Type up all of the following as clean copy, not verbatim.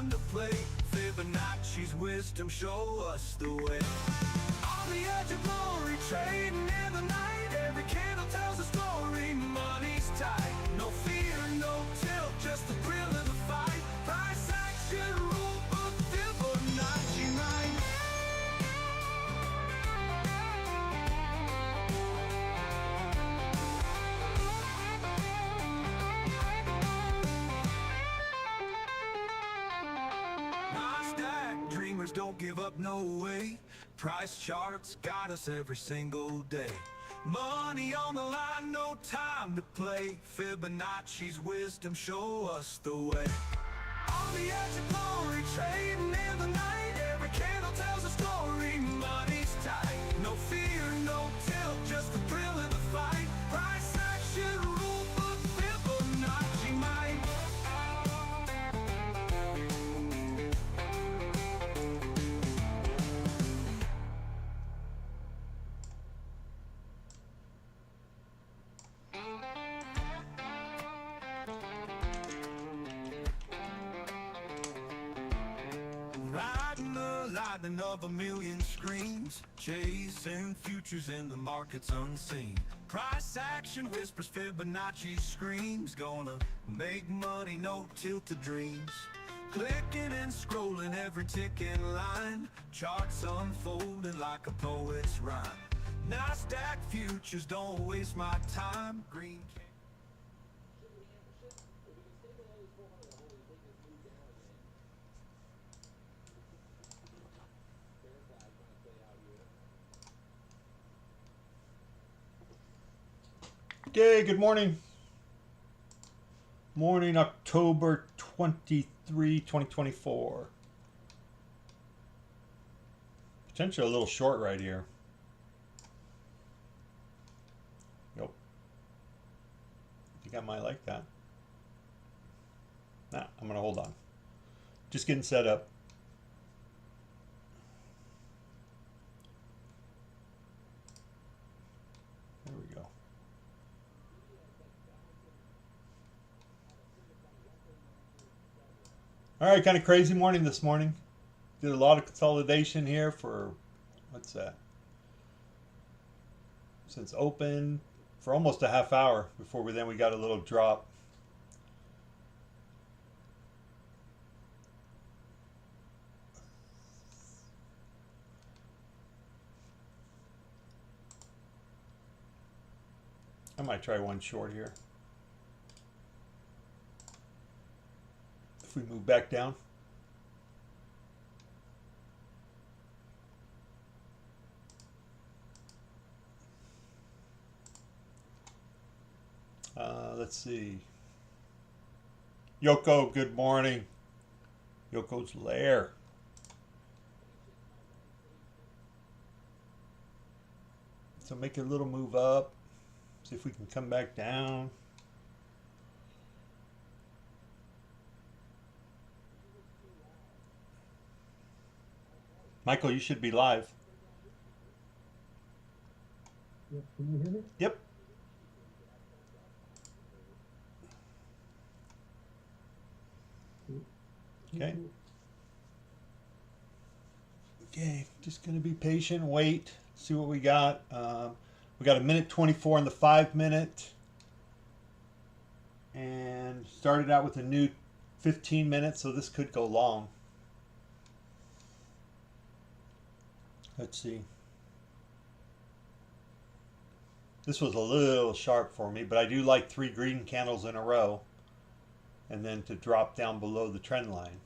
time to play. Fibonacci's wisdom show us the way. On the edge of glory, trading in the night. Every candle tells a story, money's tight. No fear, no tilt, just the thrill of the fight. Price action, rule book, Fibonacci night. Dreamers don't give up, no way. Price charts guide us every single day. Money on the line, no time to play. Fibonacci's wisdom show us the way. On the edge of glory, trading in the night. Every candle tells a story, money's tight. No fear, no tilt, just the thrill of the fight. Price action, rule book, Fibonacci might. Riding the lightning of a million screens, chasing futures in the markets unseen. Price action whispers, Fibonacci screams. Gonna make money, no tilted dreams. Clicking and scrolling every ticking line. Charts unfolding like a poet's rhyme. NASDAQ futures, don't waste my time. Green. Okay, good morning. Morning, October 23, 2024. Potentially a little short right here. Yep. I think I might like that. Nah, I'm going to hold on. Just getting set up. There we go. All right, kind of crazy morning this morning. Did a lot of consolidation here for, what's that? Since open for almost a half hour before we got a little drop. I might try one short here. If we move back down. Let's see. Yoko, good morning. Yoko's lair. So make a little move up. See if we can come back down. Michael, you should be live. Yep, can you hear me? Yep. Okay. Okay, just going to be patient, wait, see what we got. We got a minute 24 in the 5 minute. And started out with a new 15 minutes, so this could go long. Let's see. This was a little sharp for me, but I do like 3 green candles in a row. And then to drop down below the trend line.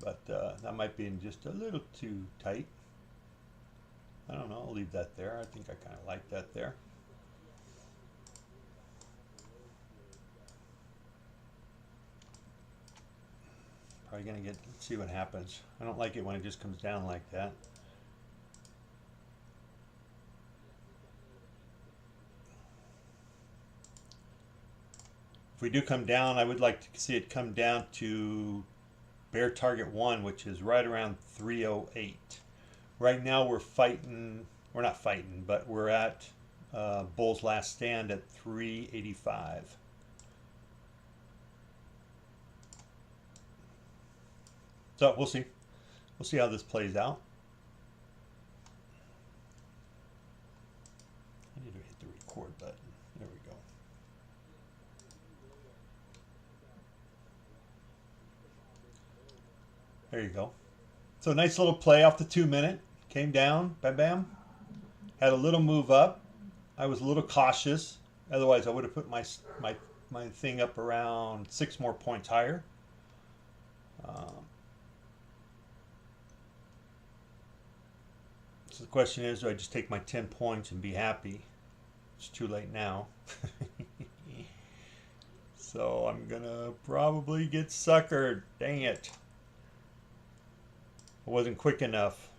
But that might be just a little too tight. I don't know, I'll leave that there. I think I kind of like that there. Probably gonna let's see what happens. I don't like it when it just comes down like that. If we do come down, I would like to see it come down to bear target 1, which is right around 308. Right now we're fighting, we're not fighting, but we're at bull's last stand at 385. So we'll see. We'll see how this plays out. I need to hit the record button. There we go. There you go. So nice little play off the 2 minute. Came down, bam, bam. Had a little move up. I was a little cautious. Otherwise, I would have put my thing up around 6 more points higher. So the question is, do I just take my 10 points and be happy? It's too late now. So I'm gonna probably get suckered. Dang it. I wasn't quick enough.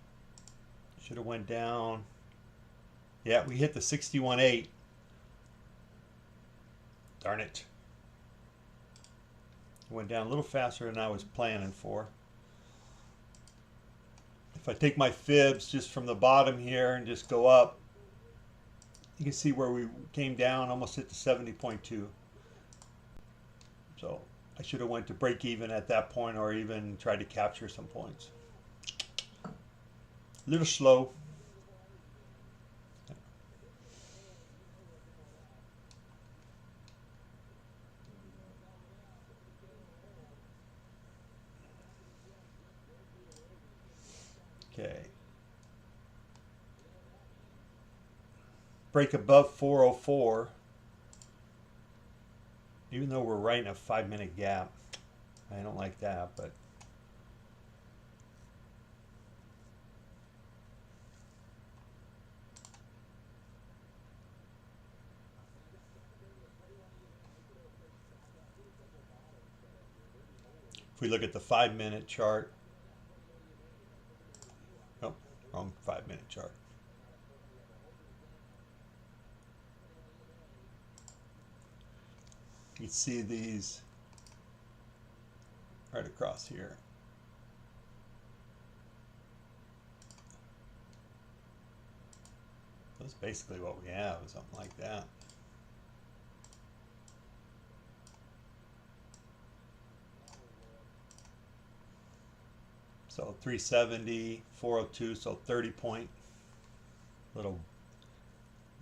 Should have went down. Yeah, we hit the 61.8. Darn it. It went down a little faster than I was planning for. If I take my fibs just from the bottom here and just go up, you can see where we came down, almost hit the 70.2. So I should have went to break even at that point, or even tried to capture some points. A little slow. Okay. Break above 404. Even though we're right in a 5 minute gap. I don't like that, but if we look at the 5 minute chart, nope, wrong 5 minute chart. You see these right across here. That's basically what we have, something like that. So 370, 402, so 30 point, little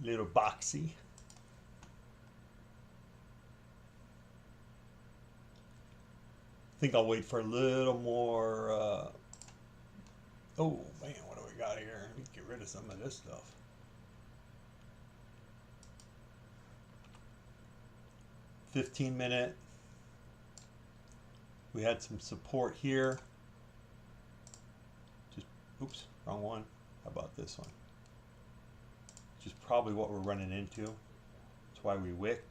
boxy. I think I'll wait for a little more. Oh man, what do we got here? Let me get rid of some of this stuff. $15 minute. We had some support here. Just, oops, wrong one. How about this one? Which is probably what we're running into. That's why we wicked.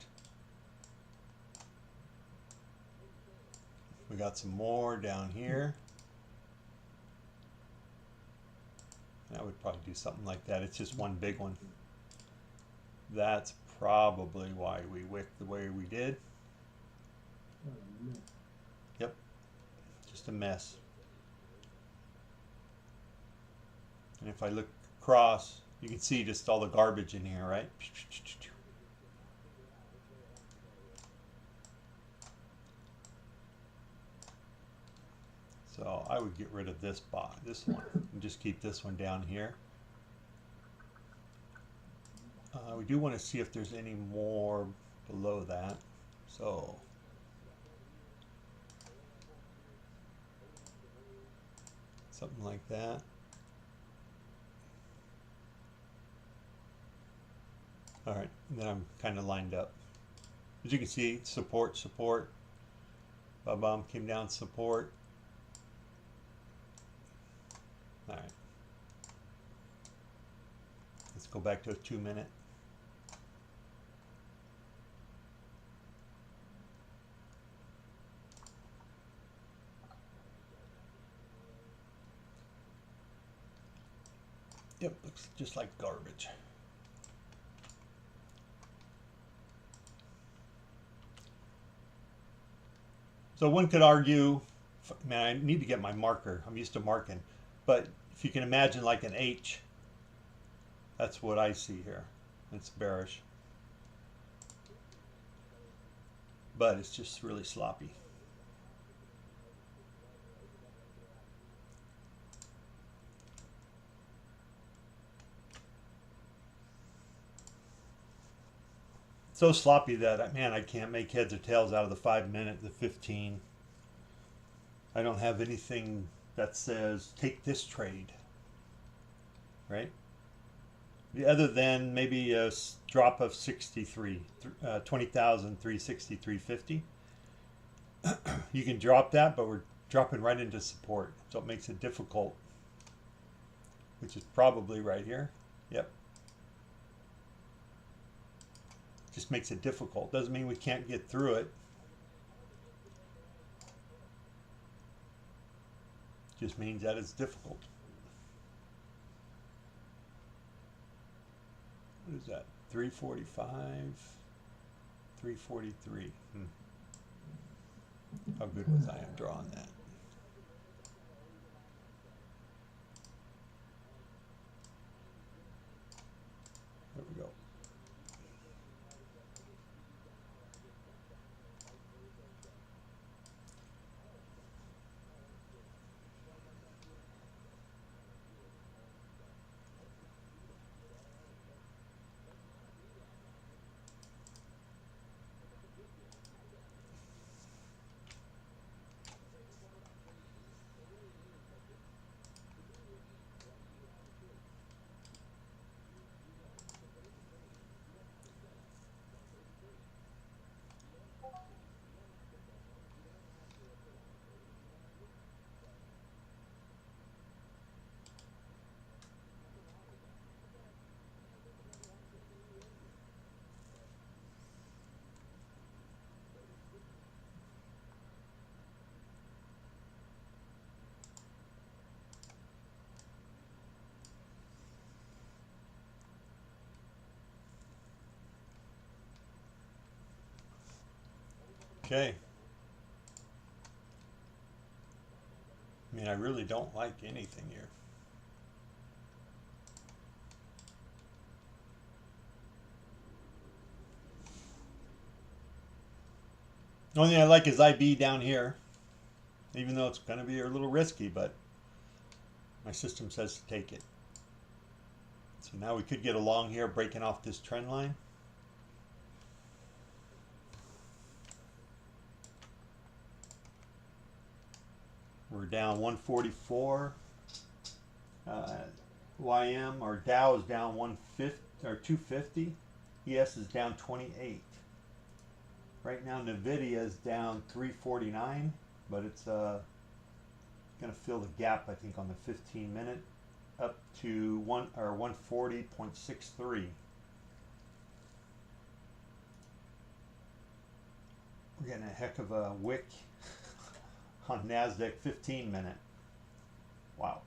We got some more down here. I would probably do something like that. It's just one big one. That's probably why we wicked the way we did. Yep. Just a mess. And if I look across, you can see just all the garbage in here, right? So I would get rid of this one, and just keep this one down here. We do want to see if there's any more below that. So something like that. All right, and then I'm kind of lined up. As you can see, support, support. Ba-bum, came down, support. All right. Let's go back to a 2 minute. Yep, looks just like garbage. So one could argue, man, I need to get my marker. I'm used to marking. But if you can imagine like an H, that's what I see here. It's bearish. But it's just really sloppy. so sloppy that, man, I can't make heads or tails out of the 5 minute, the 15. I don't have anything that says take this trade, right? Other than maybe a drop of 63, 20,363.50. You can drop that, but we're dropping right into support, so it makes it difficult, which is probably right here. Yep. Just makes it difficult. Doesn't mean we can't get through it. Just means that it's difficult. What is that? 345, 343. How good was I at drawing that? There we go. Okay. I mean, I really don't like anything here. The only thing I like is IB down here, even though it's going to be a little risky, but my system says to take it. So now we could get along here, breaking off this trend line. We're down 144. YM or Dow is down 150 or 250. ES is down 28. Right now Nvidia is down 349, but it's going to fill the gap, I think, on the 15 minute up to 140.63. We're getting a heck of a wick on NASDAQ 15 minute. Wow.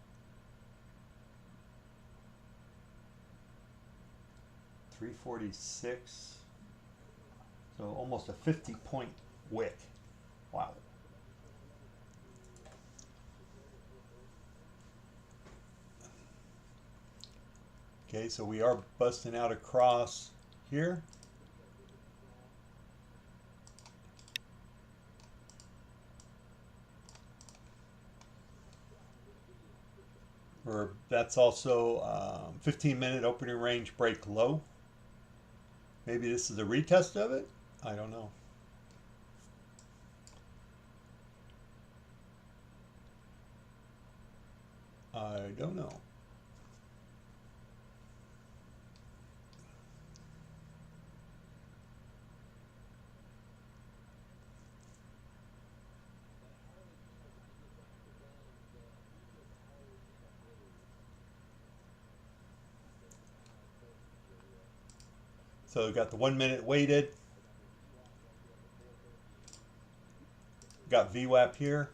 346. So almost a 50-point wick. Wow. Okay, so we are busting out across here. Or that's also 15-minute opening range break low. Maybe this is a retest of it. I don't know. I don't know. So we've got the 1 minute weighted. Got VWAP here.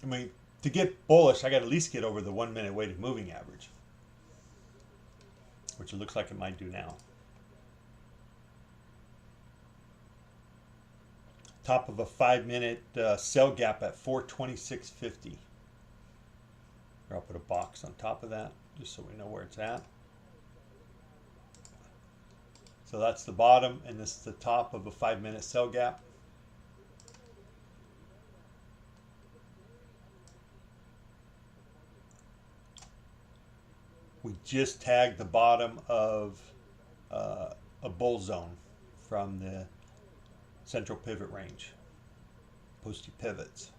I mean, to get bullish, I got to at least get over the 1 minute weighted moving average, which it looks like it might do now. Top of a 5 minute sell gap at 426.50. I'll put a box on top of that just so we know where it's at. So that's the bottom, and this is the top of a 5 minute sell gap. we just tagged the bottom of a bull zone from the central pivot range. Posty pivots.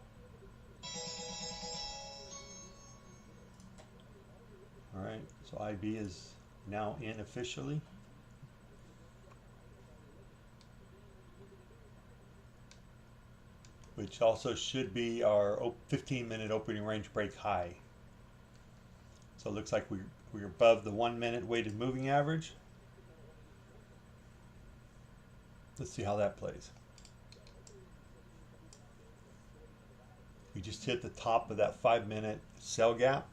All right, so IB is now in officially. Which also should be our 15-minute opening range break high. So it looks like we're above the 1 minute weighted moving average. Let's see how that plays. We just hit the top of that 5-minute sell gap.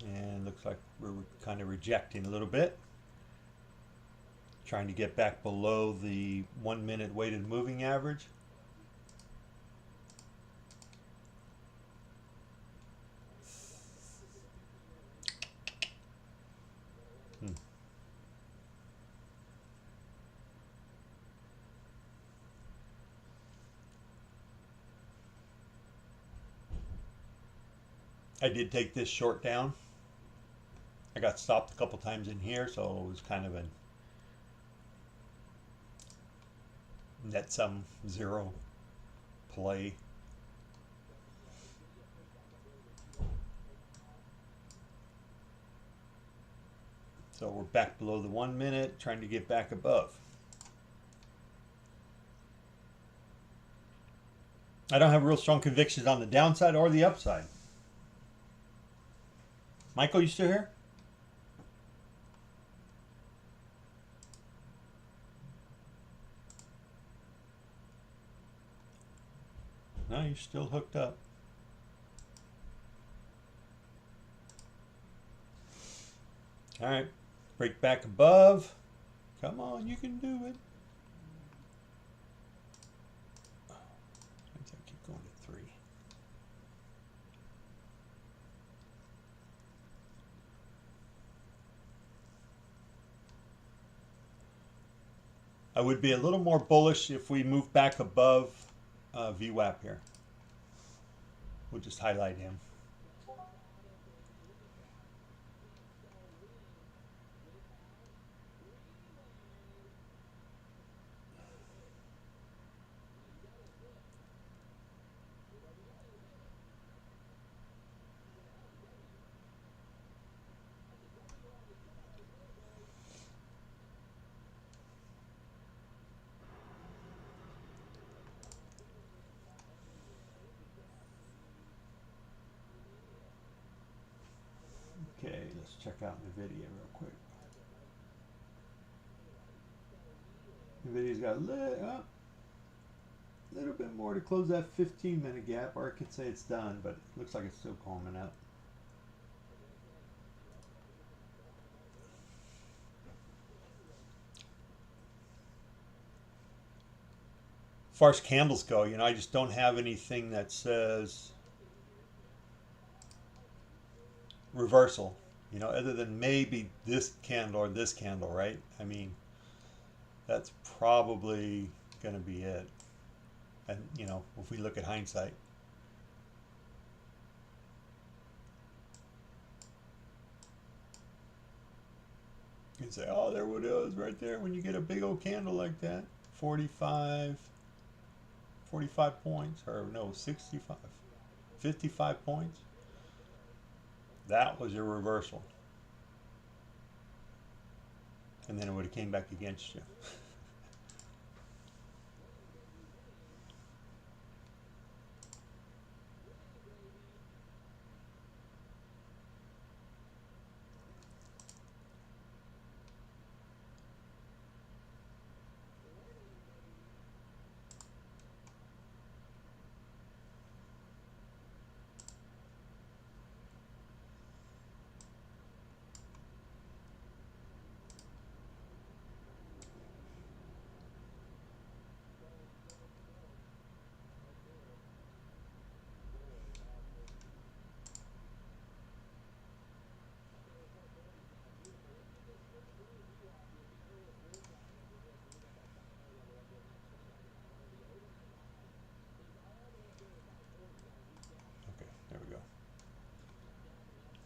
And looks like we're kind of rejecting a little bit. Trying to get back below the 1 minute weighted moving average. I did take this short down. I got stopped a couple times in here, so it was kind of a net sum zero play. So we're back below the 1 minute, trying to get back above. I don't have real strong convictions on the downside or the upside. Michael, you still here? No, you're still hooked up. All right, break back above. Come on, you can do it. I keep going to 3. I would be a little more bullish if we move back above VWAP here. We'll just highlight him. Okay, let's check out NVIDIA real quick. NVIDIA's got a little bit more to close that 15-minute gap, or I could say it's done, but it looks like it's still calming out. As far as candles go, you know, I just don't have anything that says reversal, you know, other than maybe this candle or this candle, right? I mean, that's probably going to be it. And, you know, if we look at hindsight. You can say, oh, there it is right there when you get a big old candle like that. 45 points, or no, 65, 55 points. That was your reversal. And then it would have came back against you.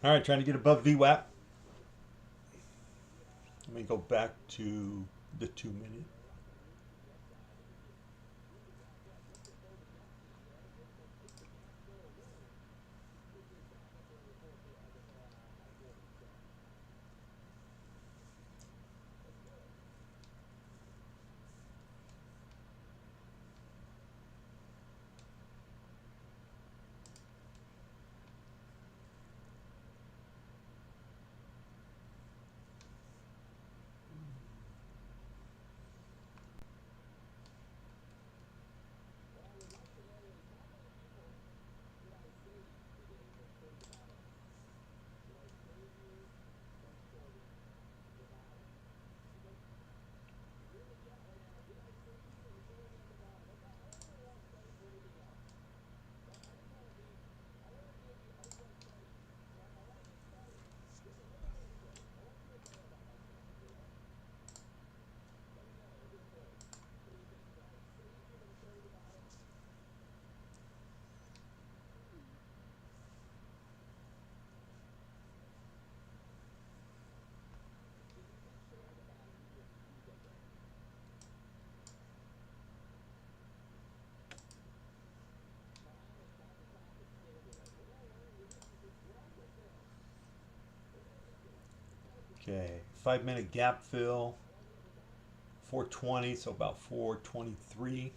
All right, trying to get above VWAP. Let me go back to the 2 minute. Okay, 5 minute gap fill, 420, so about 423.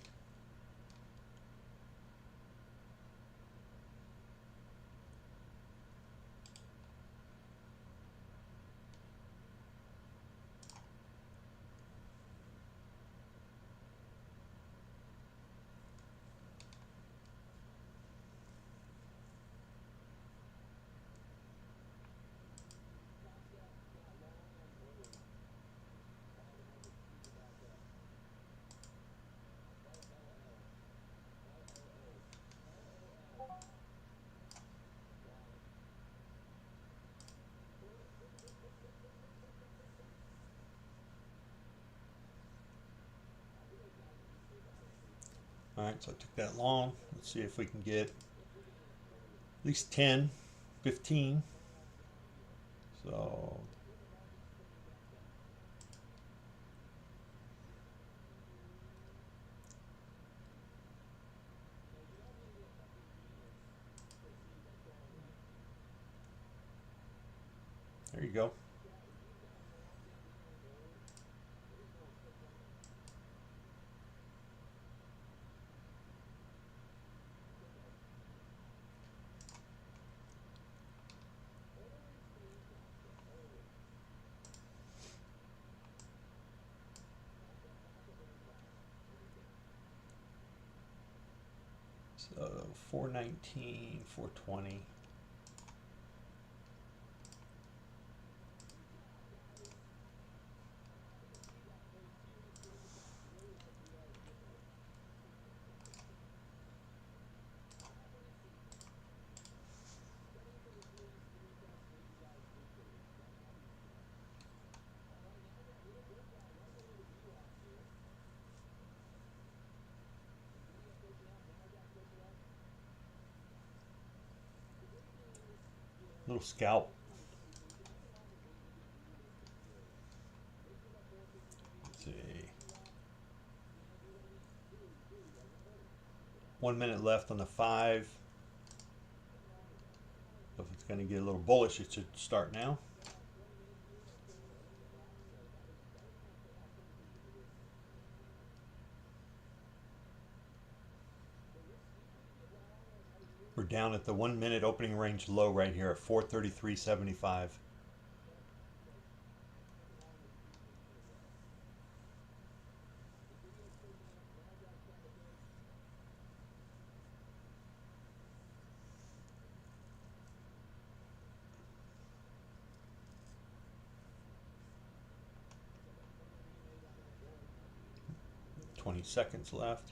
All right, so I took that long. Let's see if we can get at least 10, 15. So there you go. So 419, 420. Little scalp. Let's see. 1 minute left on the 5. So if it's going to get a little bullish, it should start now. We're down at the 1 minute opening range low right here at 433.75. Seconds left.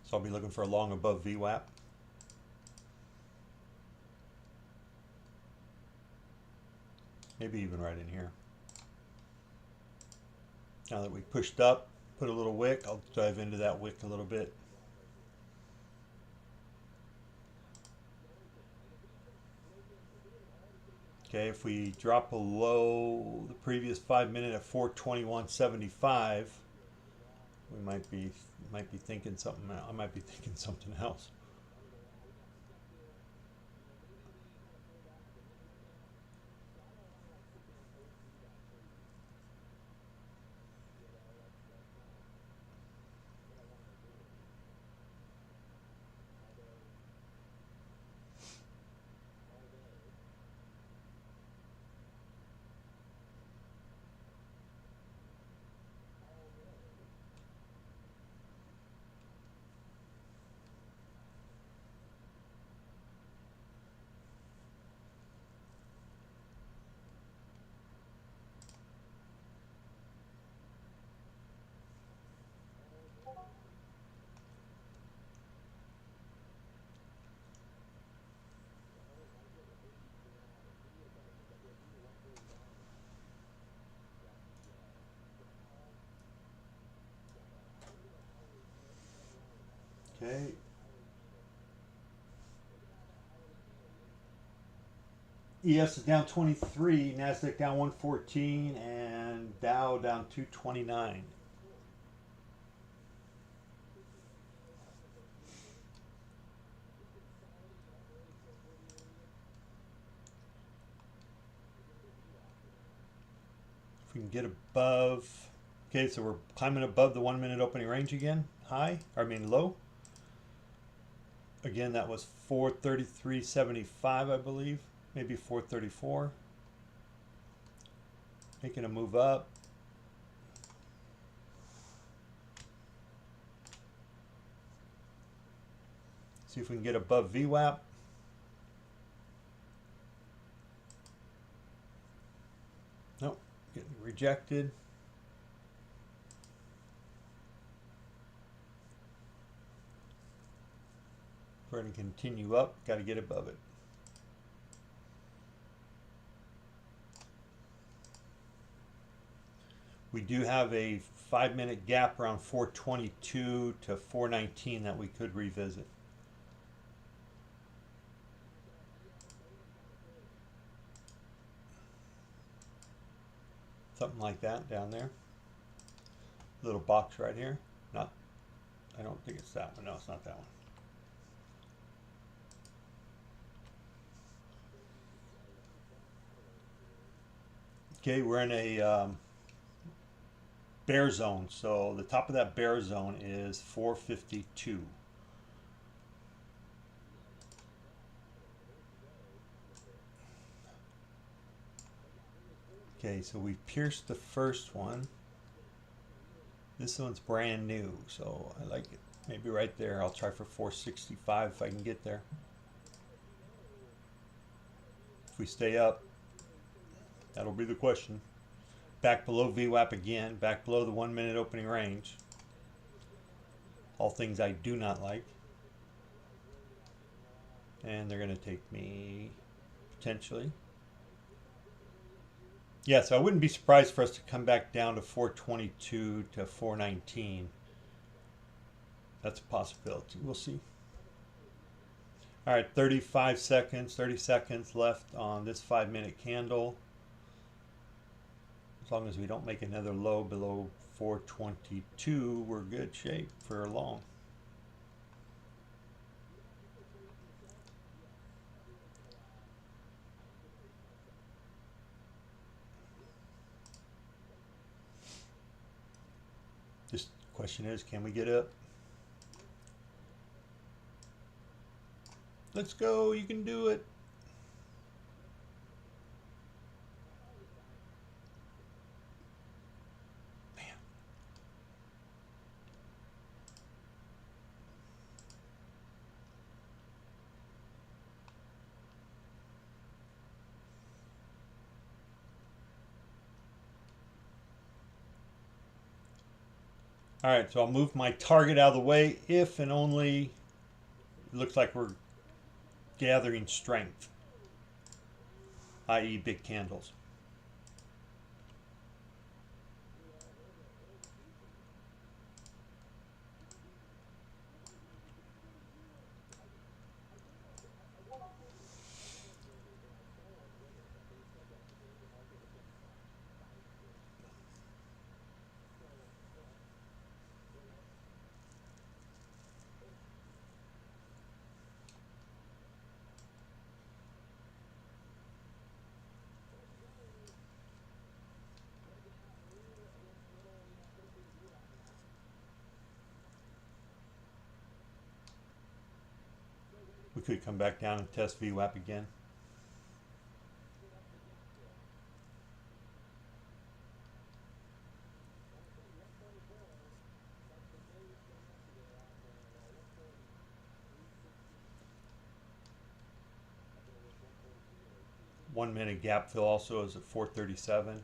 So I'll be looking for a long above VWAP. Maybe even right in here. Now that we pushed up, put a little wick, I'll dive into that wick a little bit. Okay, if we drop below the previous 5 minute at 421.75, we might be thinking something. I might be thinking something else. Okay. ES is down 23, NASDAQ down 114, and Dow down 229. If we can get above, okay, so we're climbing above the 1 minute opening range again, low. Again, that was 433.75, I believe, maybe 434. Making a move up. See if we can get above VWAP. Nope, getting rejected. We're going to continue up, got to get above it. We do have a 5 minute gap around 422 to 419 that we could revisit. Something like that down there. Little box right here. Not, I don't think it's that one. No, it's not that one. Okay, we're in a bear zone. So the top of that bear zone is 452. Okay, so we pierced the first one. This one's brand new, so I like it. Maybe right there. I'll try for 465 if I can get there. If we stay up, that'll be the question. Back below VWAP again, back below the 1 minute opening range. All things I do not like. And they're going to take me potentially. Yeah, so I wouldn't be surprised for us to come back down to 422 to 419. That's a possibility. We'll see. All right, 30 seconds left on this 5 minute candle. As long as we don't make another low below 422, we're good shape for a long. Just question is, can we get up? Let's go, you can do it. All right, so I'll move my target out of the way if and only it looks like we're gathering strength, i.e. big candles. We could come back down and test VWAP again. One minute gap fill also is at 437.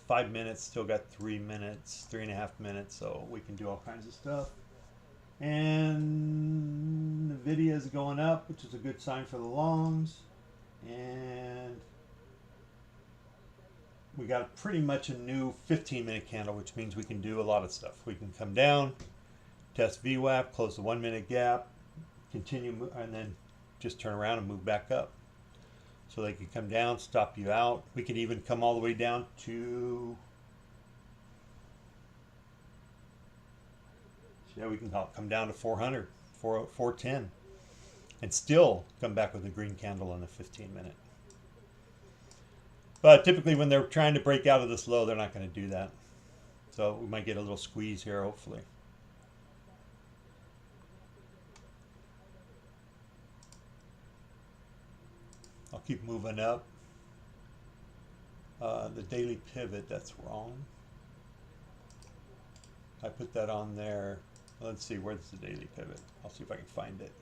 5 minutes, still got 3 minutes, 3.5 minutes, so we can do all kinds of stuff. And the video is going up, which is a good sign for the longs. And we got pretty much a new 15-minute candle, which means we can do a lot of stuff. We can come down, test VWAP, close the 1 minute gap, continue, and then just turn around and move back up. So they can come down, stop you out. We could even come all the way down to, yeah, we can come down to 400, 410, and still come back with a green candle in a 15-minute. But typically when they're trying to break out of this low, they're not going to do that. So we might get a little squeeze here, hopefully. I'll keep moving up. The daily pivot, that's wrong. I put that on there. Let's see, where's the daily pivot? I'll see if I can find it.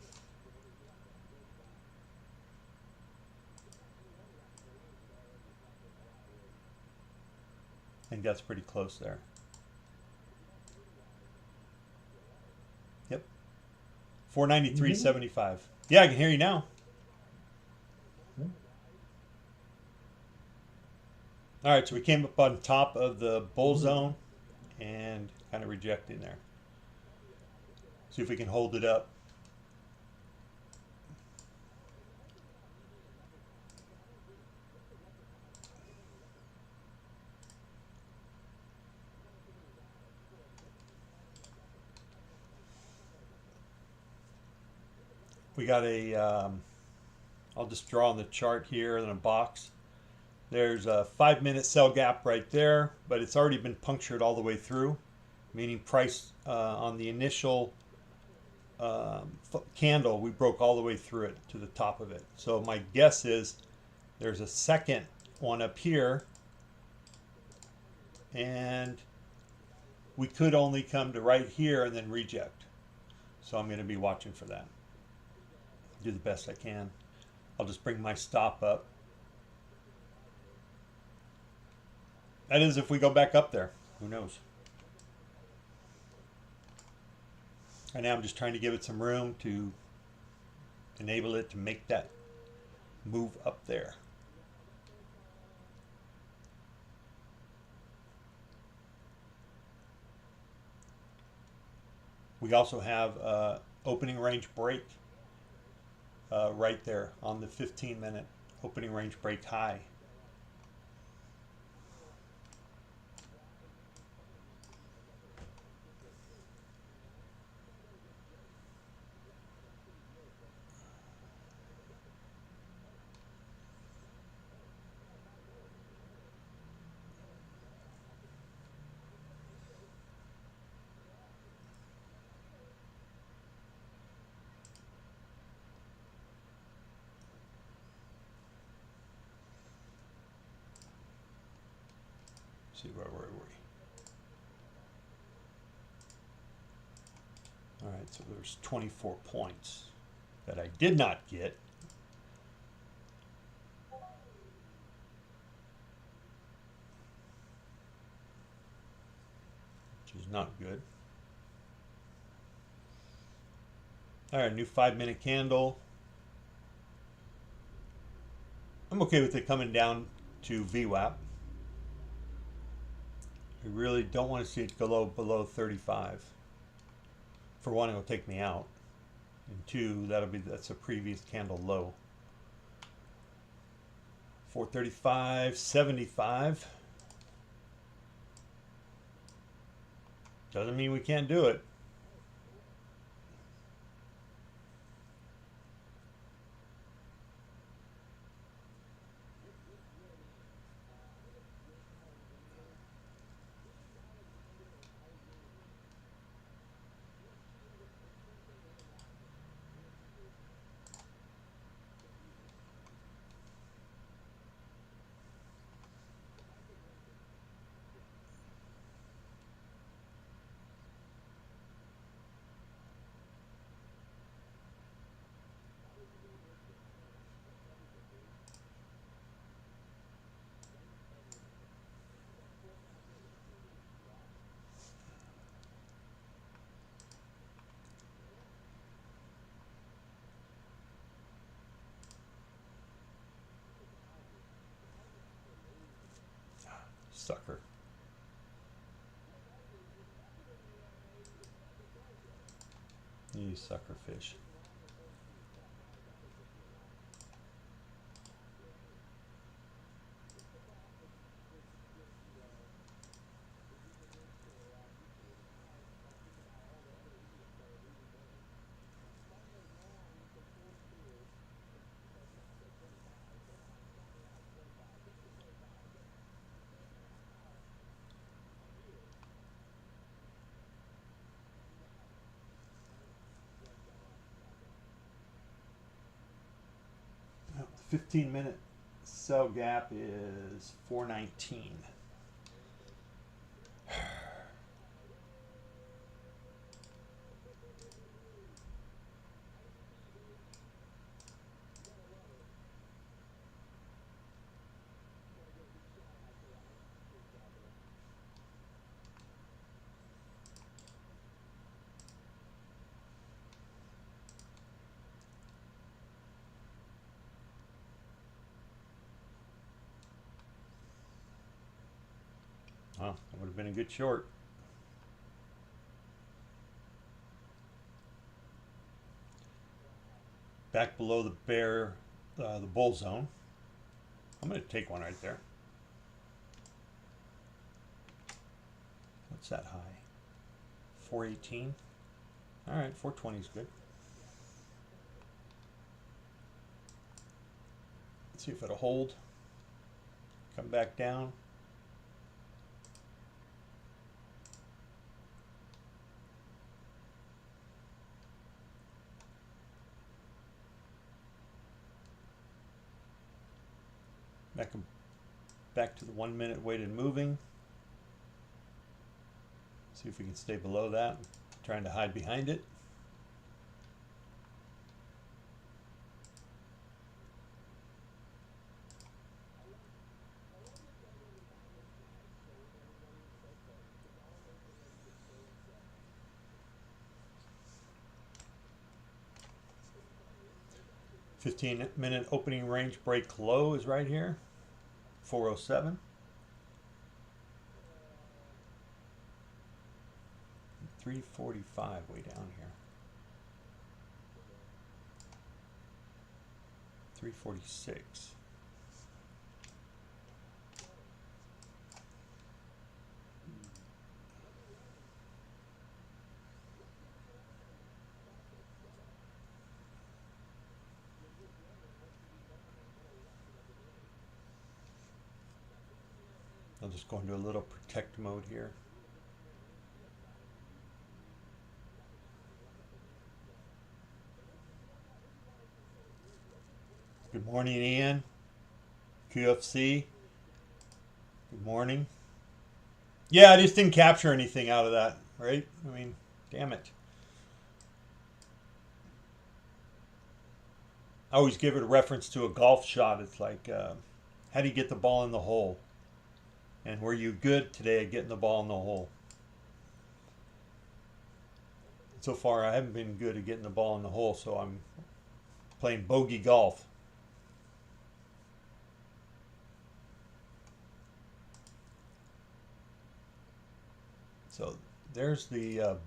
I think that's pretty close there. Yep. 493.75. Yeah, I can hear you now. All right, so we came up on top of the bull zone and kind of rejecting there. See if we can hold it up. We got a, I'll just draw on the chart here in a box. There's a 5-minute sell gap right there, but it's already been punctured all the way through, meaning price on the initial candle, we broke all the way through it to the top of it. So my guess is there's a second one up here, and we could only come to right here and then reject. So I'm going to be watching for that. Do the best I can. I'll just bring my stop up. That is if we go back up there. Who knows? Right now I'm just trying to give it some room to enable it to make that move up there. We also have opening range break right there on the 15-minute opening range break high. See, where were we? All right, so there's 24 points that I did not get. is not good. All right, new 5-minute candle. I'm okay with it coming down to VWAP. I really don't want to see it go below 35. For one, it'll take me out. And two, that's a previous candle low. 435.75. Doesn't mean we can't do it. Sucker. You sucker fish. The 15-minute sell gap is 419. Oh, that would have been a good short. Back below the the bull zone. I'm going to take one right there. What's that high? 418. All right, 420 is good. Let's see if it'll hold. Come back down. Back to the 1 minute weighted moving. See if we can stay below that. Trying to hide behind it. -minute opening range break low is right here. 407. 345 way down here. 346. I'll just go into a little protect mode here. Good morning, Ian. QFC. Good morning. Yeah, I just didn't capture anything out of that, right? I mean, damn it. I always give it a reference to a golf shot. It's like, how do you get the ball in the hole? And were you good today at getting the ball in the hole? So far, I haven't been good at getting the ball in the hole, so I'm playing bogey golf. So there's the,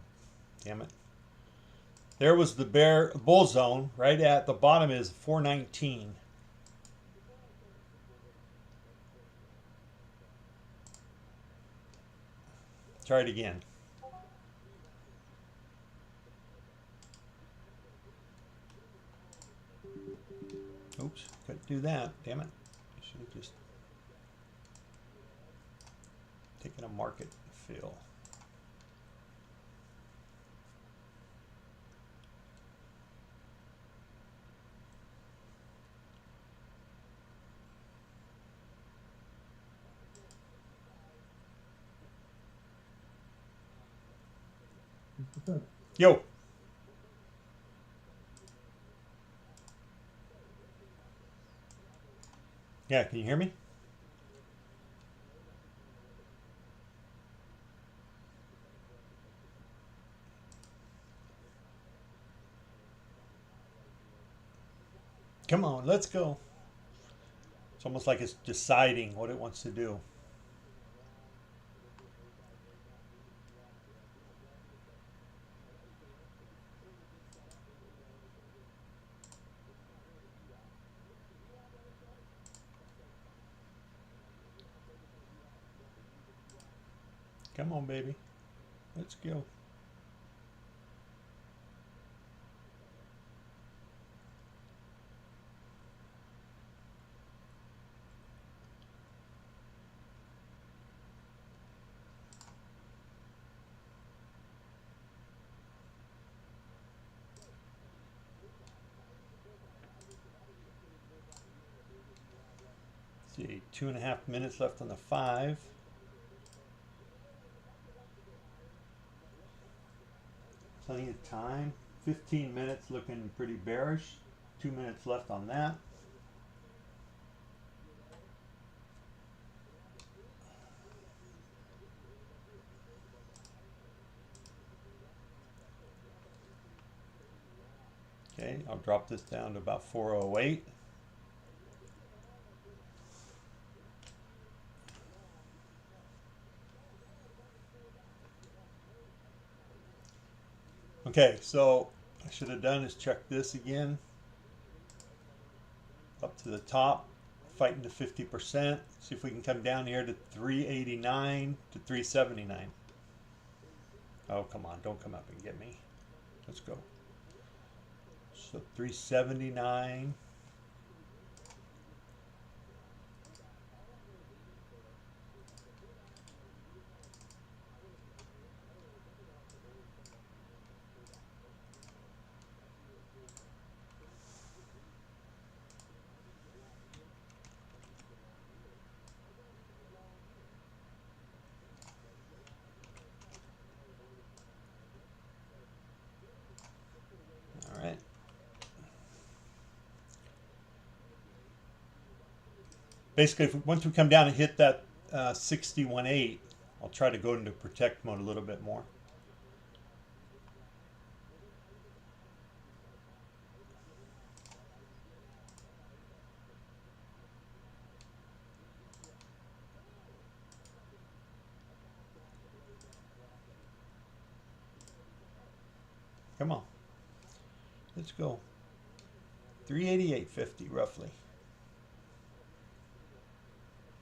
damn it. There was the bull zone. Right at the bottom is 419. Try it again. Oops, couldn't do that. Damn it. I should have just taken a market fill. MrFibs. Yo. Yeah, can you hear me? Come on, let's go. It's almost like it's deciding what it wants to do. Come on, baby. Let's go. See, 2.5 minutes left on the 5. Plenty of time. 15 minutes looking pretty bearish. 2 minutes left on that. Okay, I'll drop this down to about 408. Okay, so I should have done is check this again. Up to the top, fighting to 50%. See if we can come down here to 389 to 379. Oh, come on, don't come up and get me. Let's go. So 379. All right. Basically, once we come down and hit that 61.8, I'll try to go into protect mode a little bit more. Come on. Let's go. 388.50 roughly.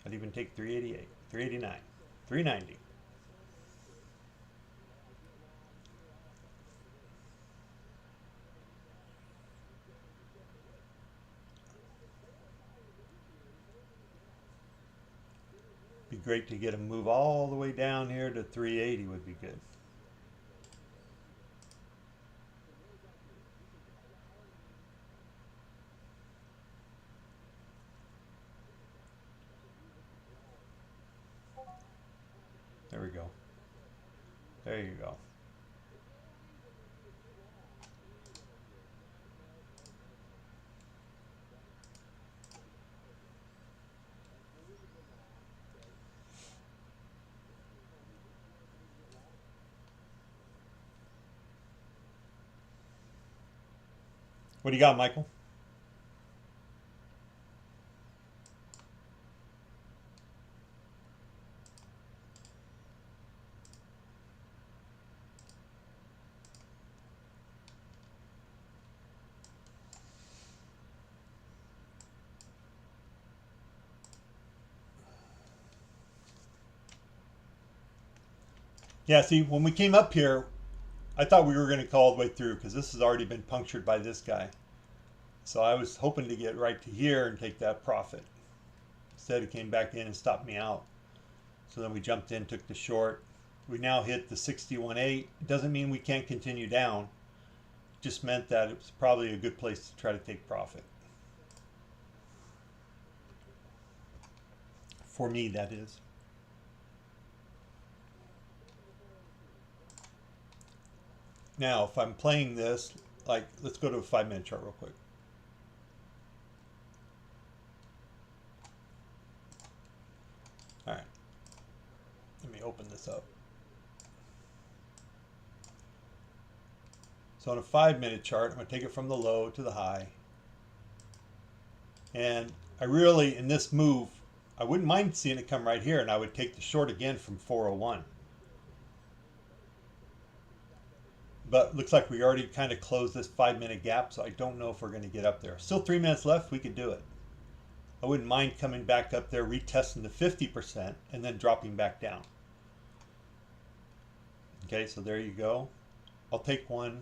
I'd even take 388, 389, 390. Be great to get him move all the way down here to 380 would be good. There we go. There you go. What do you got, Michael? Yeah, see, when we came up here, I thought we were going to go all the way through because this has already been punctured by this guy. So I was hoping to get right to here and take that profit. Instead, it came back in and stopped me out. So then we jumped in, took the short. We now hit the 61.8. It doesn't mean we can't continue down. It just meant that it was probably a good place to try to take profit. For me, that is. Now, if I'm playing this, like, let's go to a 5-minute chart real quick. All right. Let me open this up. So on a 5-minute chart, I'm going to take it from the low to the high. And I really, in this move, I wouldn't mind seeing it come right here, and I would take the short again from 401. But looks like we already kind of closed this 5-minute gap, so I don't know if we're going to get up there. Still 3 minutes left, we could do it. I wouldn't mind coming back up there, retesting the 50%, and then dropping back down. Okay, so there you go. I'll take one.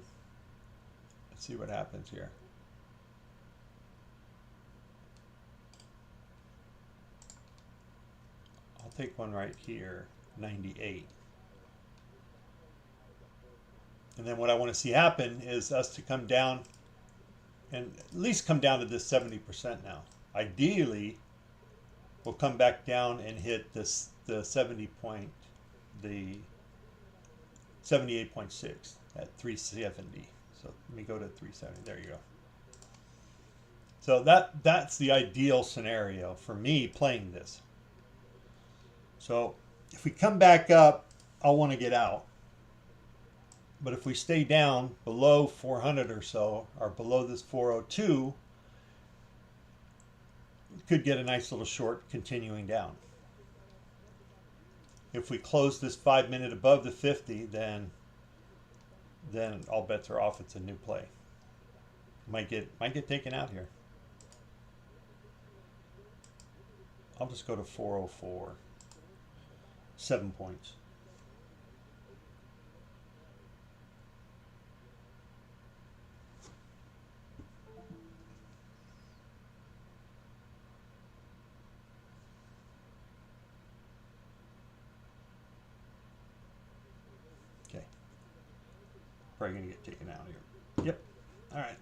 Let's see what happens here. I'll take one right here, 98. And then what I want to see happen is us to come down and at least come down to this 70% now. Ideally, we'll come back down and hit this the 78.6 at 370. So let me go to 370. There you go. So that's the ideal scenario for me playing this. So if we come back up, I'll want to get out. But if we stay down below 400 or so, or below this 402, we could get a nice little short continuing down. If we close this 5-minute above the 50, then all bets are off. It's a new play. Might get taken out here. I'll just go to 404. 7 points. Okay. Probably gonna get taken out here. Yep. All right.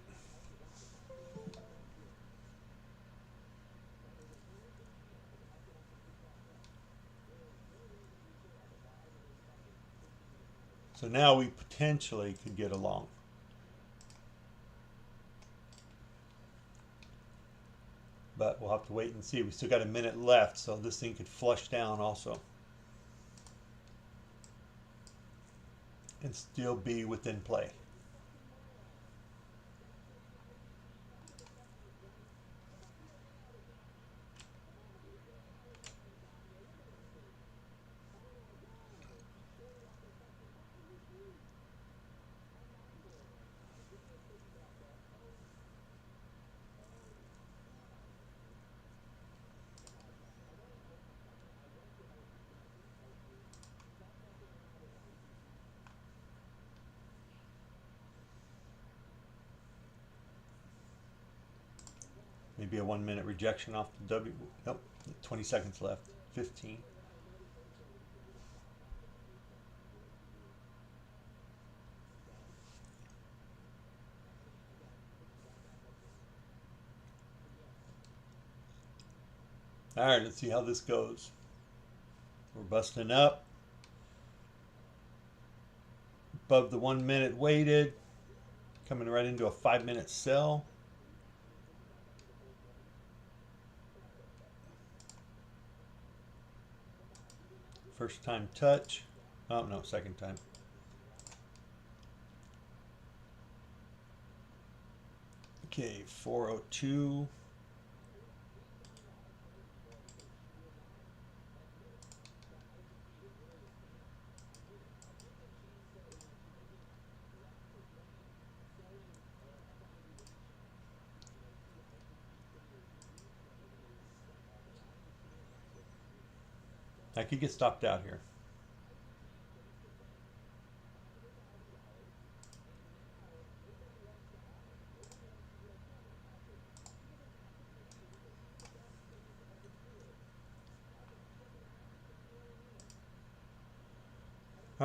So now we potentially could get along. But we'll have to wait and see. We still got a minute left, so this thing could flush down also. And still be within play. Maybe a 1 minute rejection off the W. Nope, 20 seconds left. 15. All right, let's see how this goes. We're busting up. Above the 1 minute weighted. Coming right into a 5-minute sell. First time touch. Oh, no, second time. Okay, 402. I could get stopped out here.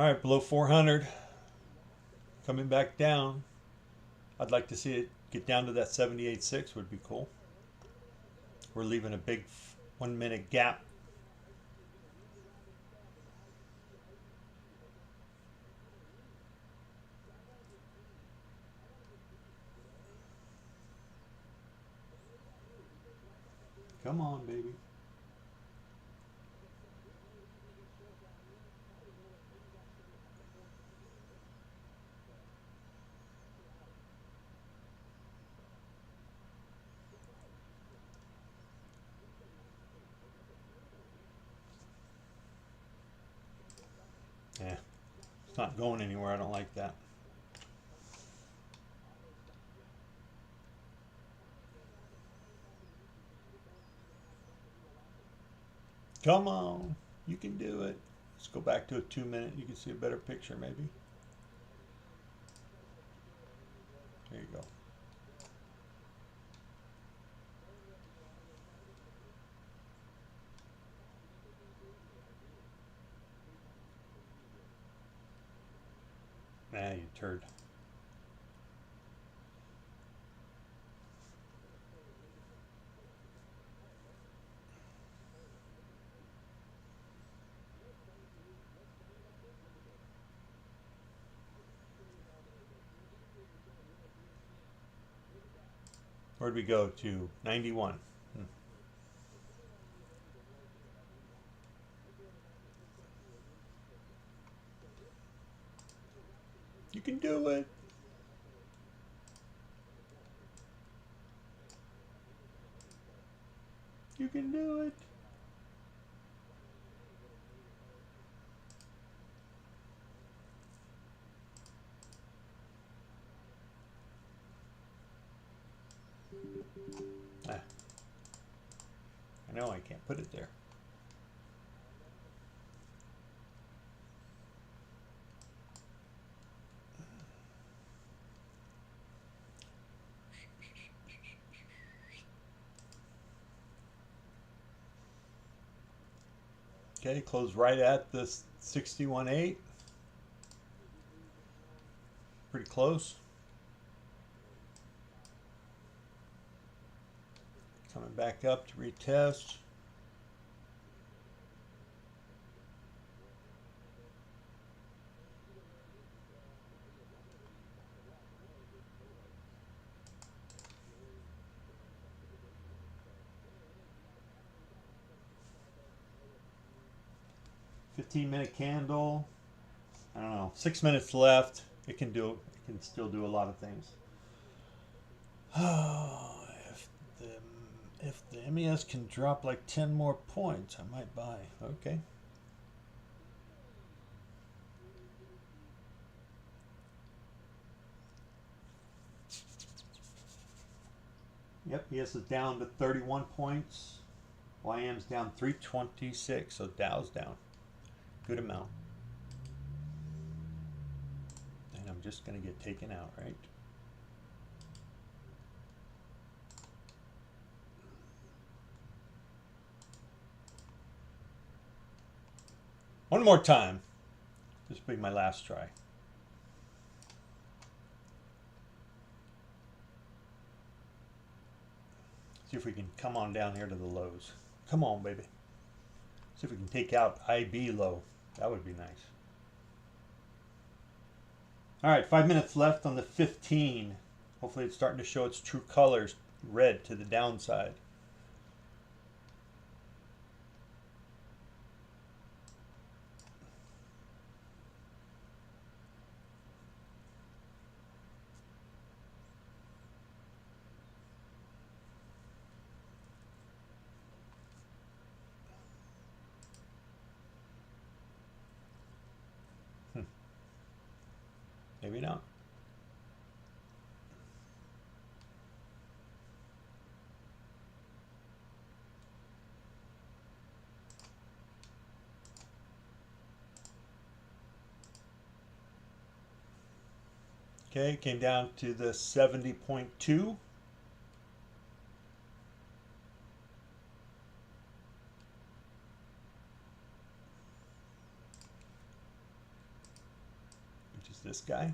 All right, below 400. Coming back down. I'd like to see it get down to that 78.6 would be cool. We're leaving a big 1 minute gap. Come on, baby. Yeah, it's not going anywhere. I don't like that. Come on, you can do it. Let's go back to a 2 minute. You can see a better picture maybe. There you go. Nah, you turd. Where'd we go to? 91. You can do it. You can do it. Ah. I know I can't put it there. Okay, close right at the 61.8. Pretty close. Coming back up to retest. -minute candle. I don't know. 6 minutes left. It can do. It can still do a lot of things. Oh, if the MES can drop like 10 more points, I might buy. Okay. Yep, ES is down to 31 points. YM's down 326, so Dow's down. Good amount. And I'm just going to get taken out, right? One more time. This will be my last try. See if we can come on down here to the lows. Come on, baby. See if we can take out IB low. That would be nice. All right, 5 minutes left on the 15. Hopefully it's starting to show its true colors, red to the downside. Maybe not. Okay, came down to the 70.2. Which is this guy.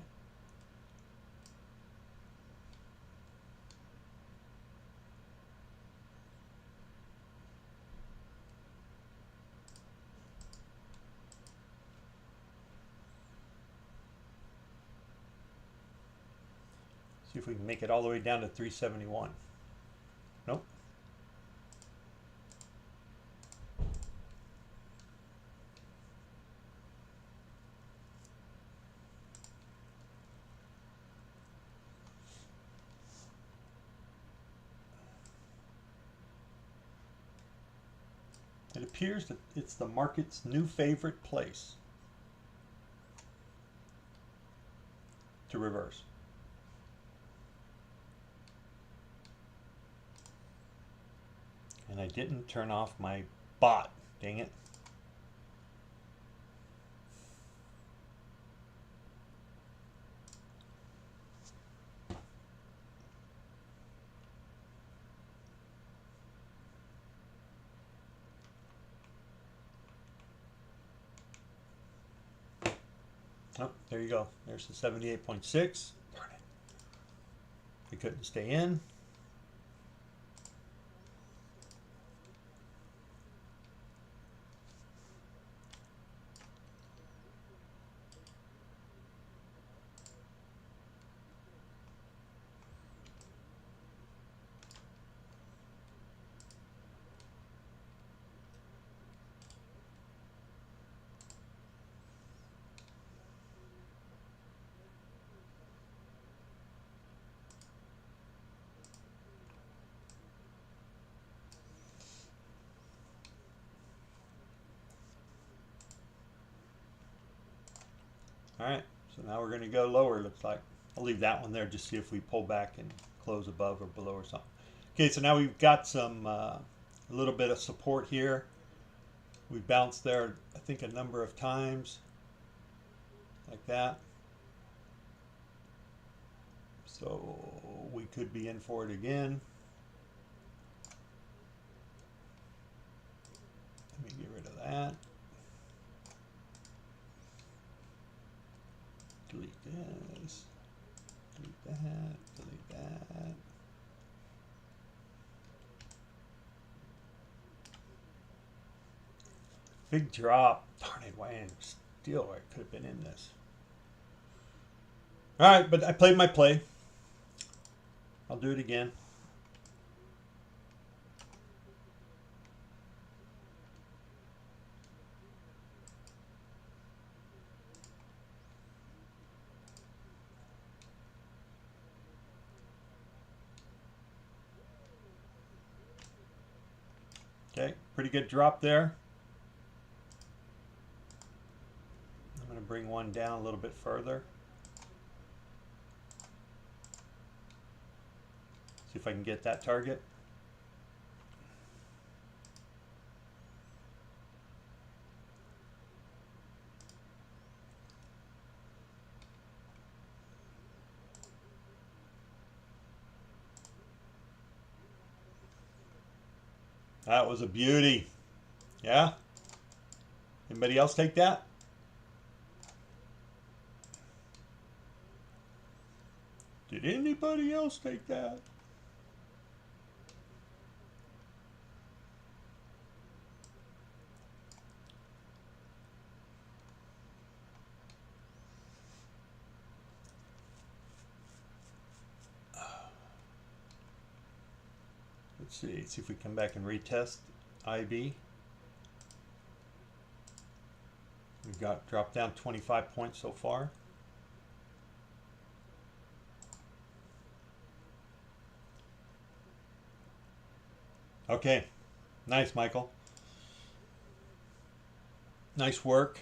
See if we can make it all the way down to 371. Nope. It appears that it's the market's new favorite place to reverse. And I didn't turn off my bot. Dang it. Oh, there you go. There's the 78.6. Darn it. We couldn't stay in. All right, so now we're going to go lower, looks like. I'll leave that one there, just see if we pull back and close above or below or something. Okay, so now we've got some, a little bit of support here. We bounced there, I think, a number of times, like that. So we could be in for it again. Let me get rid of that. Delete this, delete that, delete that. Big drop. Darn it, why am still I could have been in this. Alright, but I played my play. I'll do it again. Okay, pretty good drop there. I'm going to bring one down a little bit further. See if I can get that target. That was a beauty. Yeah? Anybody else take that? Did anybody else take that? Let's see if we come back and retest IB. We've got dropped down 25 points so far. Okay, nice, Michael. Nice work.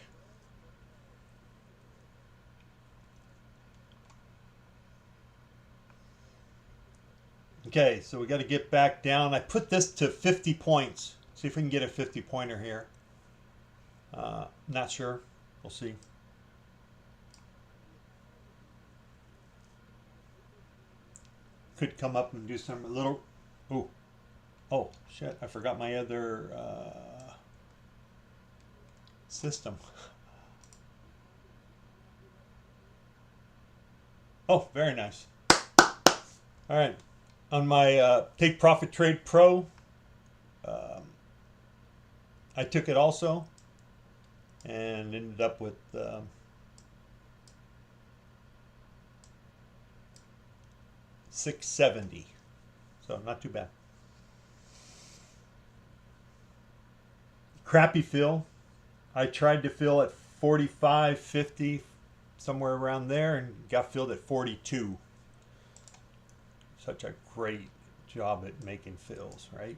Okay, so we got to get back down. I put this to 50 points. See if we can get a 50 pointer here. Not sure. We'll see. Could come up and do some little. Ooh. Oh, shit. I forgot my other system. Oh, very nice. All right. On my Take Profit Trade Pro, I took it also and ended up with 670. So not too bad. Crappy fill. I tried to fill at 45, 50, somewhere around there, and got filled at 42. Such a great job at making fills, right?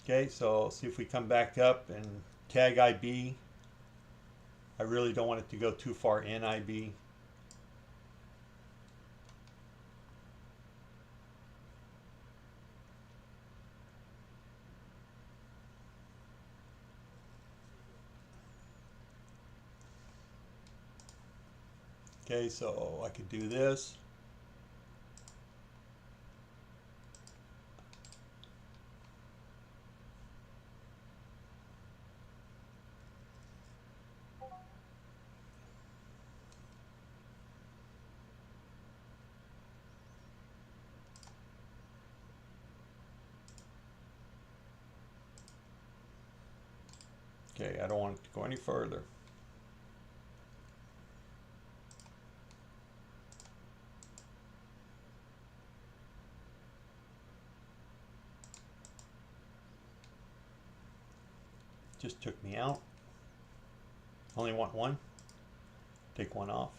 Okay, so see if we come back up and tag IB. I really don't want it to go too far in IB. Okay, so I could do this. Okay, I don't want it to go any further. Just took me out. Only want one. Take one off.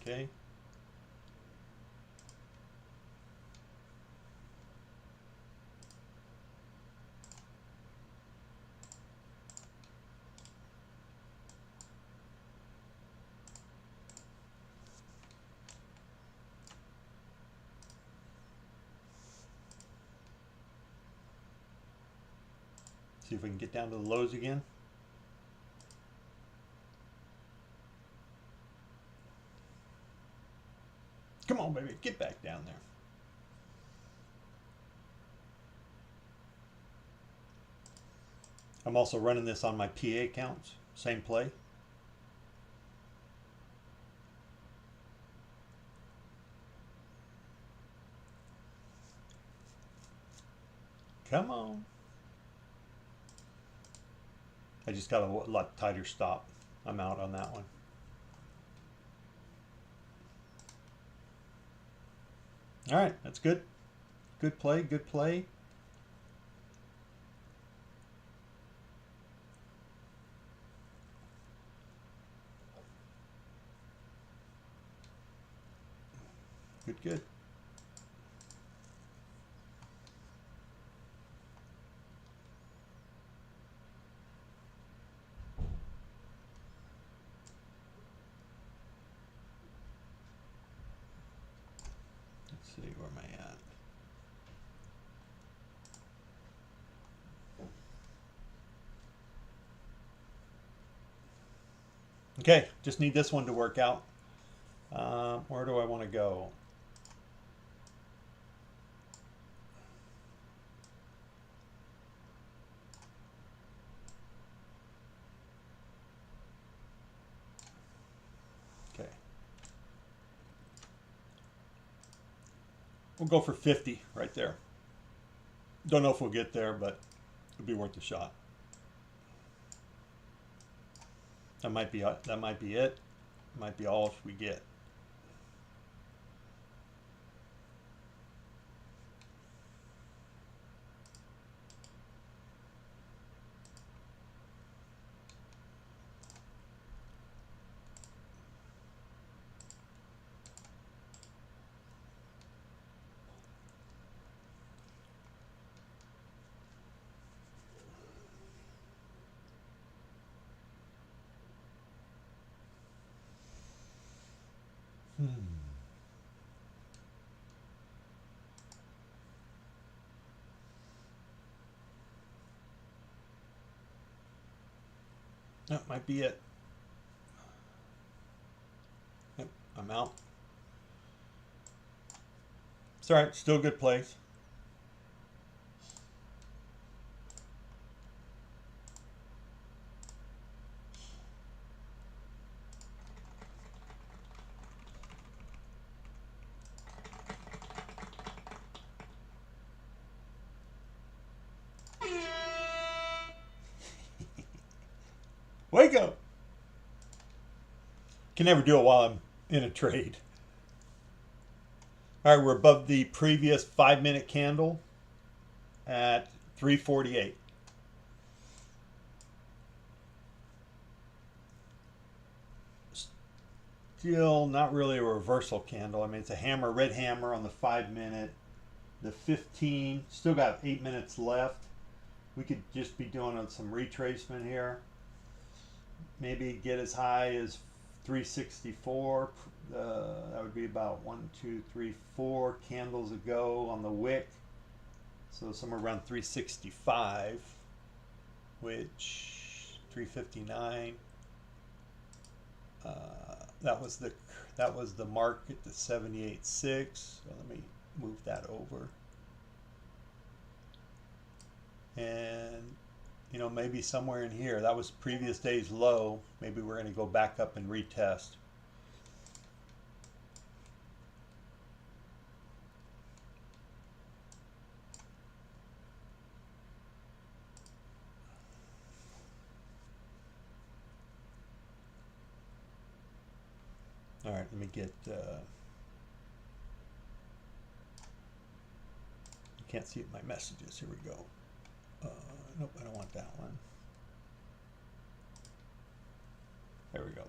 Okay. See if we can get down to the lows again. Come on, baby, get back down there. I'm also running this on my PA accounts. Same play. Come on. I just got a lot tighter stop. I'm out on that one. All right, that's good. Good play, good play. Good, good. Let's see, where am I at? Okay, just need this one to work out. Where do I want to go? Okay. We'll go for 50 right there. Don't know if we'll get there, but it'll be worth a shot. That might be it. Might be all we get. That might be it. Yep, I'm out. It's all right. Still a good place. Wake up! Can never do it while I'm in a trade. All right, we're above the previous 5-minute candle at 348. Still not really a reversal candle. I mean, it's a hammer, red hammer on the 5-minute. The 15, still got 8 minutes left. We could just be doing some retracement here. Maybe get as high as 364. That would be about 1, 2, 3, 4 candles ago on the wick. So somewhere around 365, which 359. That was the mark at the 78.6. So let me move that over. And you know, maybe somewhere in here, that was previous day's low. Maybe we're going to go back up and retest. All right, let me get, you can't see my messages. Here we go. Nope, I don't want that one. There we go.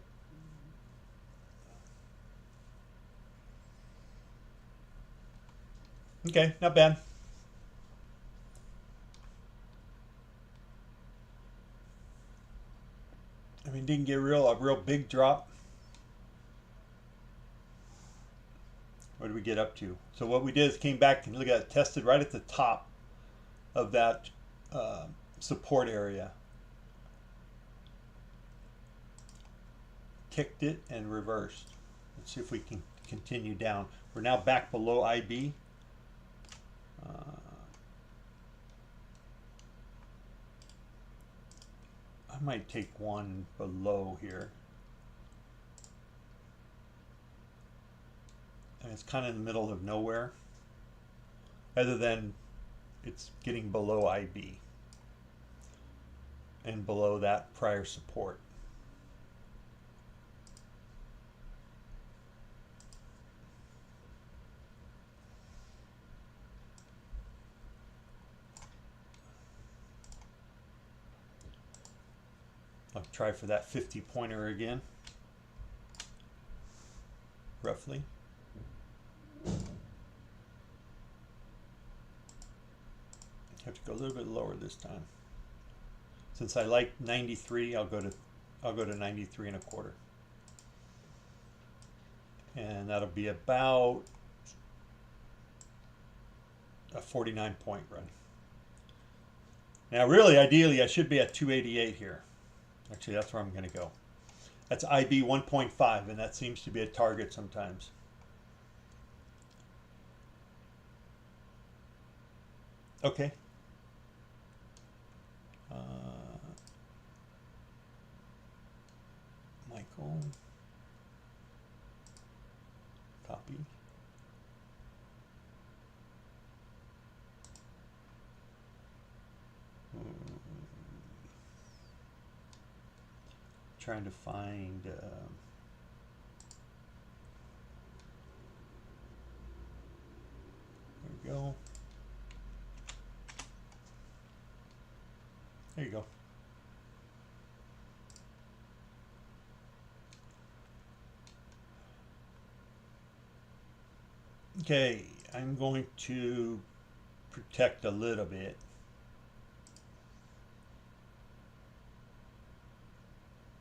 Okay, not bad. I mean, didn't get a real big drop. What did we get up to? So what we did is came back and look at it, tested right at the top of that support area. Kicked it and reversed. Let's see if we can continue down. We're now back below IB. I might take one below here. And it's kind of in the middle of nowhere, other than it's getting below IB and below that prior support. I'll try for that 50-pointer again, roughly. Have to go a little bit lower this time. Since I like 93, I'll go to 93.25. And that'll be about a 49-point run. Now really, ideally, I should be at 288 here. Actually, that's where I'm going to go. That's IB 1.5, and that seems to be a target sometimes. Okay. Michael. Copy. Trying to find there we go. There you go. Okay, I'm going to protect a little bit.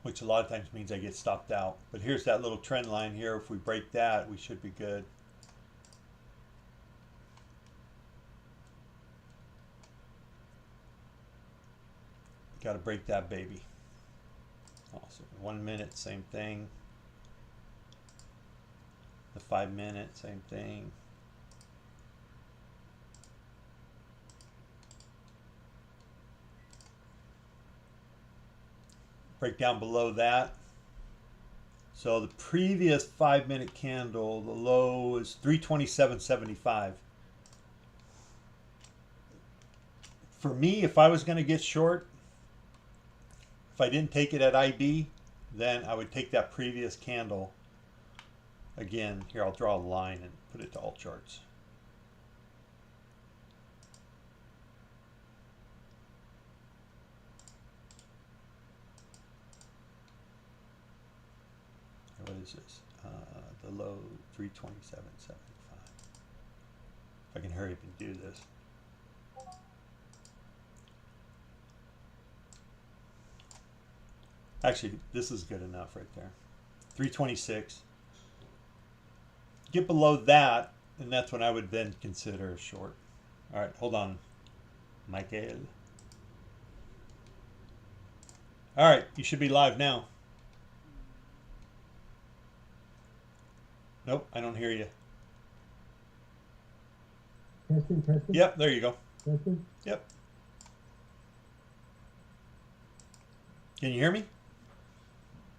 which a lot of times means I get stopped out. But here's that little trend line here. If we break that, we should be good. Got to break that baby. Also, 1 minute, same thing. The 5 minute, same thing. Break down below that. So the previous 5 minute candle, the low is 327.75. For me, if I was going to get short, if I didn't take it at IB, then I would take that previous candle. Again, here I'll draw a line and put it to all charts. What is this? The low 327.75. If I can hurry up and do this. Actually, this is good enough right there. 326. Get below that, and that's when I would then consider a short. All right, hold on, Michael. All right, you should be live now. Nope, I don't hear you. Testing, testing. Yep, there you go. Testing. Yep. Can you hear me?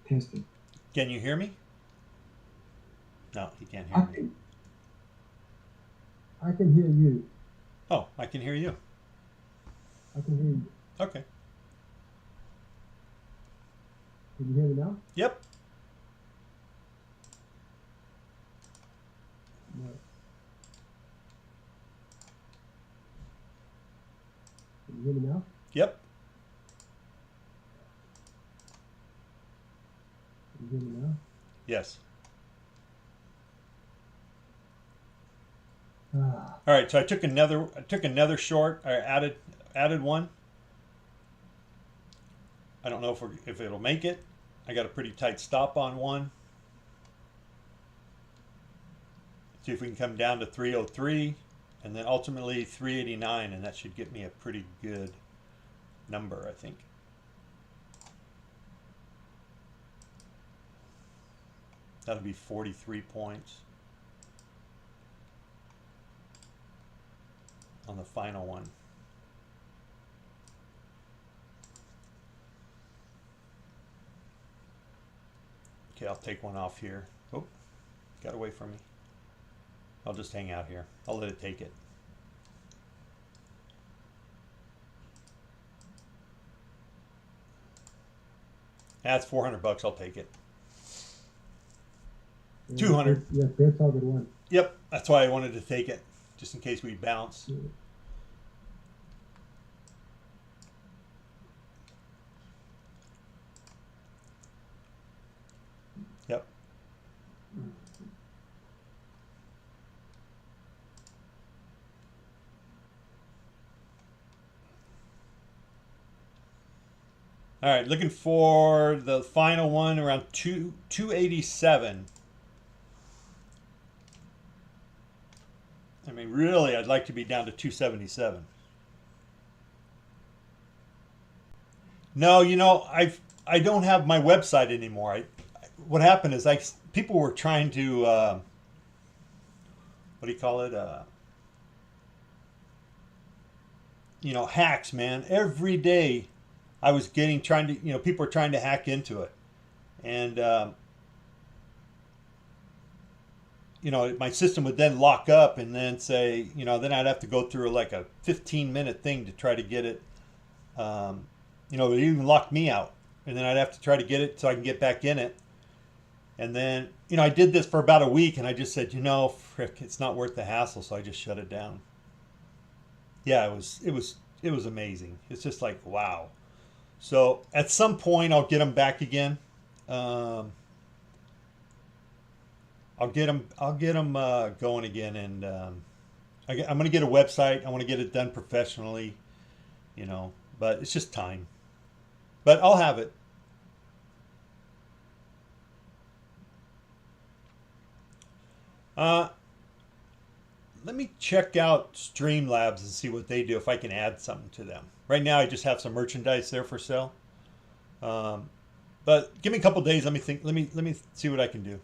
Testing. Can you hear me? No, he can't hear me. I can hear you. Oh, I can hear you. I can hear you. Okay. Can you hear me now? Yep. No. Can you hear me now? Yep. Can you hear me now? Yes. Ah, All right, so I took another short. I added one. I don't know if it'll make it. I got a pretty tight stop on one. See if we can come down to 303 and then ultimately 389, and that should get me a pretty good number, I think. That'll be 43 points on the final one. Okay, I'll take one off here. Oh, got away from me. I'll just hang out here. I'll let it take it. That's $400. I'll take it. 200. Yes, their target one. Yep, that's why I wanted to take it, just in case we bounce. Yeah. Yep. All right, looking for the final one around 287. I mean, really, I'd like to be down to 277. No, you know, I don't have my website anymore. What happened is people were trying to what do you call it? You know, hacks, man. Every day I was people were trying to hack into it, and you know, my system would then lock up and then say, you know, then I'd have to go through like a 15-minute thing to try to get it. You know, it even locked me out, and then I'd have to try to get it so I can get back in it. And then, you know, I did this for about a week, and I just said, you know, frick, it's not worth the hassle, so I just shut it down. Yeah, it was amazing. It's just like, wow. So at some point, I'll get them back again. I'll get them going again, and I'm going to get a website. I want to get it done professionally, you know, but it's just time. But I'll have it. Uh, let me check out Streamlabs and see what they do, if I can add something to them. Right now I just have some merchandise there for sale. But give me a couple days. Let me think. Let me see what I can do.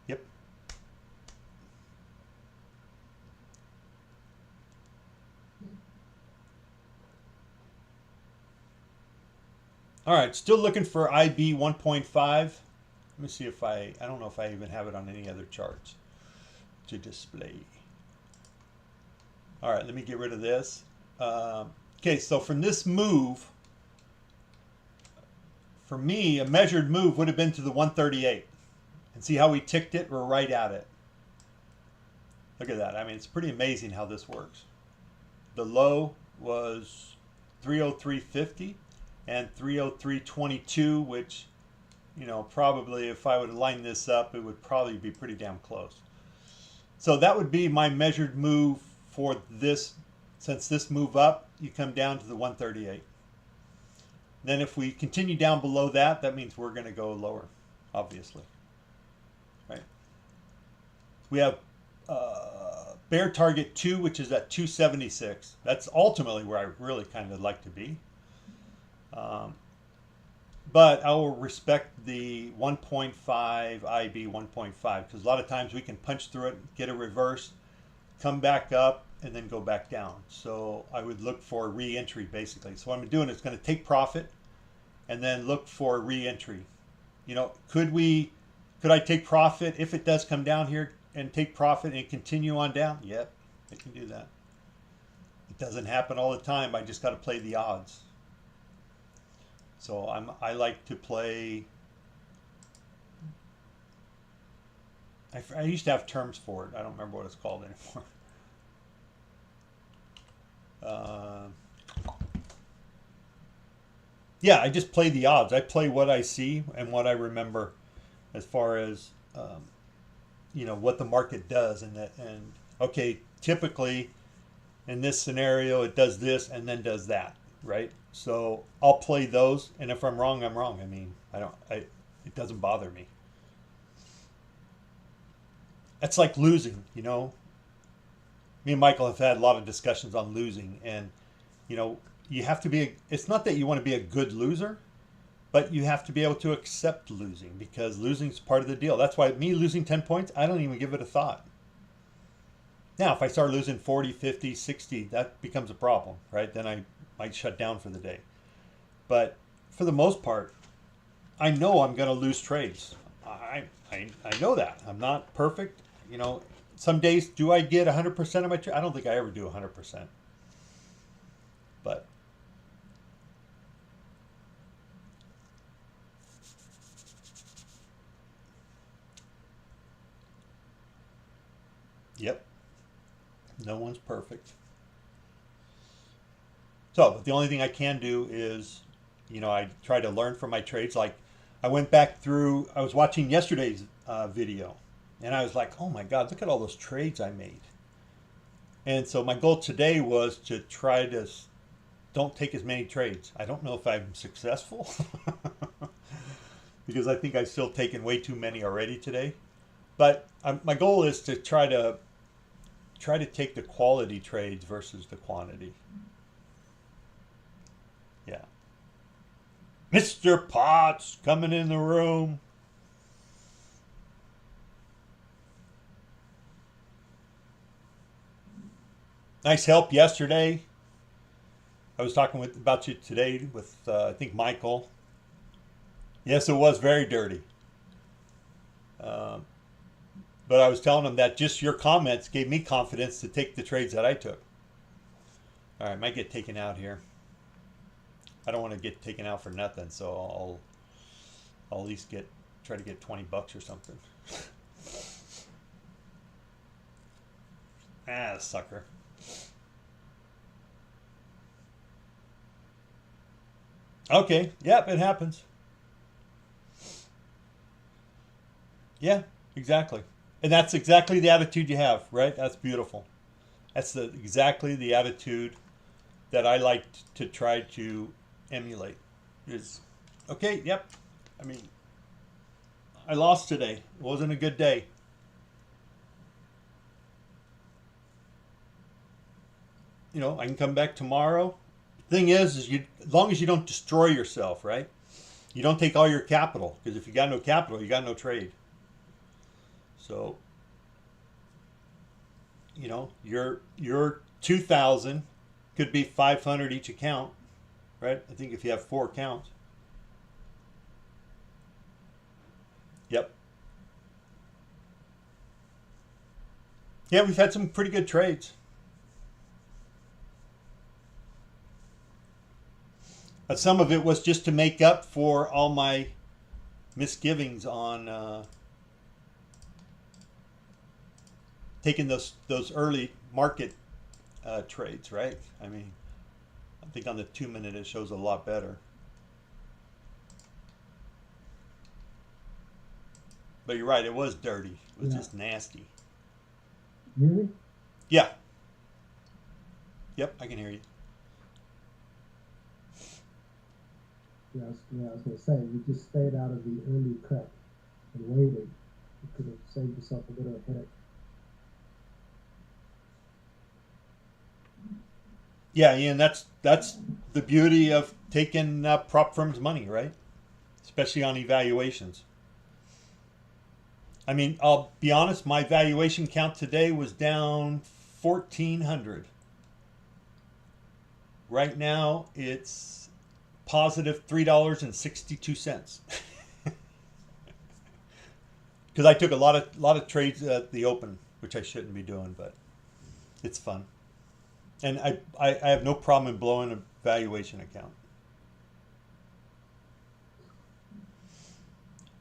Yep. All right. Still looking for IB 1.5. Let me see if I don't know if I even have it on any other charts to display. All right, let me get rid of this. Okay, so from this move, for me, a measured move would have been to the 138. And see how we ticked it? We're right at it. Look at that. I mean, it's pretty amazing how this works. The low was 303.50 and 303.22, which, you know, probably if I would line this up, it would probably be pretty damn close. So that would be my measured move for this. Since this move up, you come down to the 138. Then if we continue down below that, that means we're going to go lower, obviously. Right? We have bear target 2, which is at 276. That's ultimately where I really kind of like to be. But I will respect the 1.5 IB 1.5, because a lot of times we can punch through it, get a reverse, come back up, and then go back down. So I would look for re-entry basically. So what I'm doing is going to take profit and then look for re-entry. You know, could I take profit if it does come down here and take profit and continue on down? Yep, I can do that. It doesn't happen all the time. I just got to play the odds. So I like to play. I used to have terms for it. I don't remember what it's called anymore. Yeah, I just play the odds. I play what I see and what I remember, as far as you know, what the market does, and okay, typically in this scenario it does this and then does that, right? So I'll play those, and if I'm wrong, I'm wrong. I mean, it doesn't bother me. That's like losing, you know. Me and Michael have had a lot of discussions on losing, and you know, you have to be. It's not that you want to be a good loser, but you have to be able to accept losing, because losing is part of the deal. That's why me losing 10 points, I don't even give it a thought. Now, if I start losing 40, 50, 60, that becomes a problem, right? Then I might shut down for the day. But for the most part, I know I'm going to lose trades. I know that. I'm not perfect. You know, some days, do I get 100% of my trade? I don't think I ever do 100%. But yep, no one's perfect. So, but the only thing I can do is, you know, I try to learn from my trades. Like, I went back through, I was watching yesterday's video, and I was like, oh my God, look at all those trades I made. And so my goal today was to try to don't take as many trades. I don't know if I'm successful because I think I've still taken way too many already today. But my goal is to try to take the quality trades versus the quantity. Yeah. Mr. Potts coming in the room. Nice help yesterday. I was talking about you today with, I think, Michael. Yes, it was very dirty. But I was telling him that just your comments gave me confidence to take the trades that I took. All right, might get taken out here. I don't want to get taken out for nothing, so I'll at least try to get 20 bucks or something. Ah, sucker. Okay, yep, it happens. Yeah, exactly. And that's exactly the attitude you have, right? That's beautiful. That's exactly the attitude that I like to try to emulate is, okay, yep, I mean, I lost today. It wasn't a good day. You know, I can come back tomorrow. Thing is you, as long as you don't destroy yourself, right? You don't take all your capital, because if you got no capital, you got no trade. So, you know, your 2,000 could be 500 each account, right? I think if you have 4 accounts. Yep. Yeah, we've had some pretty good trades. But some of it was just to make up for all my misgivings on taking those early market trades, right? I mean, I think on the 2-minute it shows a lot better. But you're right, it was dirty. It was just nasty. You hear me? Yeah. Yep, I can hear you. Yeah, I was going to say, you just stayed out of the early cut and waited. You could have saved yourself a bit of a headache. Yeah, Ian, that's the beauty of taking prop firms' money, right? Especially on evaluations. I mean, I'll be honest, my valuation count today was down 1,400. Right now, it's positive $3.62. Because I took a lot of trades at the open, which I shouldn't be doing, but it's fun. And I have no problem in blowing a valuation account.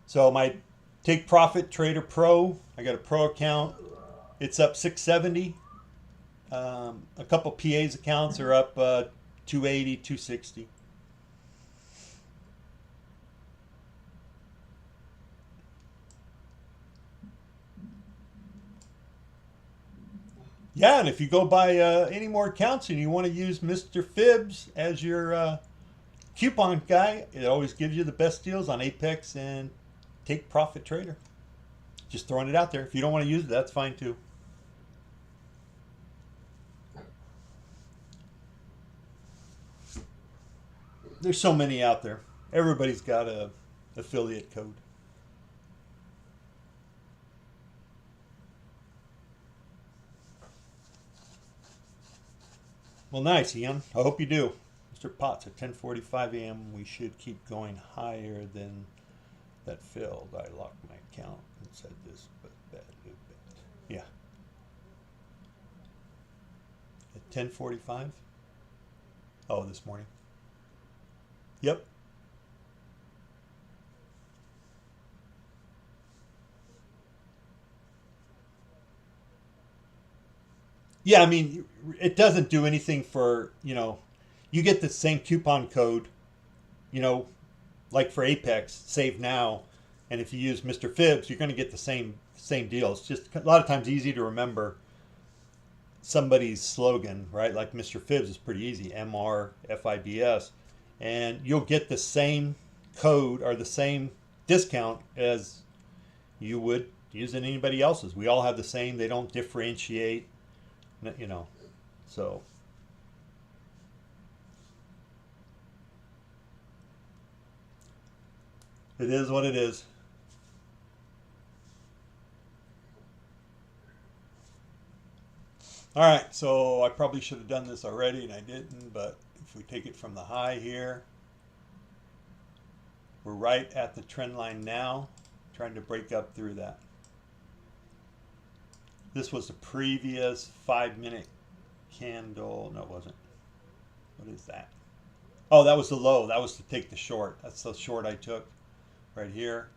So my Take Profit Trader Pro, I got a pro account. It's up 670. A couple PA's accounts are up 280, 260. Yeah, and if you go buy any more accounts and you want to use Mr. Fibs as your coupon guy, it always gives you the best deals on Apex and Take Profit Trader. Just throwing it out there. If you don't want to use it, that's fine too. There's so many out there. Everybody's got a affiliate code. Well, nice, Ian. I hope you do. Mr. Potts, at 10:45 a.m. we should keep going higher than that failed. I locked my account and said this, but bad. Yeah. At 10:45? Oh, this morning. Yep. Yeah, I mean, it doesn't do anything for, you know, you get the same coupon code, you know, like for Apex, save now. And if you use Mr. Fibs, you're going to get the same deal. It's just a lot of times easy to remember somebody's slogan, right? Like Mr. Fibs is pretty easy, MrFibs. And you'll get the same code or the same discount as you would using anybody else's. We all have the same. They don't differentiate, you know. So it is what it is. All right, so I probably should have done this already and I didn't, but if we take it from the high here, we're right at the trend line now, trying to break up through that. This was the previous 5-minute candle. No, it wasn't. What is that? Oh, that was the low. That was to take the short. That's the short I took right here.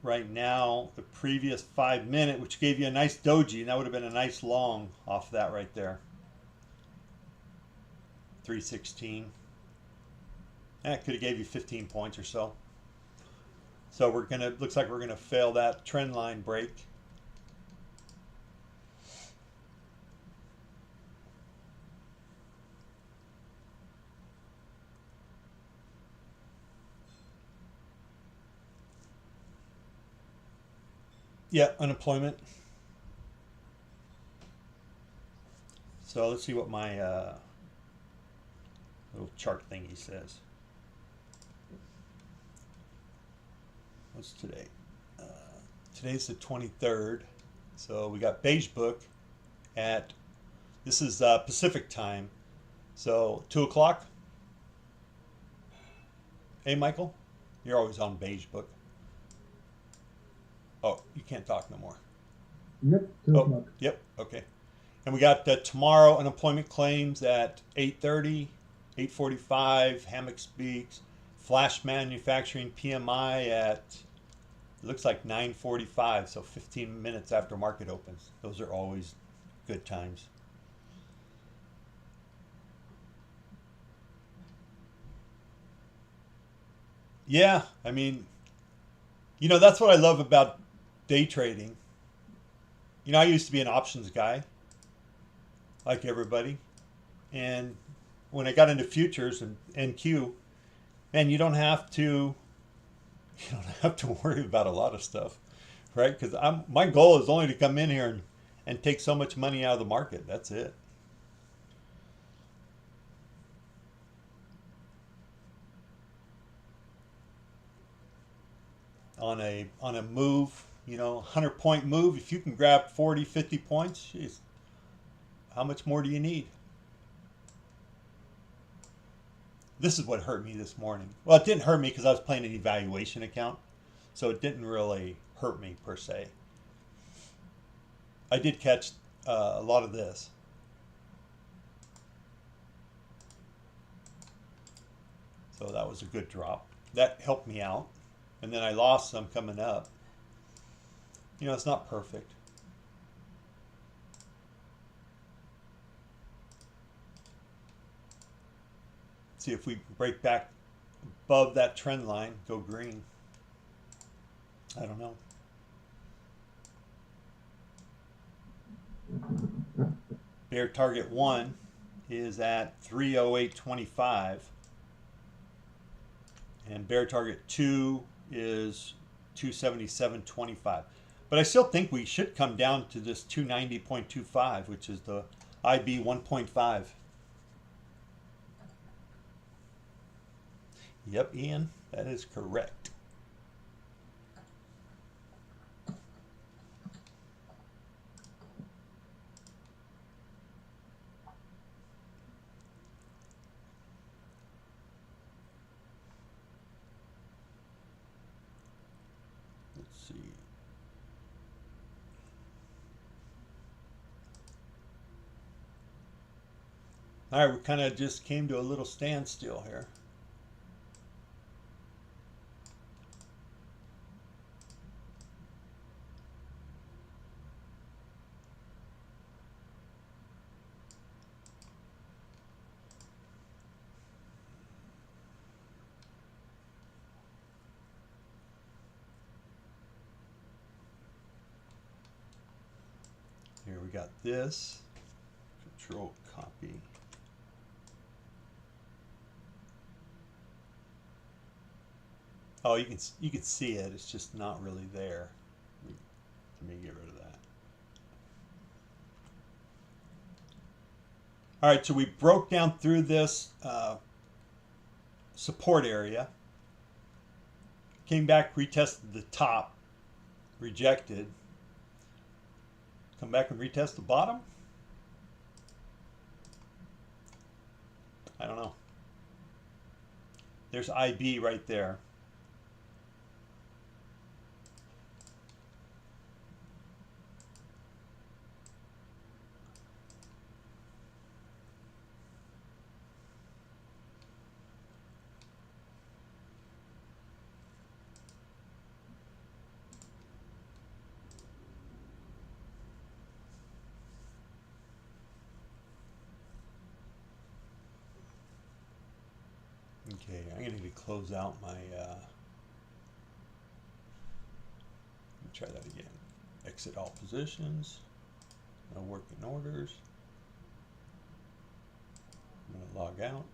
Right now, the previous 5-minute, which gave you a nice doji, and that would have been a nice long off that right there. 316. That could have gave you 15 points or so. So we're gonna, looks like we're gonna fail that trend line break. Yeah, unemployment. So let's see what my little chart thingy says. What's today? Today's the 23rd. So we got Beige Book at, this is Pacific time. So 2 o'clock. Hey, Michael, you're always on Beige Book. Oh, you can't talk no more. Yep, 2 Oh, o'clock. yep, okay. And we got tomorrow unemployment claims at 8:30, 8:45, Hammock Speaks, Flash Manufacturing PMI at, it looks like 9:45, so 15 minutes after market opens. Those are always good times. Yeah, I mean, that's what I love about day trading. I used to be an options guy, like everybody. And when I got into futures and NQ, man, you don't have to worry about a lot of stuff, right? Because my goal is only to come in here and take so much money out of the market. That's it. On a move, 100-point move, if you can grab 40, 50 points, geez, how much more do you need? This is what hurt me this morning. Well, it didn't hurt me because I was playing an evaluation account, so it didn't really hurt me per se. I did catch a lot of this. So that was a good drop. That helped me out. And then I lost some coming up. It's not perfect. See if we break back above that trend line, go green. I don't know. Bear target 1 is at 308.25. And bear target 2 is 277.25. But I still think we should come down to this 290.25, which is the IB 1.5. Yep, Ian, that is correct. Let's see. All right, we kind of just came to a little standstill here. Here we got this. Control copy. Oh, you can see it. It's just not really there. Let me get rid of that. All right, so we broke down through this support area. Came back, retested the top, rejected. Come back and retest the bottom. I don't know. There's IB right there. Okay, I'm going to need to close out my, let me try that again. Exit all positions, no working orders. I'm going to log out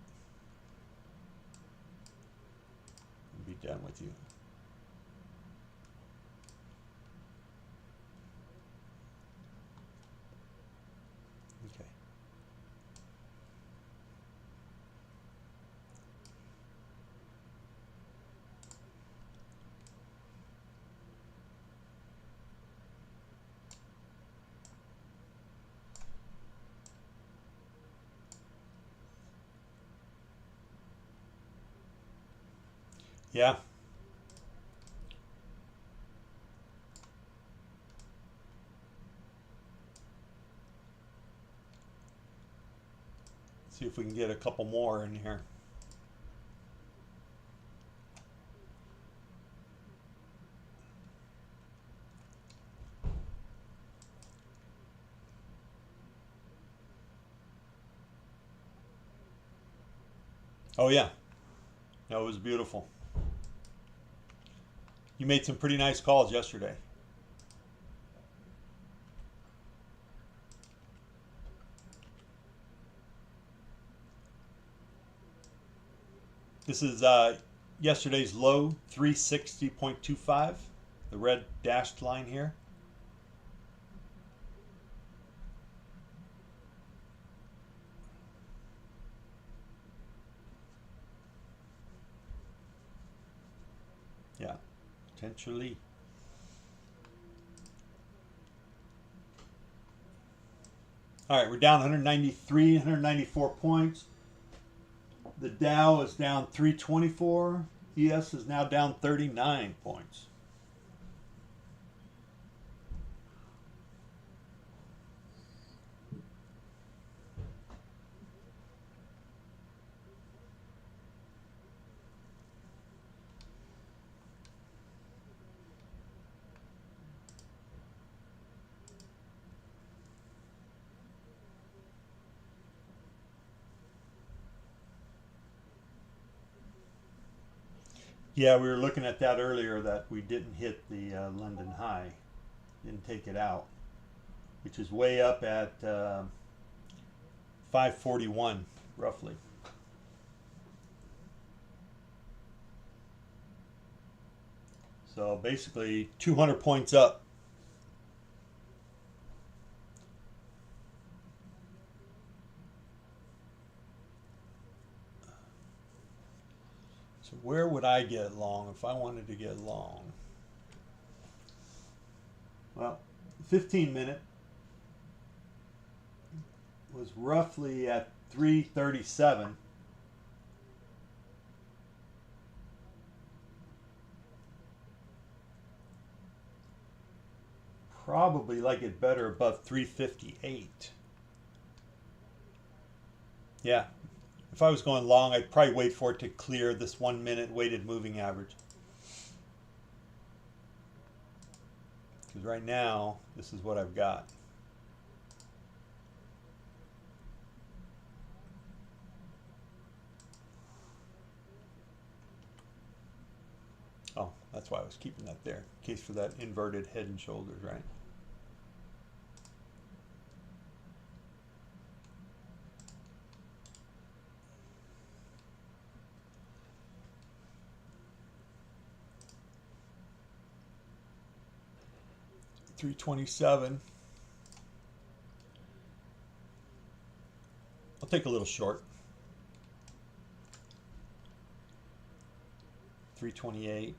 and be done with you. Yeah. See if we can get a couple more in here. Oh yeah, that was beautiful. You made some pretty nice calls yesterday. This is yesterday's low, 360.25, the red dashed line here. Yeah, potentially. All right, we're down 193, 194 points. The Dow is down 324. ES is now down 39 points. Yeah, we were looking at that earlier, that we didn't hit the London high, didn't take it out, which is way up at 541 roughly. So basically 200 points up. So where would I get long if I wanted to get long? Well, 15-minute was roughly at 337. Probably like it better above 358. Yeah. If I was going long, I'd probably wait for it to clear this 1 minute weighted moving average. Because right now, this is what I've got. Oh, that's why I was keeping that there. In case for that inverted head and shoulders, right? $327. I'll take a little short. 328.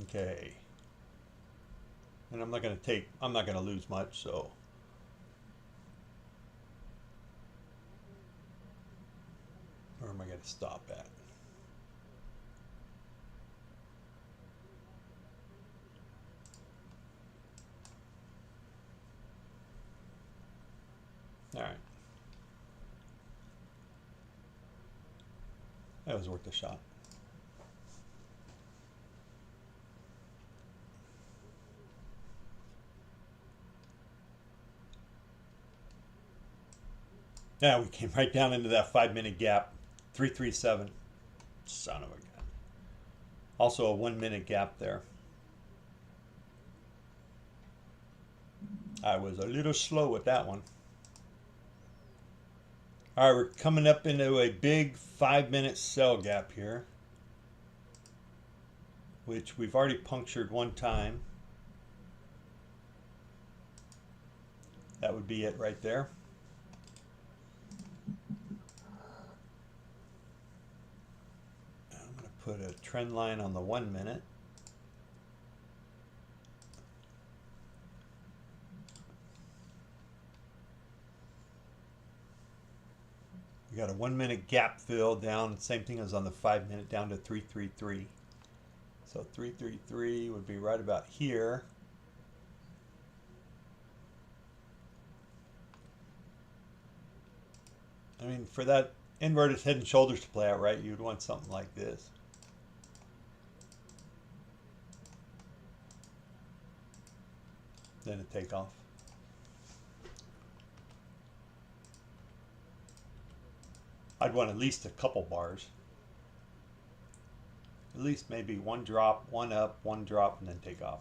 Okay. And I'm not going to lose much, so. Where am I going to stop at? All right. That was worth a shot. Yeah, we came right down into that 5-minute gap. 337. Son of a gun. Also a 1 minute gap there. I was a little slow with that one. All right, we're coming up into a big 5-minute sell gap here, which we've already punctured one time. That would be it right there. I'm going to put a trend line on the 1 minute. got a 1 minute gap fill down, same thing as on the 5 minute, down to 333. So 333 would be right about here. I mean, for that inverted head and shoulders to play out right, you'd want something like this. Then a takeoff. I'd want at least a couple bars. At least maybe one drop, one up, one drop, and then take off.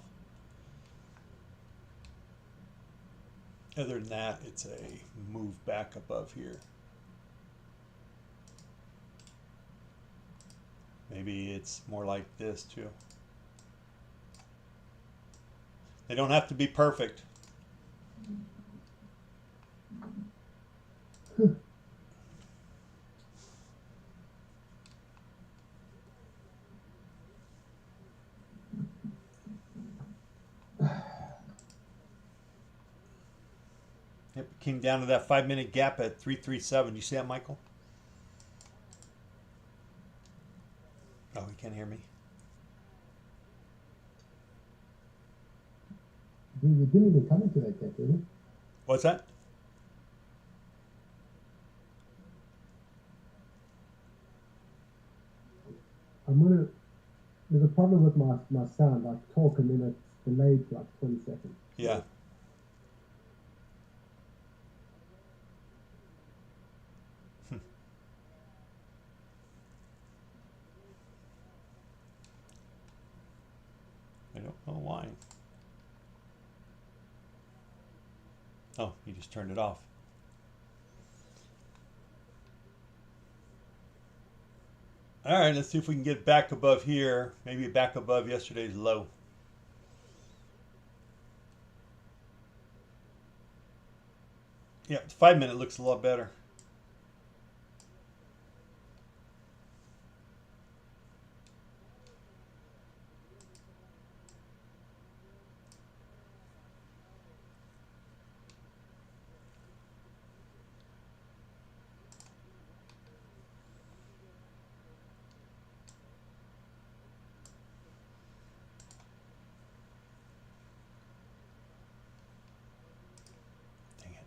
Other than that, it's a move back above here. Maybe it's more like this too. They don't have to be perfect. Yep, came down to that 5 minute gap at 337. You see that, Michael? Oh, he can't hear me. We didn't even come into that yet, did we? What's that? There's a problem with my sound. I talk and then it's delayed for like 20 seconds. Yeah. I don't know why. Oh, you just turned it off. All right, let's see if we can get back above here. Maybe back above yesterday's low. Yeah, 5 minute looks a lot better. Dang it.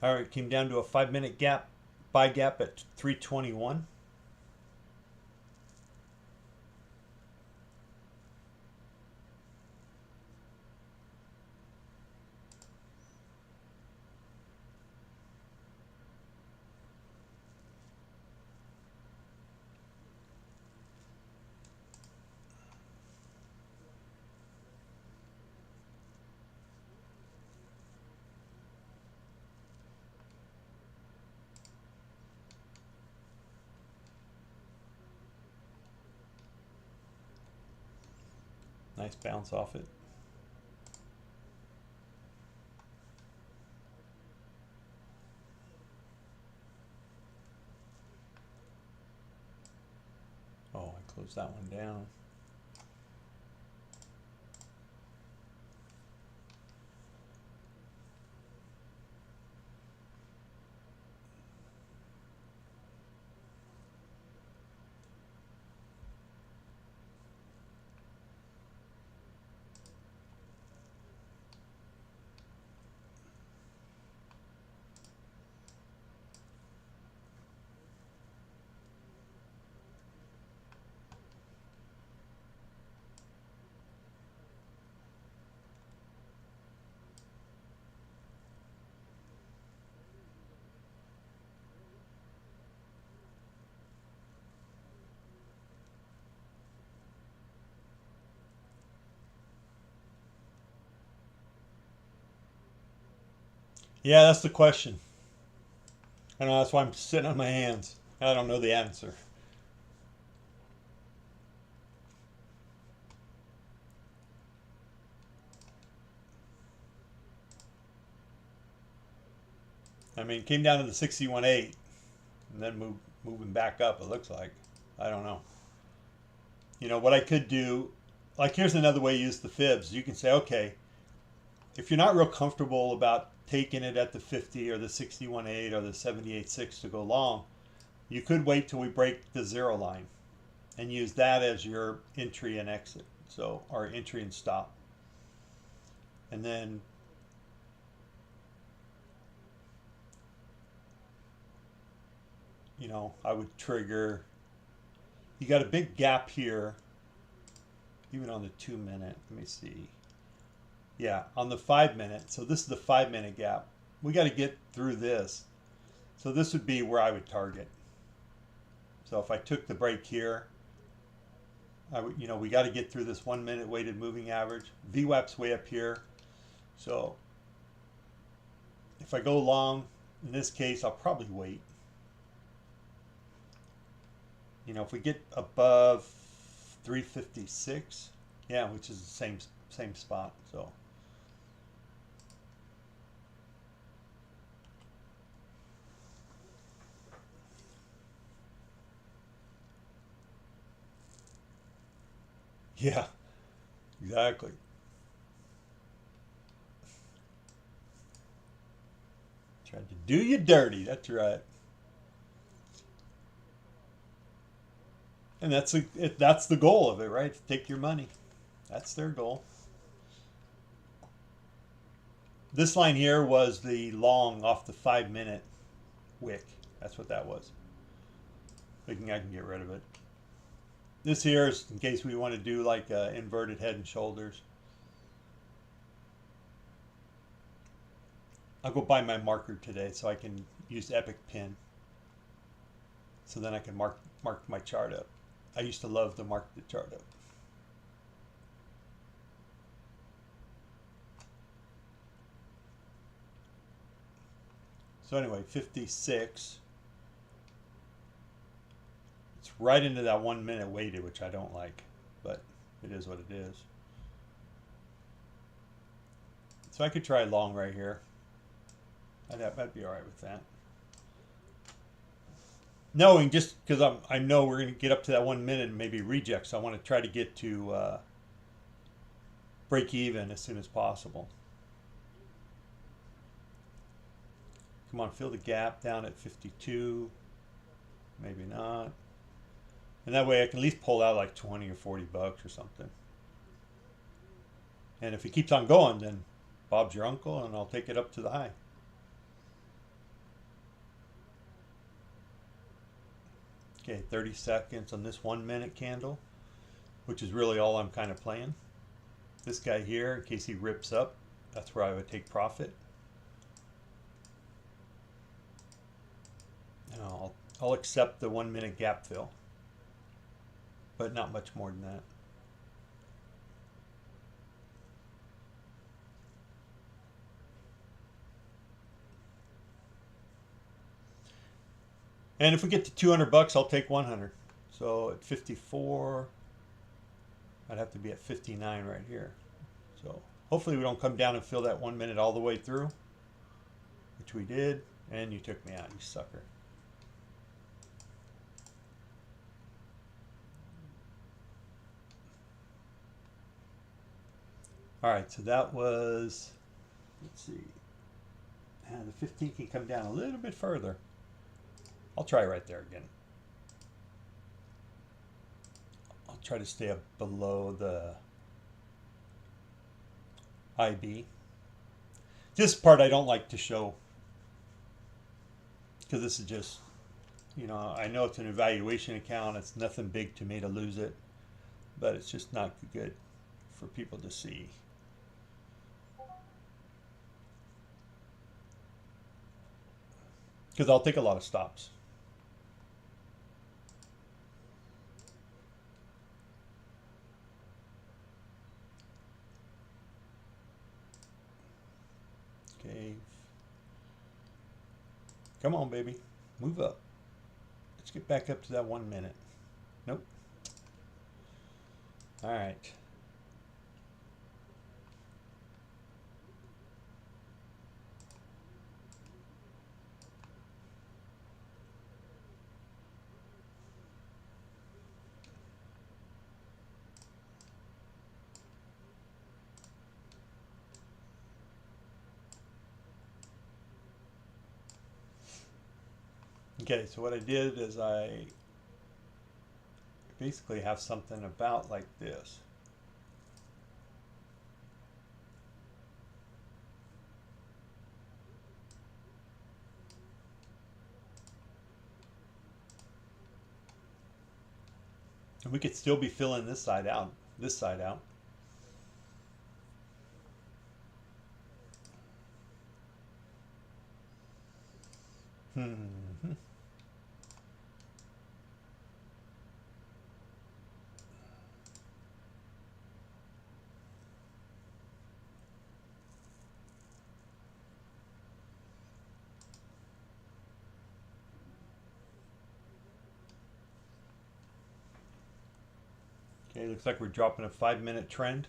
All right, came down to a 5 minute gap, buy gap at 321. Nice bounce off it. Oh, I closed that one down. Yeah, that's the question. I know, that's why I'm sitting on my hands. I don't know the answer. I mean, it came down to the 61.8. and then moving back up, it looks like. I don't know. You know, what I could do, like here's another way to use the fibs. You can say, okay, if you're not real comfortable about taking it at the 50 or the 61.8 or the 78.6 to go long, you could wait till we break the zero line and use that as your entry and exit. So, our entry and stop. And then you know, I would trigger, you got a big gap here, even on the 2 minute. Let me see. Yeah, on the 5 minute. So this is the 5 minute gap. We got to get through this. So this would be where I would target. So if I took the break here, I would, you know, we got to get through this 1 minute weighted moving average. VWAP's way up here. So if I go long, in this case, I'll probably wait. You know, if we get above 356, yeah, which is the same spot. So yeah, exactly. Tried to do you dirty. That's right. And that's the goal of it, right? Take your money. That's their goal. This line here was the long off the 5 minute wick. That's what that was. I can get rid of it. This here is in case we want to do like inverted head and shoulders. I'll go buy my marker today so I can use Epic Pin. So then I can mark my chart up. I used to love to mark the chart up. So anyway, 56. It's right into that 1 minute weighted, which I don't like, but it is what it is. So I could try long right here. I'd be all right with that. Knowing just because I know we're going to get up to that 1 minute and maybe reject, so I want to try to get to break even as soon as possible. Come on, fill the gap down at 52. Maybe not. And that way I can at least pull out like 20 or 40 bucks or something. And if it keeps on going, then Bob's your uncle and I'll take it up to the high. Okay, 30 seconds on this 1 minute candle, which is really all I'm kind of playing. This guy here, in case he rips up, that's where I would take profit. And I'll accept the 1 minute gap fill, but not much more than that. And if we get to 200 bucks, I'll take 100. So at 54, I'd have to be at 59 right here. So hopefully we don't come down and fill that 1 minute all the way through, which we did. And you took me out, you sucker. All right, so that was, let's see. And the 15 can come down a little bit further. I'll try right there again. I'll try to stay up below the IB. This part I don't like to show because this is just, you know, I know it's an evaluation account. It's nothing big to me to lose it, but it's just not good for people to see. Because I'll take a lot of stops. Okay. Come on, baby. Move up. Let's get back up to that 1 minute. Nope. All right. Okay, so what I did is I basically have something about like this. And we could still be filling this side out, this side out. Okay, looks like we're dropping a 5-minute trend.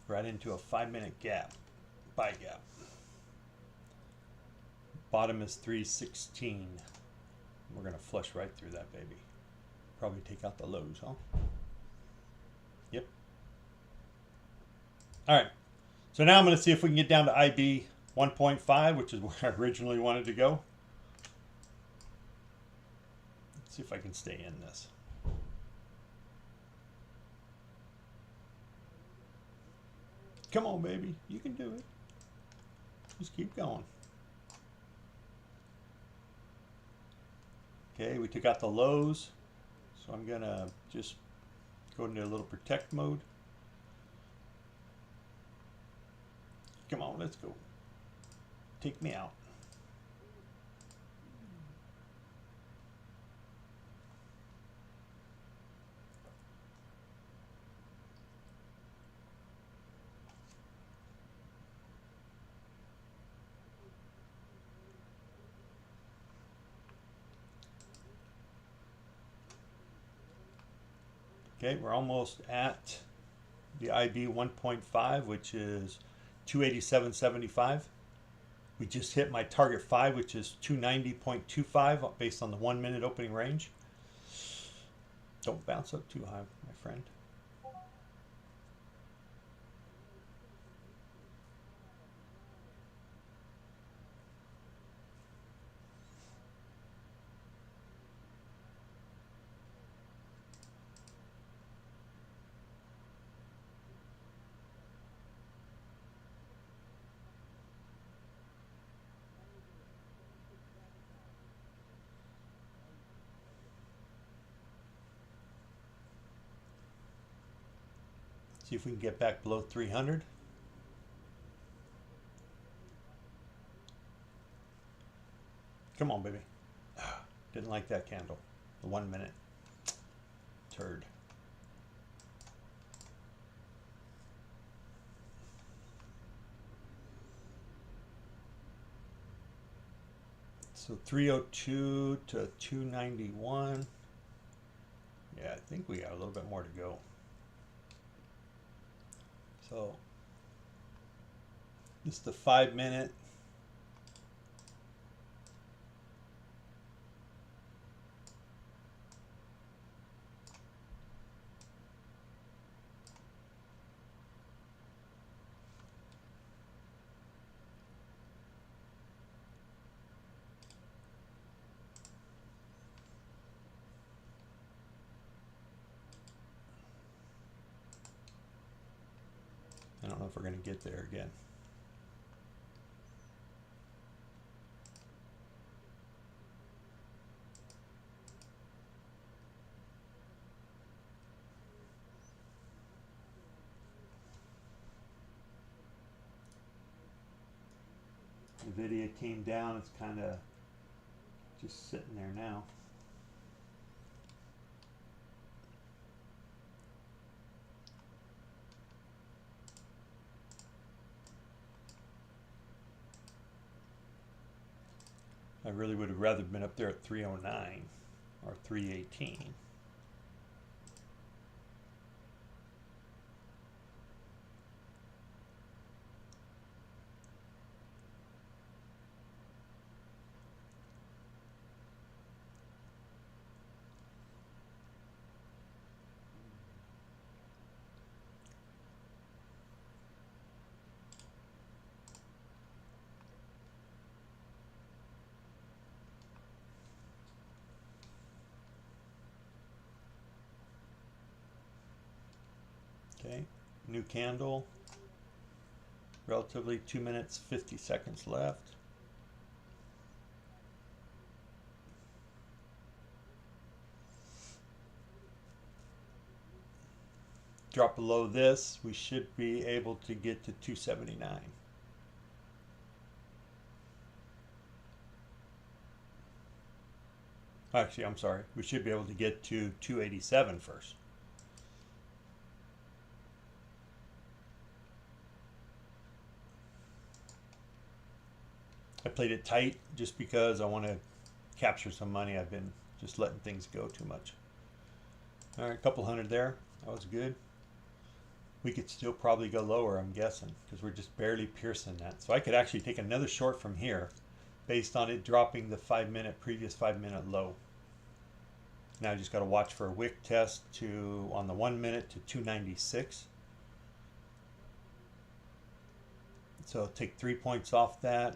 Right into a 5-minute gap, buy gap. Bottom is 316. We're gonna flush right through that baby. Probably take out the lows, huh? Yep. All right. So now I'm gonna see if we can get down to IB 1.5, which is where I originally wanted to go. Let's see if I can stay in this. Come on, baby. You can do it. Just keep going. Okay, we took out the lows. So I'm going to just go into a little protect mode. Come on, let's go. Take me out. Okay, we're almost at the IB 1.5, which is 287.75. We just hit my target 5, which is 290.25 based on the 1-minute opening range. Don't bounce up too high, my friend. See if we can get back below 300. Come on, baby. Didn't like that candle. The 1 minute. Turd. So 302 to 291. Yeah, I think we got a little bit more to go. So this is the 5-minute. I don't know if we're going to get there again. Nvidia came down. It's kind of just sitting there now. I really would have rather been up there at 309 or 318. Okay, new candle. Relatively 2 minutes 50 seconds left. Drop below this, we should be able to get to 279. Actually, I'm sorry, we should be able to get to 287 first. I played it tight just because I want to capture some money. I've been just letting things go too much. All right, a couple hundred there. That was good. We could still probably go lower, I'm guessing, because we're just barely piercing that. So I could actually take another short from here based on it dropping the previous 5 minute low. Now I just got to watch for a wick test on the 1 minute to 296. So take 3 points off that.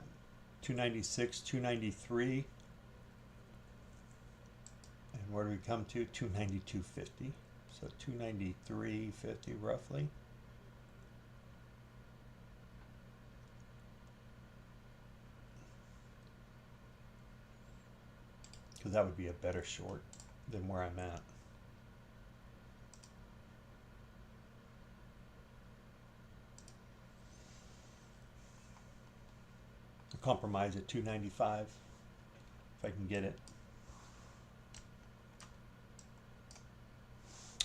296, 293. And where do we come to? 292.50. So 293.50 roughly. Because that would be a better short than where I'm at. I'll compromise at 295 if I can get it.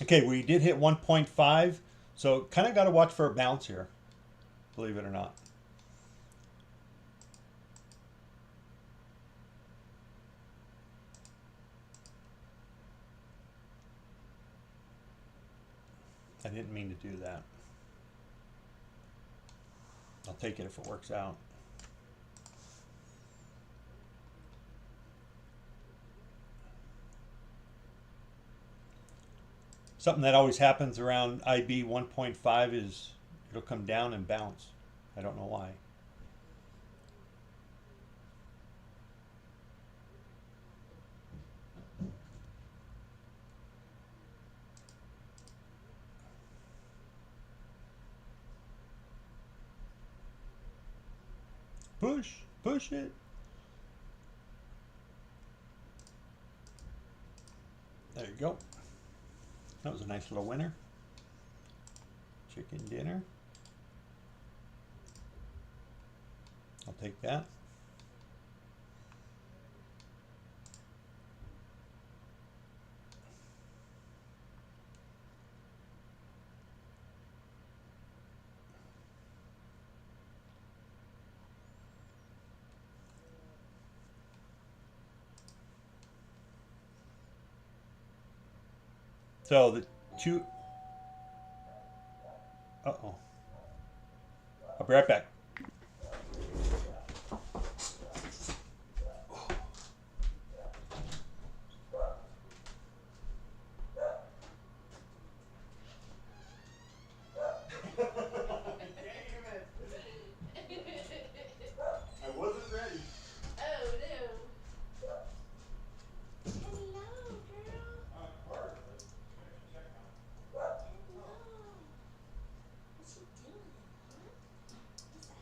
Okay, we did hit 1.5, so kind of got to watch for a bounce here, believe it or not. I didn't mean to do that. I'll take it if it works out. Something that always happens around IB 1.5 is it'll come down and bounce. I don't know why. Push it. There you go. That was a nice little winner. Chicken dinner. I'll take that. So the two. Uh-oh. I'll be right back. I wasn't ready. Oh no. Hello, girl. Hello. What's she doing, huh? What's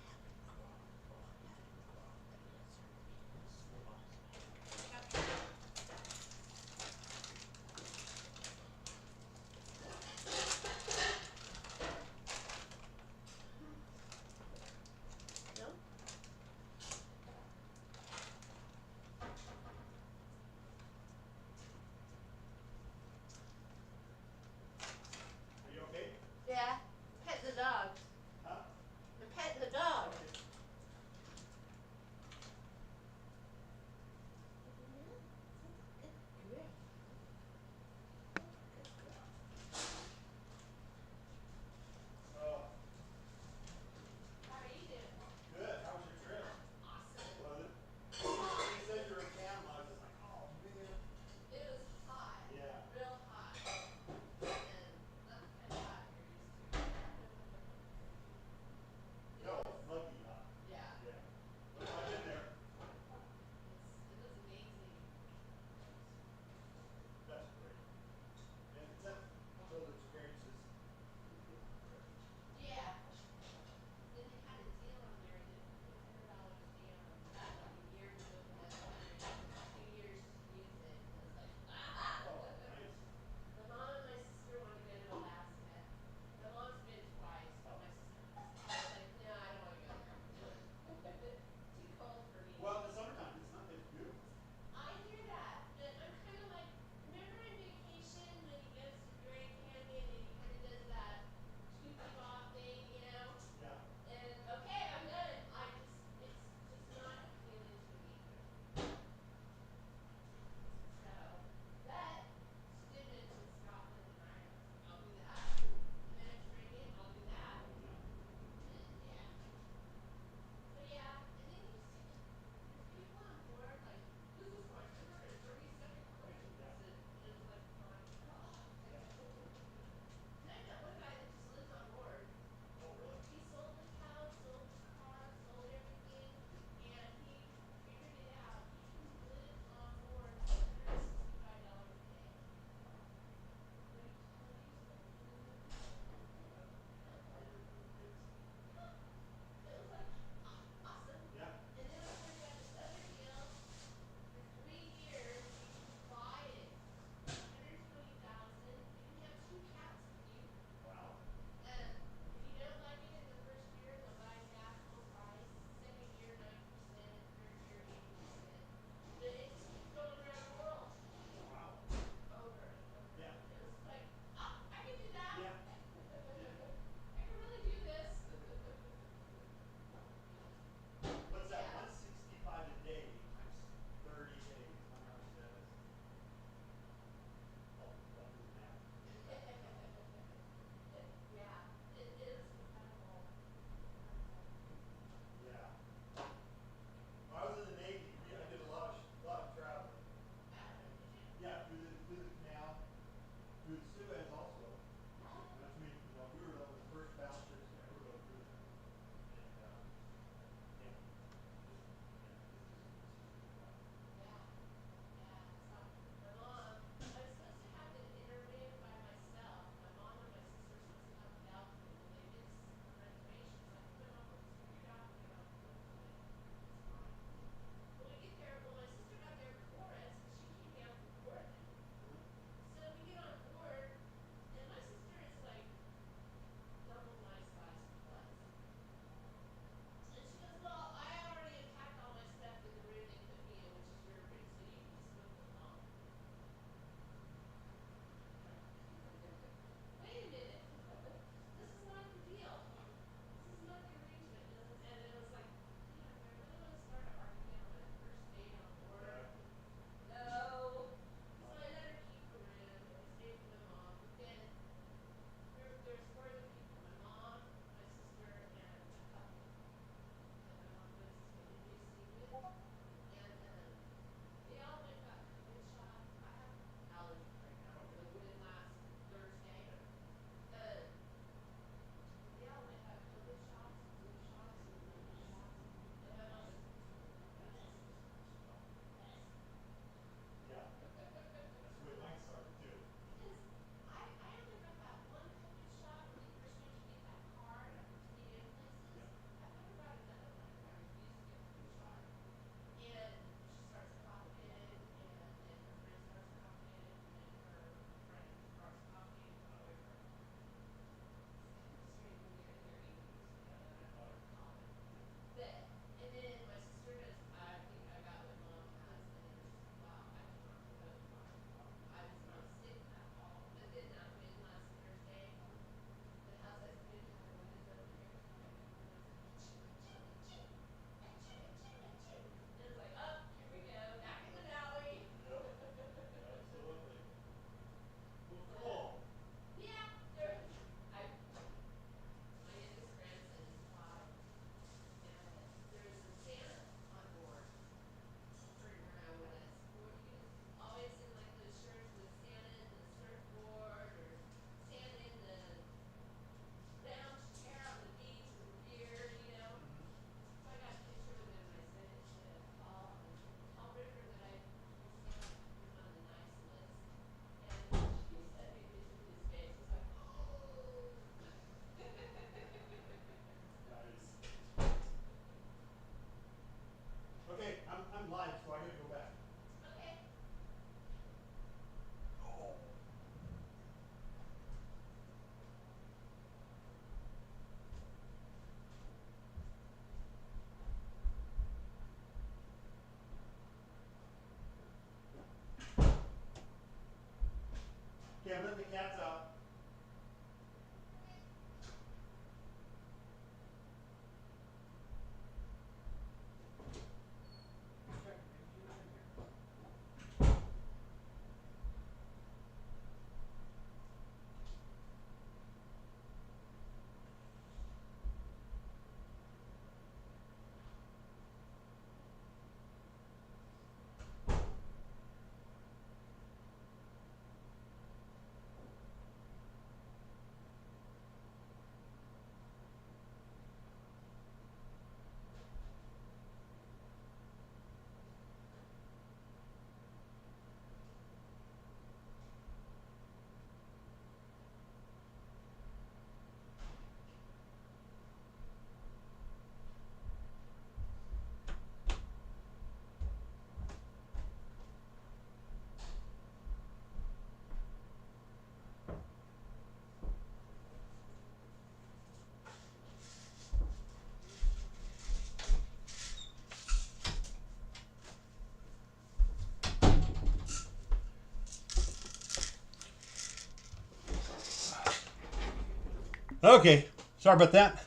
Okay, sorry about that.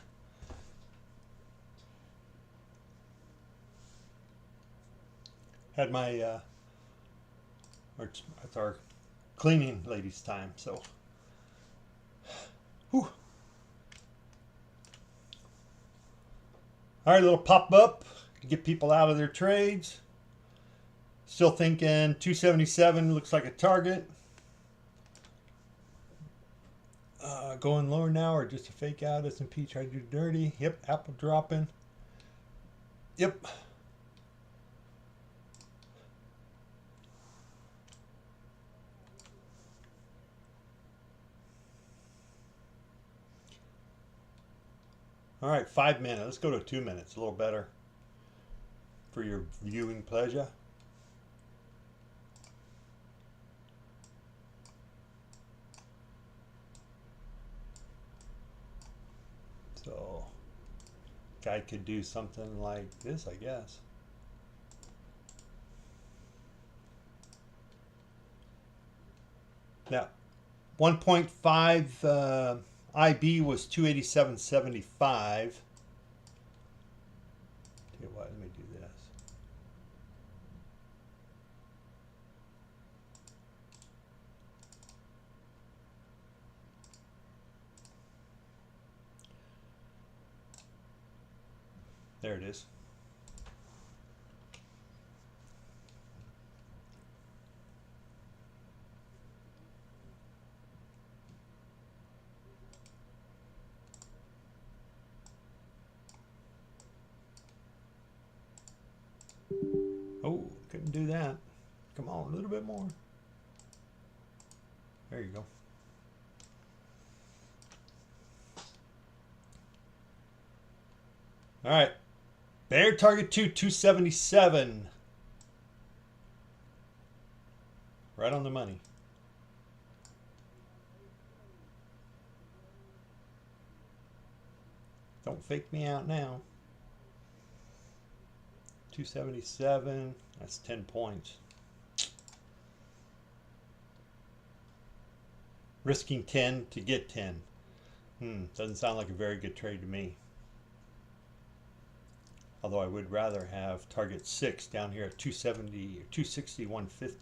Had my it's our cleaning ladies' time, so. Whew. All right, little pop up to get people out of their trades. Still thinking 277 looks like a target. Going lower now, or just a fake out. S&P tried to do dirty. Yep, Apple dropping. Yep. All right, 5 minutes. Let's go to 2 minutes. A little better for your viewing pleasure. So, guy could do something like this, I guess. Now, 1.5 IB was 287.75. Tell you what, let me do this. There it is. Oh, couldn't do that. Come on, a little bit more. There you go. All right. Bear target 277. Right on the money. Don't fake me out now. 277. That's 10 points. Risking 10 to get 10. Doesn't sound like a very good trade to me. Although I would rather have target 6 down here at 270 or 260.150.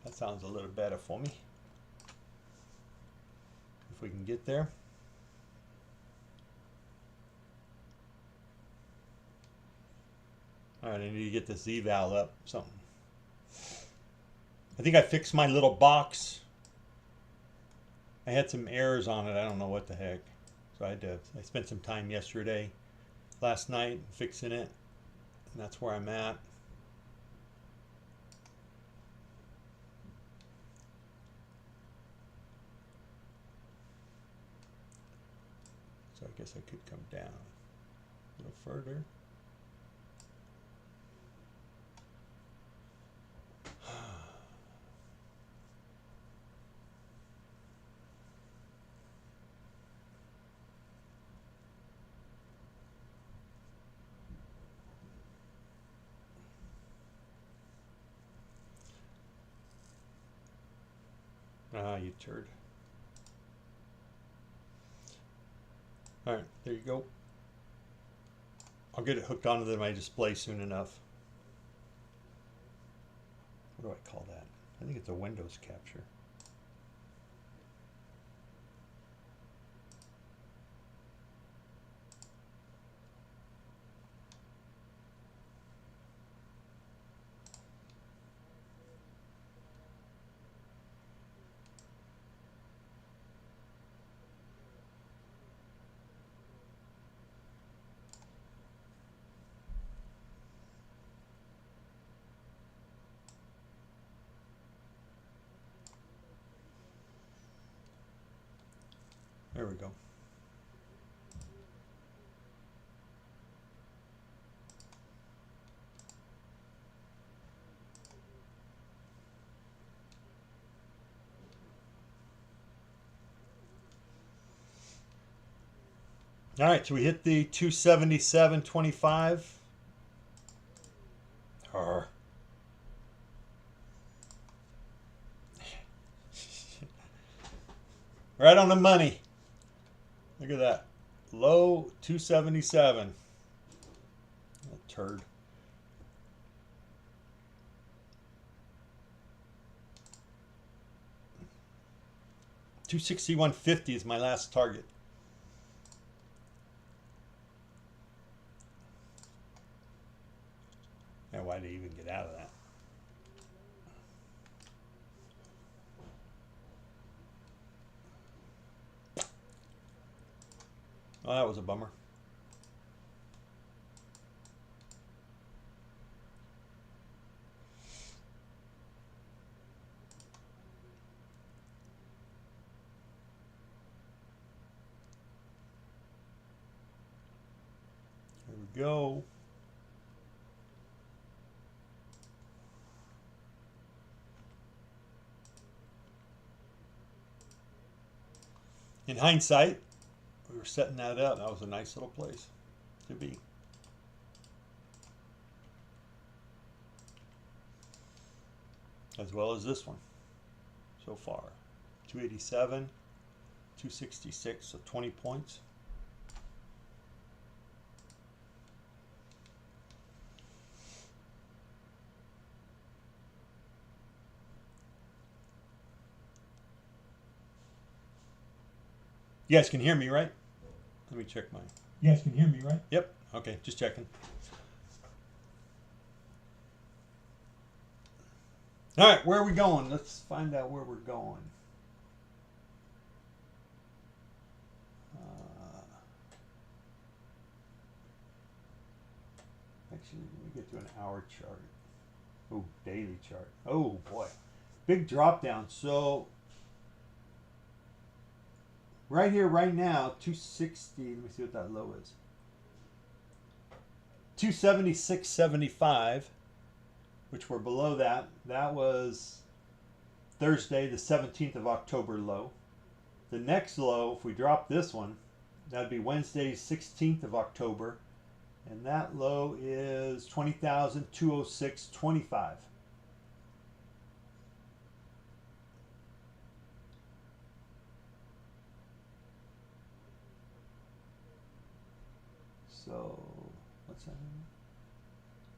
That sounds a little better for me. If we can get there. All right, I need to get this eval up. Something. I think I fixed my little box. I had some errors on it. I don't know what the heck. So I spent some time yesterday, last night, fixing it. And that's where I'm at. So I guess I could come down a little further. Ah, you turd. All right, there you go. I'll get it hooked onto my display soon enough. What do I call that? I think it's a Windows capture. There we go. All right, so we hit the 277.25. Right on the money. Look at that. Low 277. A turd. $261.50 is my last target. And why did he even get out of that? Oh, that was a bummer. There we go. In hindsight, we were setting that up. That was a nice little place to be. As well as this one so far. 287, 266, so 20 points. You guys can hear me, right? Let me check mine. You guys can hear me, right? Yep. Okay, just checking. All right, where are we going? Let's find out where we're going. Actually, let me get to an hour chart. Oh, daily chart. Oh, boy. Big drop down. So, right here, right now, 260. Let me see what that low is. 276.75, which we're below that. That was Thursday, the 17th of October low. The next low, if we drop this one, that'd be Wednesday, 16th of October. And that low is 20,206.25. So, what's that?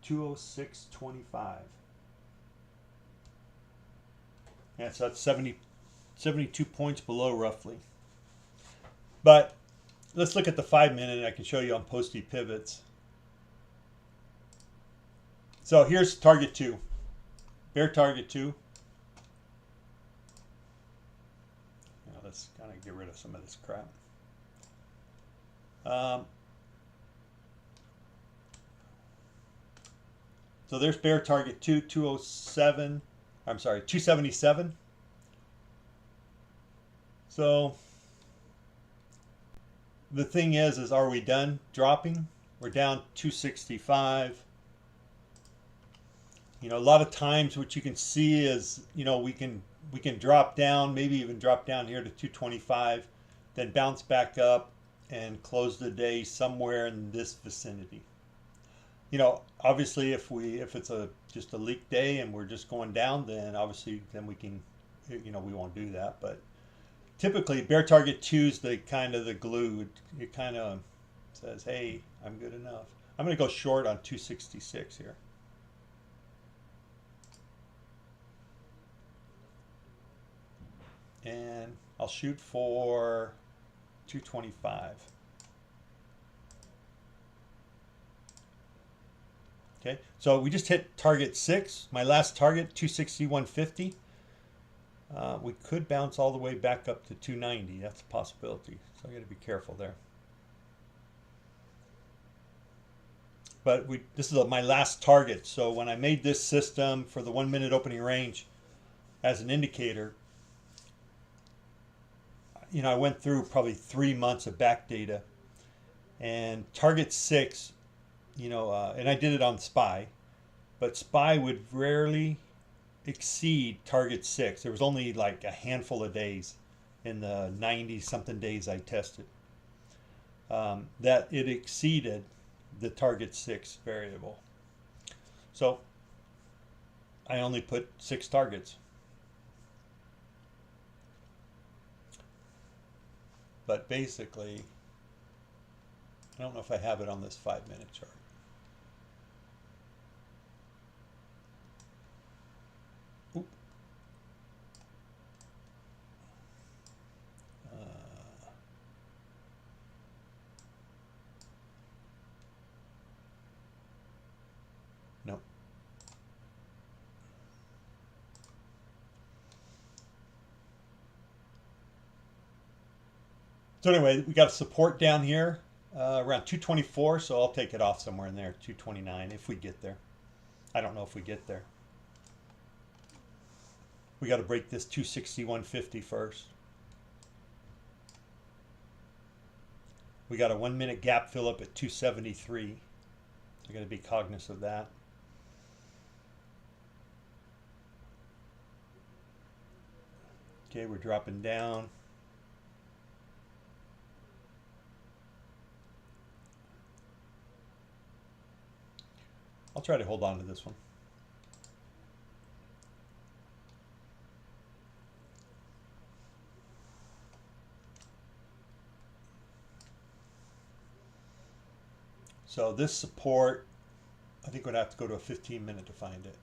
206.25. Yeah, so that's 72 points below roughly. But let's look at the 5-minute. I can show you on posty pivots. So here's target 2. Bear target 2. Now let's kind of get rid of some of this crap. So there's bear target 2, 207. I'm sorry, 277. So the thing is are we done dropping? We're down 265. You know, a lot of times what you can see is, you know, we can drop down, maybe even drop down here to 225, then bounce back up and close the day somewhere in this vicinity. You know, obviously if it's just a leak day and we're just going down, then obviously then we can, you know, we won't do that. But typically bear target 2 is the kind of the glue. It kind of says, hey, I'm good enough. I'm going to go short on 266 here. And I'll shoot for 225. Okay, so we just hit target 6. My last target, 261.50. We could bounce all the way back up to 290. That's a possibility. So I got to be careful there. But this is my last target. So when I made this system for the 1-minute opening range as an indicator, you know, I went through probably 3 months of back data, and target 6, you know, and I did it on SPY, but SPY would rarely exceed target 6. There was only like a handful of days in the 90 something days I tested that it exceeded the target 6 variable. So I only put 6 targets. But basically, I don't know if I have it on this 5-minute chart. Oop. Nope. So anyway, we got a support down here around 224, so I'll take it off somewhere in there, 229 if we get there. I don't know if we get there. We got to break this 261.50 first. We got a 1-minute gap fill up at 273. I got to be cognizant of that. Okay, we're dropping down. I'll try to hold on to this one. So this support, I think we'd have to go to a 15-minute to find it.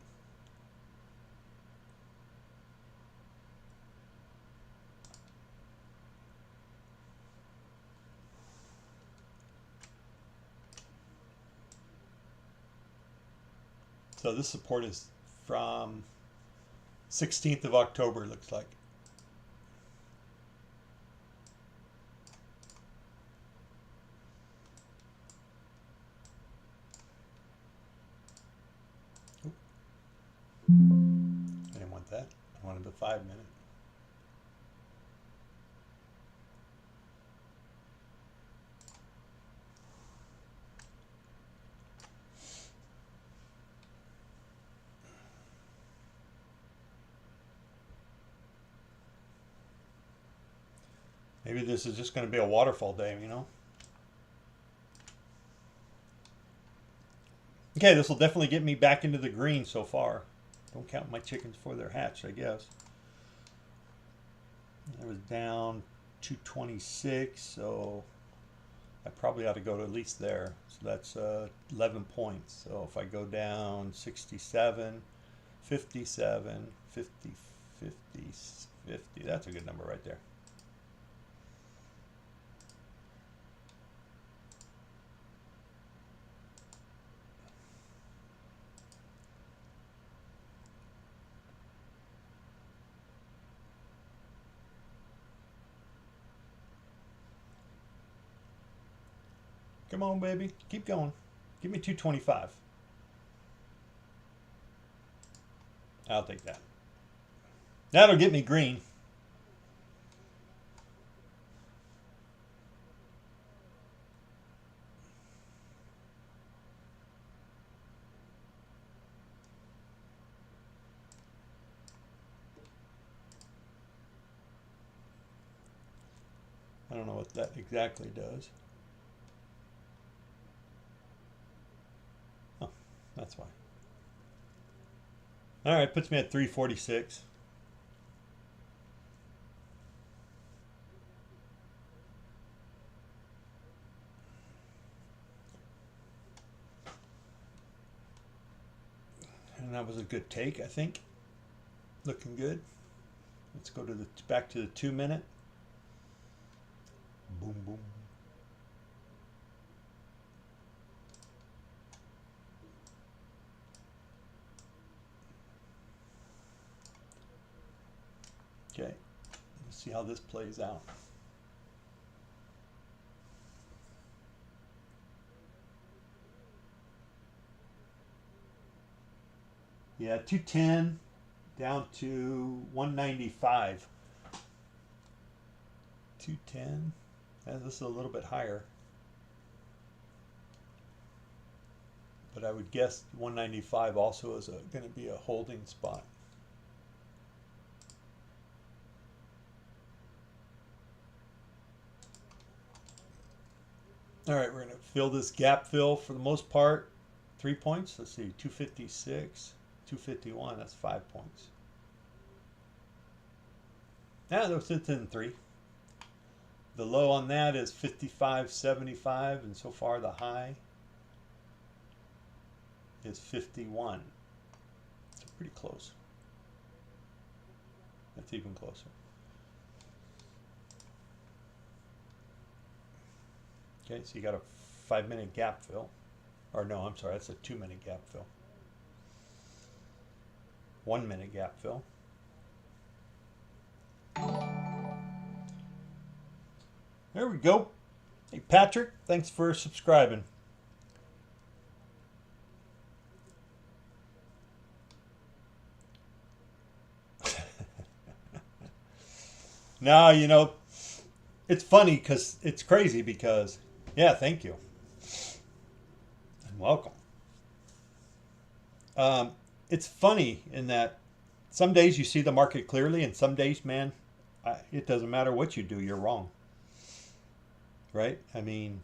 So this support is from 16th of October, looks like. I didn't want that. I wanted the 5-minute. Maybe this is just going to be a waterfall day, you know? Okay, this will definitely get me back into the green so far. Don't count my chickens before they're hatched, I guess. I was down 226, so I probably ought to go to at least there. So that's 11 points. So if I go down 67, 57, 50, 50, 50, that's a good number right there. Come on, baby. Keep going. Give me 225. I'll take that. That'll get me green. I don't know what that exactly does. Oh, that's why. All right, puts me at 346. And that was a good take, I think. Looking good. Let's go to the back to the 2-minute. Boom, boom. Okay, let's see how this plays out. Yeah, 210 down to 195. 210. And this is a little bit higher. But I would guess 195 also is going to be a holding spot. All right, we're going to fill this gap fill for the most part. 3 points. Let's see, 256, 251. That's 5 points. Yeah, that's within 3. The low on that is 55.75, and so far the high is 51. So pretty close. That's even closer. Okay, so you got a 5-minute gap fill. Or no, I'm sorry, that's a 2-minute gap fill. 1-minute gap fill. There we go. Hey, Patrick, thanks for subscribing. Now, you know, it's funny because it's crazy because, yeah, thank you. And welcome. It's funny in that some days you see the market clearly, and some days, man, it doesn't matter what you do, you're wrong. Right? I mean,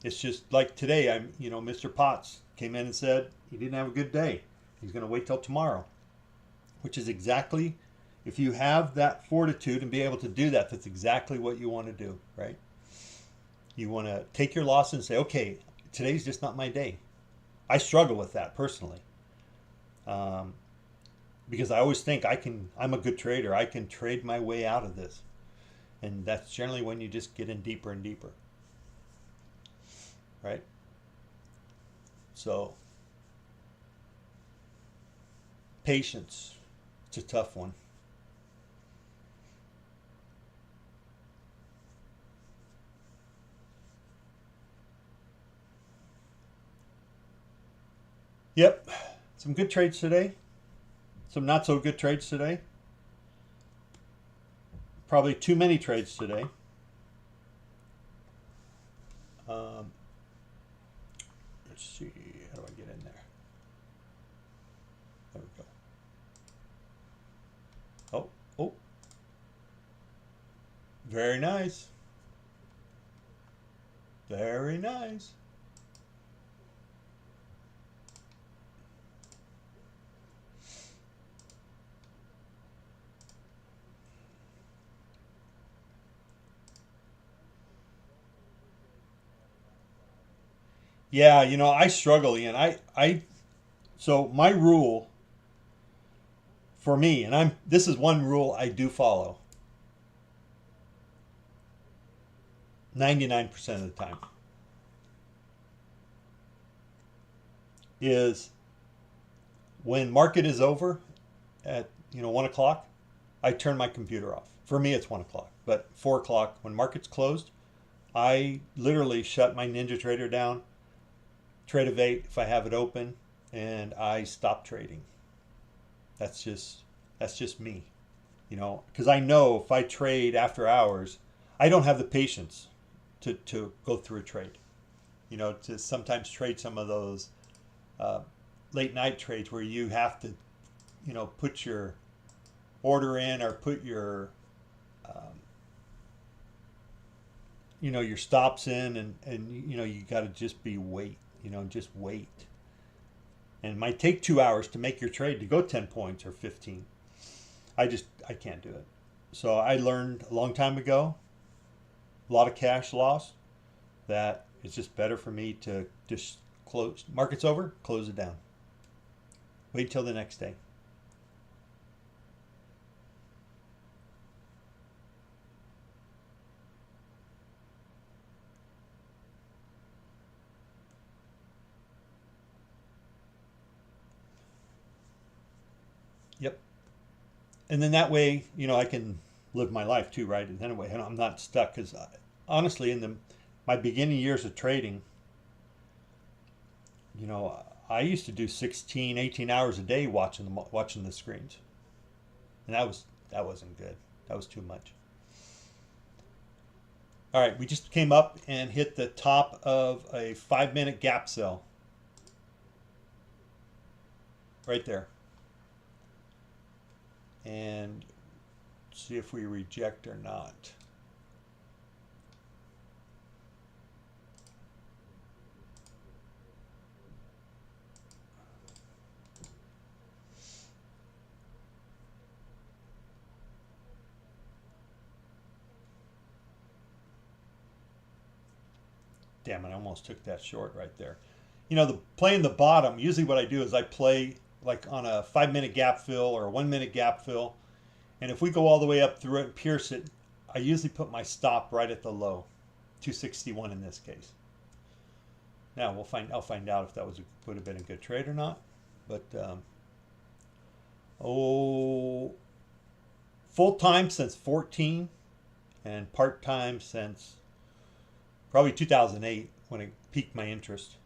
it's just like today, Mr. Potts came in and said he didn't have a good day. He's going to wait till tomorrow, which is exactly, if you have that fortitude and be able to do that, that's exactly what you want to do, right? You want to take your loss and say, okay, today's just not my day. I struggle with that personally. Because I always think I'm a good trader. I can trade my way out of this. And that's generally when you just get in deeper and deeper. Right? So, patience. It's a tough one. Yep. Some good trades today. Some not so good trades today. Probably too many trades today. Let's see. How do I get in there? There we go. Oh. Very nice. Very nice. Yeah, I struggle, Ian. So my rule for me, and this is one rule I do follow 99% of the time, is when market is over at 1 o'clock, I turn my computer off. For me, it's 1 o'clock, but 4 o'clock when market's closed, I literally shut my NinjaTrader down. Trade of 8 if I have it open, and I stop trading. That's just me, because I know if I trade after hours, I don't have the patience to go through a trade, to sometimes trade some of those late night trades where you have to, put your order in or put your your stops in, and you got to just wait. Just wait. And it might take 2 hours to make your trade to go 10 points or 15. I can't do it. So I learned a long time ago, a lot of cash loss, that it's just better for me to just close. Market's over, close it down. Wait till the next day. Yep. And then that way, I can live my life too, right? And anyway, and I'm not stuck, because honestly, in my beginning years of trading, I used to do 16, 18 hours a day watching the screens, and that wasn't good. That was too much. All right, we just came up and hit the top of a 5-minute gap sell, right there. And see if we reject or not. Damn it, I almost took that short right there. You know, the playing the bottom, usually what I do is I play like on a 5-minute gap fill or a 1-minute gap fill. And if we go all the way up through it and pierce it, I usually put my stop right at the low, 261 in this case. Now I'll find out if that would have been a good trade or not. But full time since 14 and part time since probably 2008 when it piqued my interest.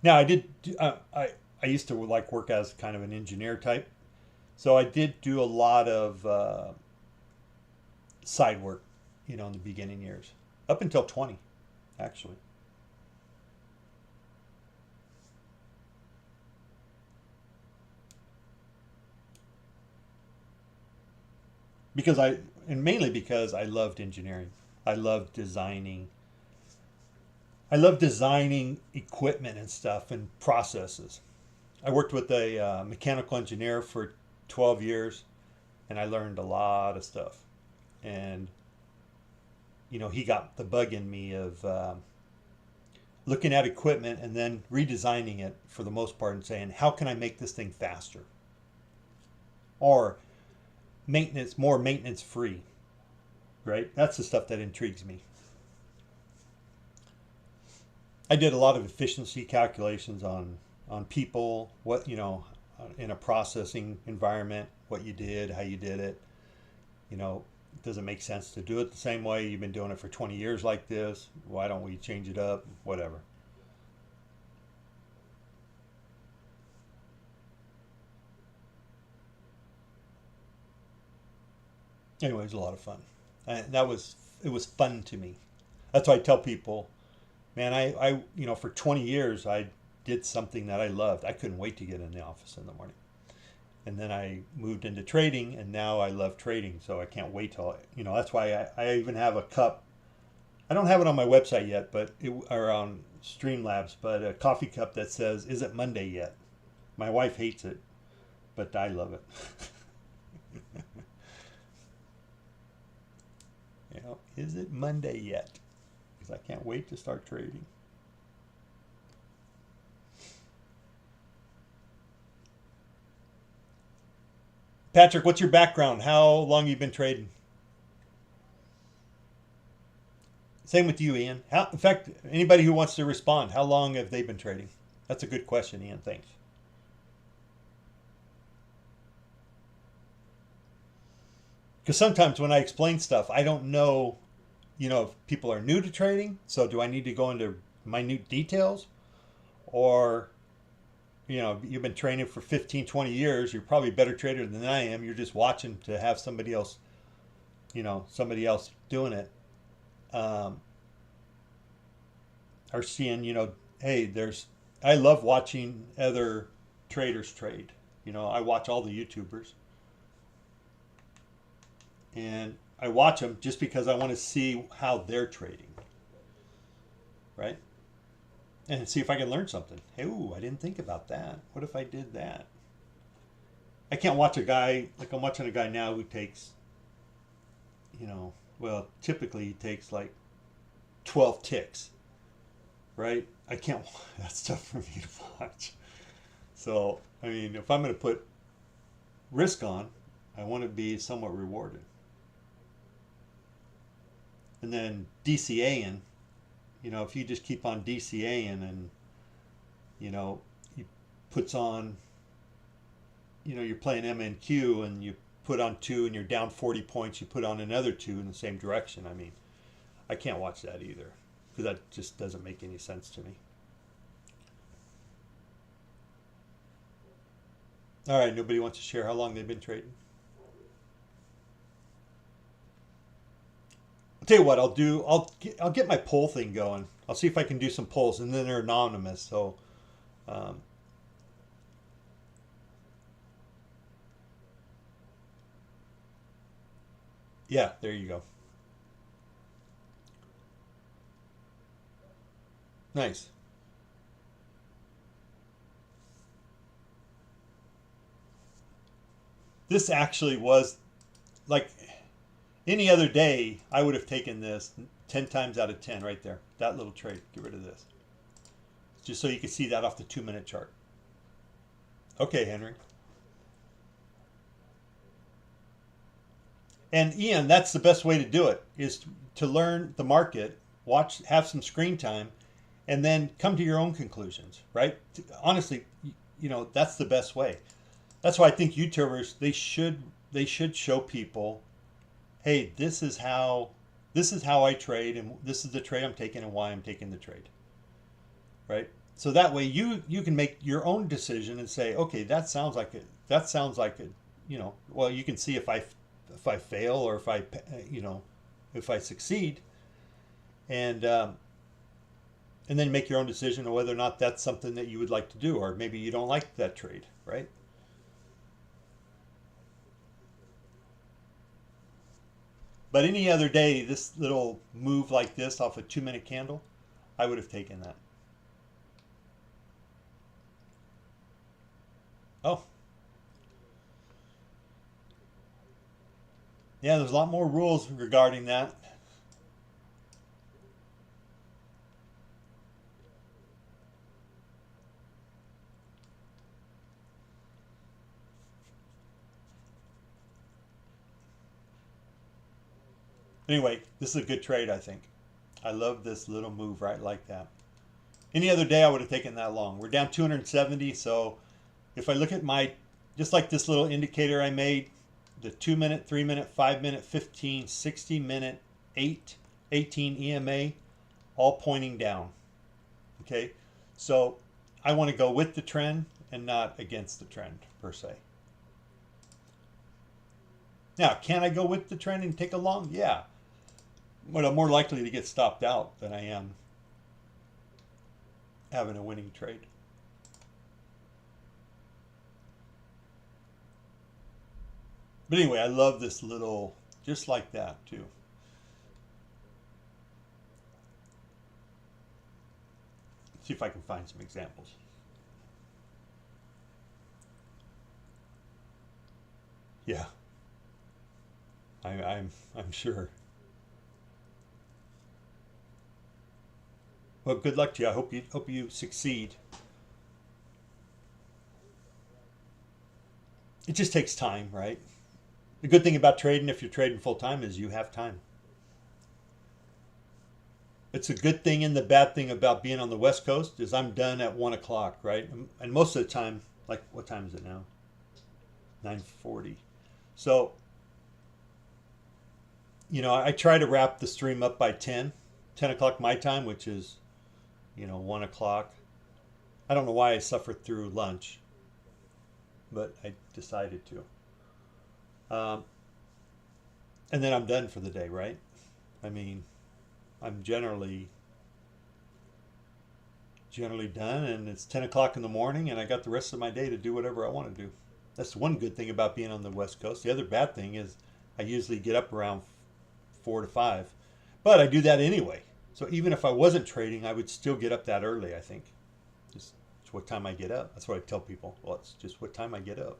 Now I used to like work as kind of an engineer type, so I did do a lot of side work, you know, in the beginning years, up until 20, actually. Mainly because I loved engineering. I loved designing equipment and stuff and processes. I worked with a mechanical engineer for 12 years, and I learned a lot of stuff. And, you know, he got the bug in me of looking at equipment and then redesigning it for the most part and saying, how can I make this thing faster? Or more maintenance free, right? That's the stuff that intrigues me. I did a lot of efficiency calculations on people, what, you know, in a processing environment, what you did, how you did it. You know, does it make sense to do it the same way? You've been doing it for 20 years like this. Why don't we change it up? Whatever. Anyway, it was a lot of fun. And it was fun to me. That's why I tell people, man, I you know, for 20 years I did something that I loved. I couldn't wait to get in the office in the morning. And then I moved into trading, and now I love trading, so I can't wait till, you know, that's why I even have a cup. I don't have it on my website yet, or on Streamlabs, but a coffee cup that says, "Is it Monday yet?" My wife hates it, but I love it. You know, is it Monday yet? Because I can't wait to start trading. Patrick, what's your background? How long you been trading? Same with you, Ian. In fact, anybody who wants to respond, how long have they been trading? That's a good question, Ian. Thanks. Because sometimes when I explain stuff, I don't know, you know, if people are new to trading. So do I need to go into minute details? Or, you know, you've been training for 15, 20 years. You're probably a better trader than I am. You're just watching to have somebody else, you know, somebody else doing it. Or seeing, you know, hey, I love watching other traders trade. You know, I watch all the YouTubers. And I watch them just because I want to see how they're trading. Right? And see if I can learn something. Hey, ooh, I didn't think about that. What if I did that? I can't watch a guy, like I'm watching a guy now who takes, you know, well, typically he takes like 12 ticks. Right? I can't watch that stuff for me to watch. So, I mean, if I'm going to put risk on, I want to be somewhat rewarded. And then DCAing, you know, if you just keep on DCAing and, you know, you puts on, you know, you're playing MNQ and you put on 2 and you're down 40 points, you put on another 2 in the same direction. I mean, I can't watch that either because that just doesn't make any sense to me. All right, nobody wants to share how long they've been trading? I'll tell you what I'll do. I'll get my poll thing going. I'll see if I can do some polls, and then they're anonymous. So, yeah, there you go. Nice. This actually was like any other day, I would have taken this 10 times out of 10 right there. That little trade. Get rid of this. Just so you can see that off the 2-minute chart. Okay, Henry. And Ian, that's the best way to do it, is to learn the market, watch, have some screen time, and then come to your own conclusions, right? Honestly, you know, that's the best way. That's why I think YouTubers, they should show people, hey, this is how I trade, and this is the trade I'm taking and why I'm taking the trade. Right? So that way you can make your own decision and say, okay, that sounds like it, you know, well, you can see if I fail or if I, you know, if I succeed, and then make your own decision on whether or not that's something that you would like to do, or maybe you don't like that trade, right? But any other day, this little move like this off a 2-minute candle, I would have taken that. Oh. Yeah, there's a lot more rules regarding that. Anyway, this is a good trade, I think. I love this little move right like that. Any other day, I would have taken that long. We're down 270, so if I look at my, just like this little indicator I made, the 2-minute, 3-minute, 5-minute, 15, 60-minute, 18 EMA, all pointing down. Okay, so I want to go with the trend and not against the trend per se. Now, can I go with the trend and take a long? Yeah, but I'm more likely to get stopped out than I am having a winning trade. But anyway, I love this little, just like that too. Let's see if I can find some examples. Yeah, I'm sure. Well, good luck to you. I hope you succeed. It just takes time, right? The good thing about trading, if you're trading full time, is you have time. It's a good thing, and the bad thing about being on the West Coast is I'm done at 1 o'clock, right? And most of the time, like, what time is it now? 9:40. So, you know, I try to wrap the stream up by 10 o'clock my time, which is, you know, 1 o'clock. I don't know why I suffered through lunch, but I decided to. And then I'm done for the day, right? I mean, I'm generally done, and it's 10 o'clock in the morning, and I got the rest of my day to do whatever I want to do. That's one good thing about being on the West Coast. The other bad thing is I usually get up around 4 to 5, but I do that anyway. So even if I wasn't trading, I would still get up that early, I think. Just it's what time I get up. That's what I tell people. Well, it's just what time I get up.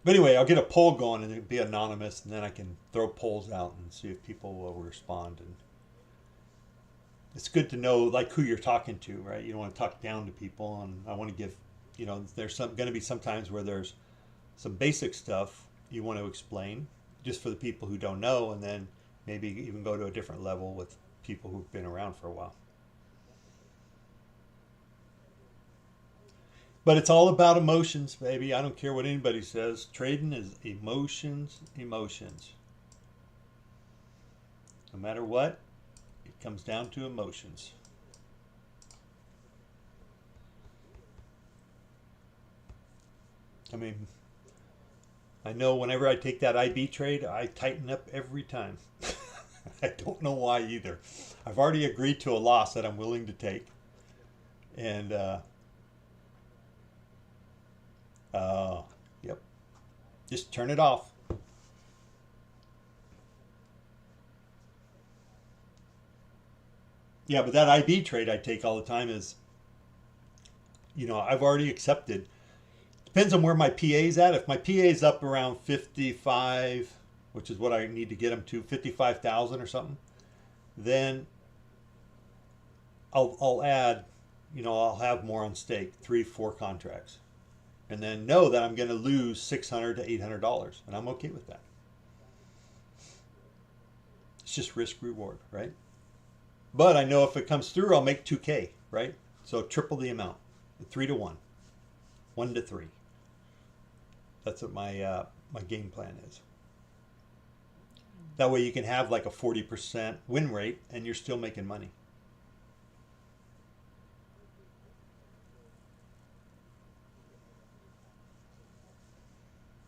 But anyway, I'll get a poll going and it'll be anonymous, and then I can throw polls out and see if people will respond. And it's good to know like who you're talking to, right? You don't want to talk down to people, and I want to give, you know, there's going to be some times where there's some basic stuff you want to explain just for the people who don't know, and then maybe even go to a different level with people who've been around for a while. But it's all about emotions, baby. I don't care what anybody says. Trading is emotions, emotions. No matter what, it comes down to emotions. I mean, I know whenever I take that IB trade, I tighten up every time. I don't know why either. I've already agreed to a loss that I'm willing to take. And, yep. Just turn it off. Yeah, but that IB trade I take all the time is, you know, I've already accepted. Depends on where my PA is at. If my PA is up around 55, which is what I need to get them to, 55,000 or something, then I'll add, you know, I'll have more on stake, 3-4 contracts, and then know that I'm going to lose $600 to $800, and I'm okay with that. It's just risk reward, right? But I know if it comes through, I'll make 2K, right? So triple the amount, 3 to 1, 1 to 3. That's what my my game plan is. That way you can have like a 40% win rate and you're still making money.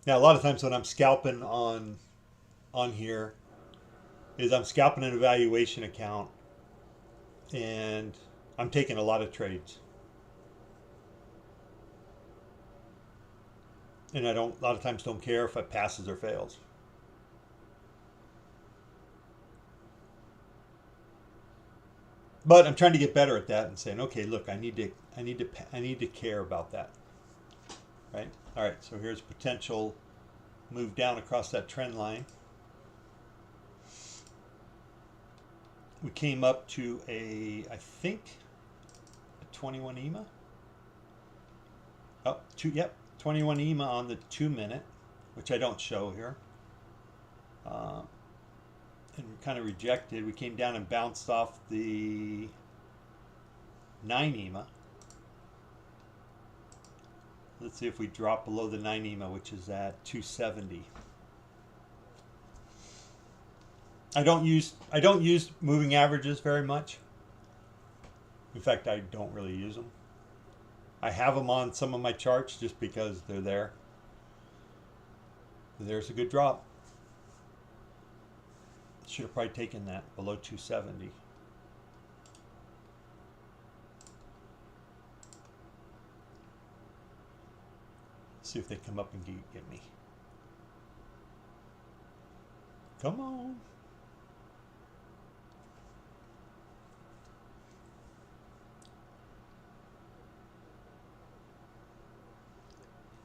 Now a lot of times when I'm scalping on here is I'm scalping an evaluation account and I'm taking a lot of trades. And I don't, a lot of times don't care if it passes or fails. But I'm trying to get better at that and saying, okay, look, I need to care about that. Right? All right, so here's potential move down across that trend line. We came up to I think, a 21 EMA. Oh, yep, 21 EMA on the 2-minute, which I don't show here. And we kind of rejected. We came down and bounced off the 9 EMA. Let's see if we drop below the 9 EMA, which is at 270. I don't use moving averages very much. In fact, I don't really use them. I have them on some of my charts just because they're there. There's a good drop. Should have probably taken that below 270. See if they come up and get me. Come on.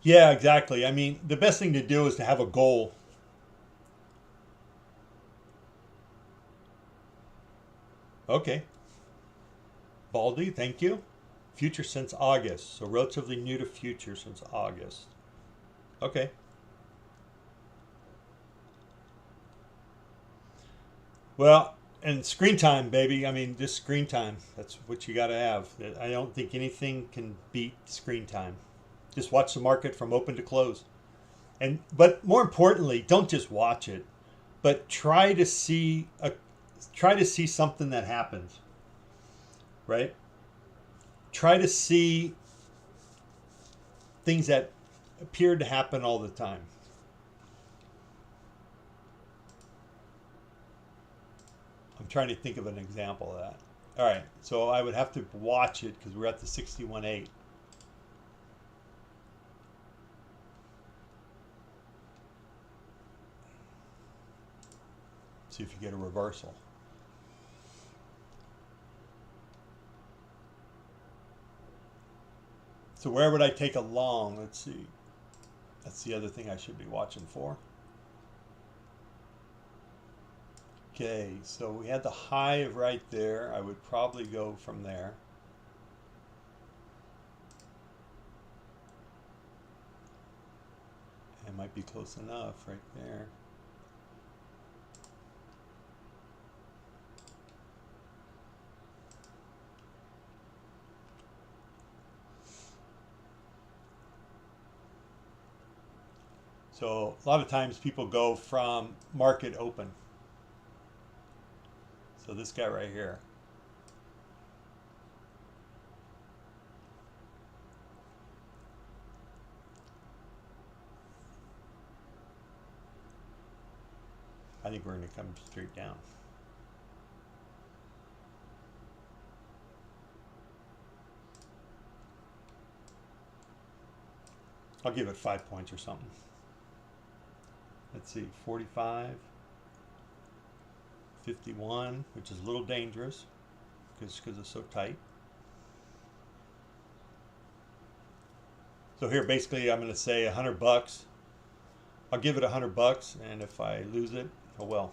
Yeah, exactly. I mean, the best thing to do is to have a goal. Okay. Baldy, thank you. Future since August. So relatively new to future since August. Okay. Well, and screen time, baby. I mean, just screen time. That's what you got to have. I don't think anything can beat screen time. Just watch the market from open to close. But more importantly, don't just watch it, but try to see something that happens. Right? Try to see things that appear to happen all the time. I'm trying to think of an example of that. All right, so I would have to watch it because we're at the 61.8. See if you get a reversal. So where would I take a long? Let's see. That's the other thing I should be watching for. Okay, so we had the high right there. I would probably go from there. It might be close enough right there. So a lot of times people go from market open. So this guy right here. I think we're going to come straight down. I'll give it 5 points or something. Let's see, 45, 51, which is a little dangerous because it's so tight. So here basically I'm going to say $100. I'll give it $100, and if I lose it, oh well.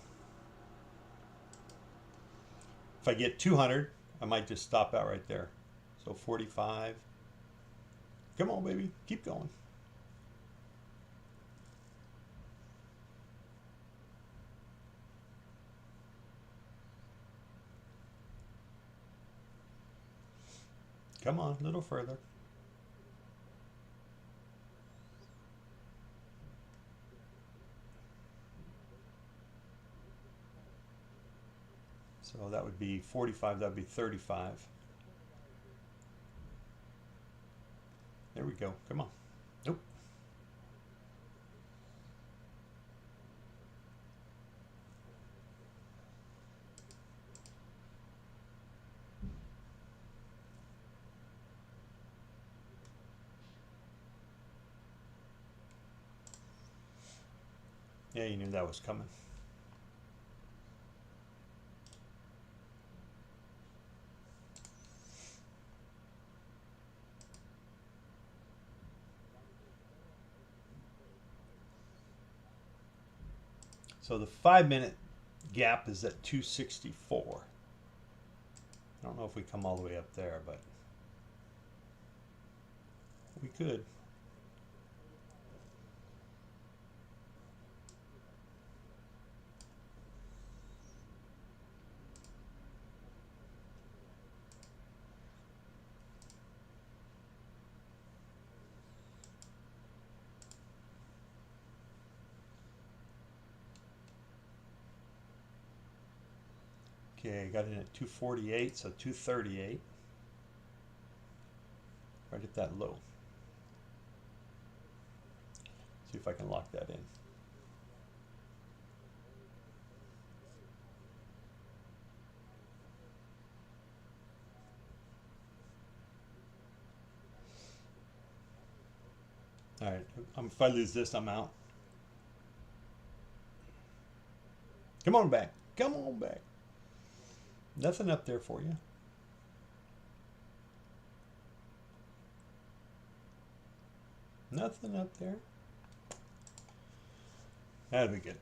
If I get 200, I might just stop out right there. So 45. Come on, baby, keep going. Come on, a little further. So that would be 45, that would be 35. There we go, come on. Nope. Yeah, you knew that was coming. So the 5-minute gap is at 264. I don't know if we come all the way up there, but we could. Okay, got in at 248, so 238. Right at that low. See if I can lock that in. All right, if I lose this, I'm out. Come on back. Come on back. Nothing up there for you. Nothing up there. That'd be good.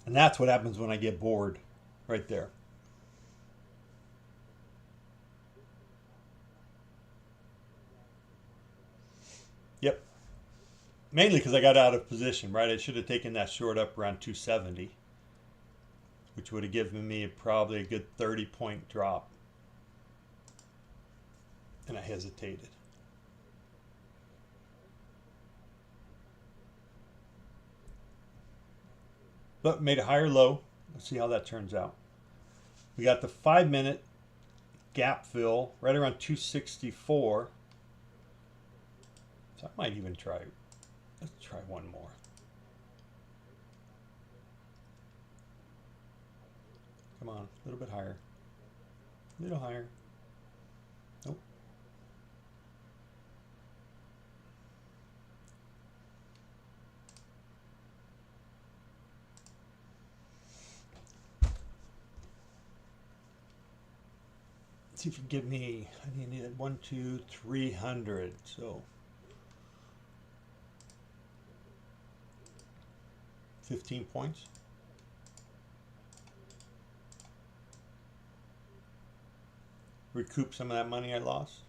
And that's what happens when I get bored, right there. Yep. Mainly because I got out of position, right? I should have taken that short up around 270, which would have given me probably a good 30-point drop. And I hesitated. But made a higher low. Let's see how that turns out. We got the 5-minute gap fill right around 264. So I might even try. Let's try one more. Come on, a little bit higher. A little higher. Nope. Let's see if you give me, I need 1, 2, 300. So 15 points. Recoup some of that money I lost.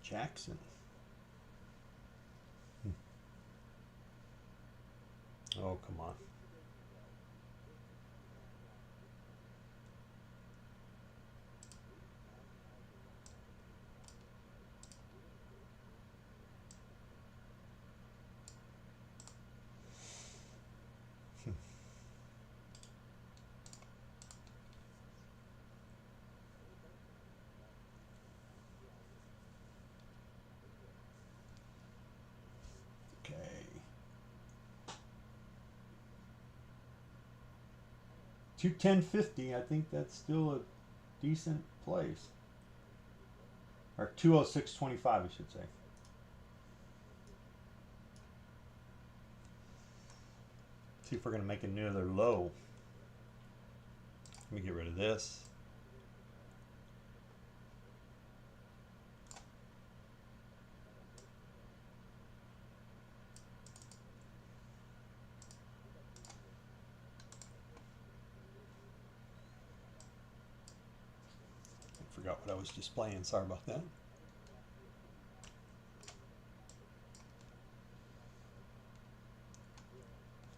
Jackson. Oh, come on. Okay. 210.50. I think that's still a decent place. Or 206.25, I should say. See if we're going to make another low. Let me get rid of this. I forgot what I was displaying. Sorry about that.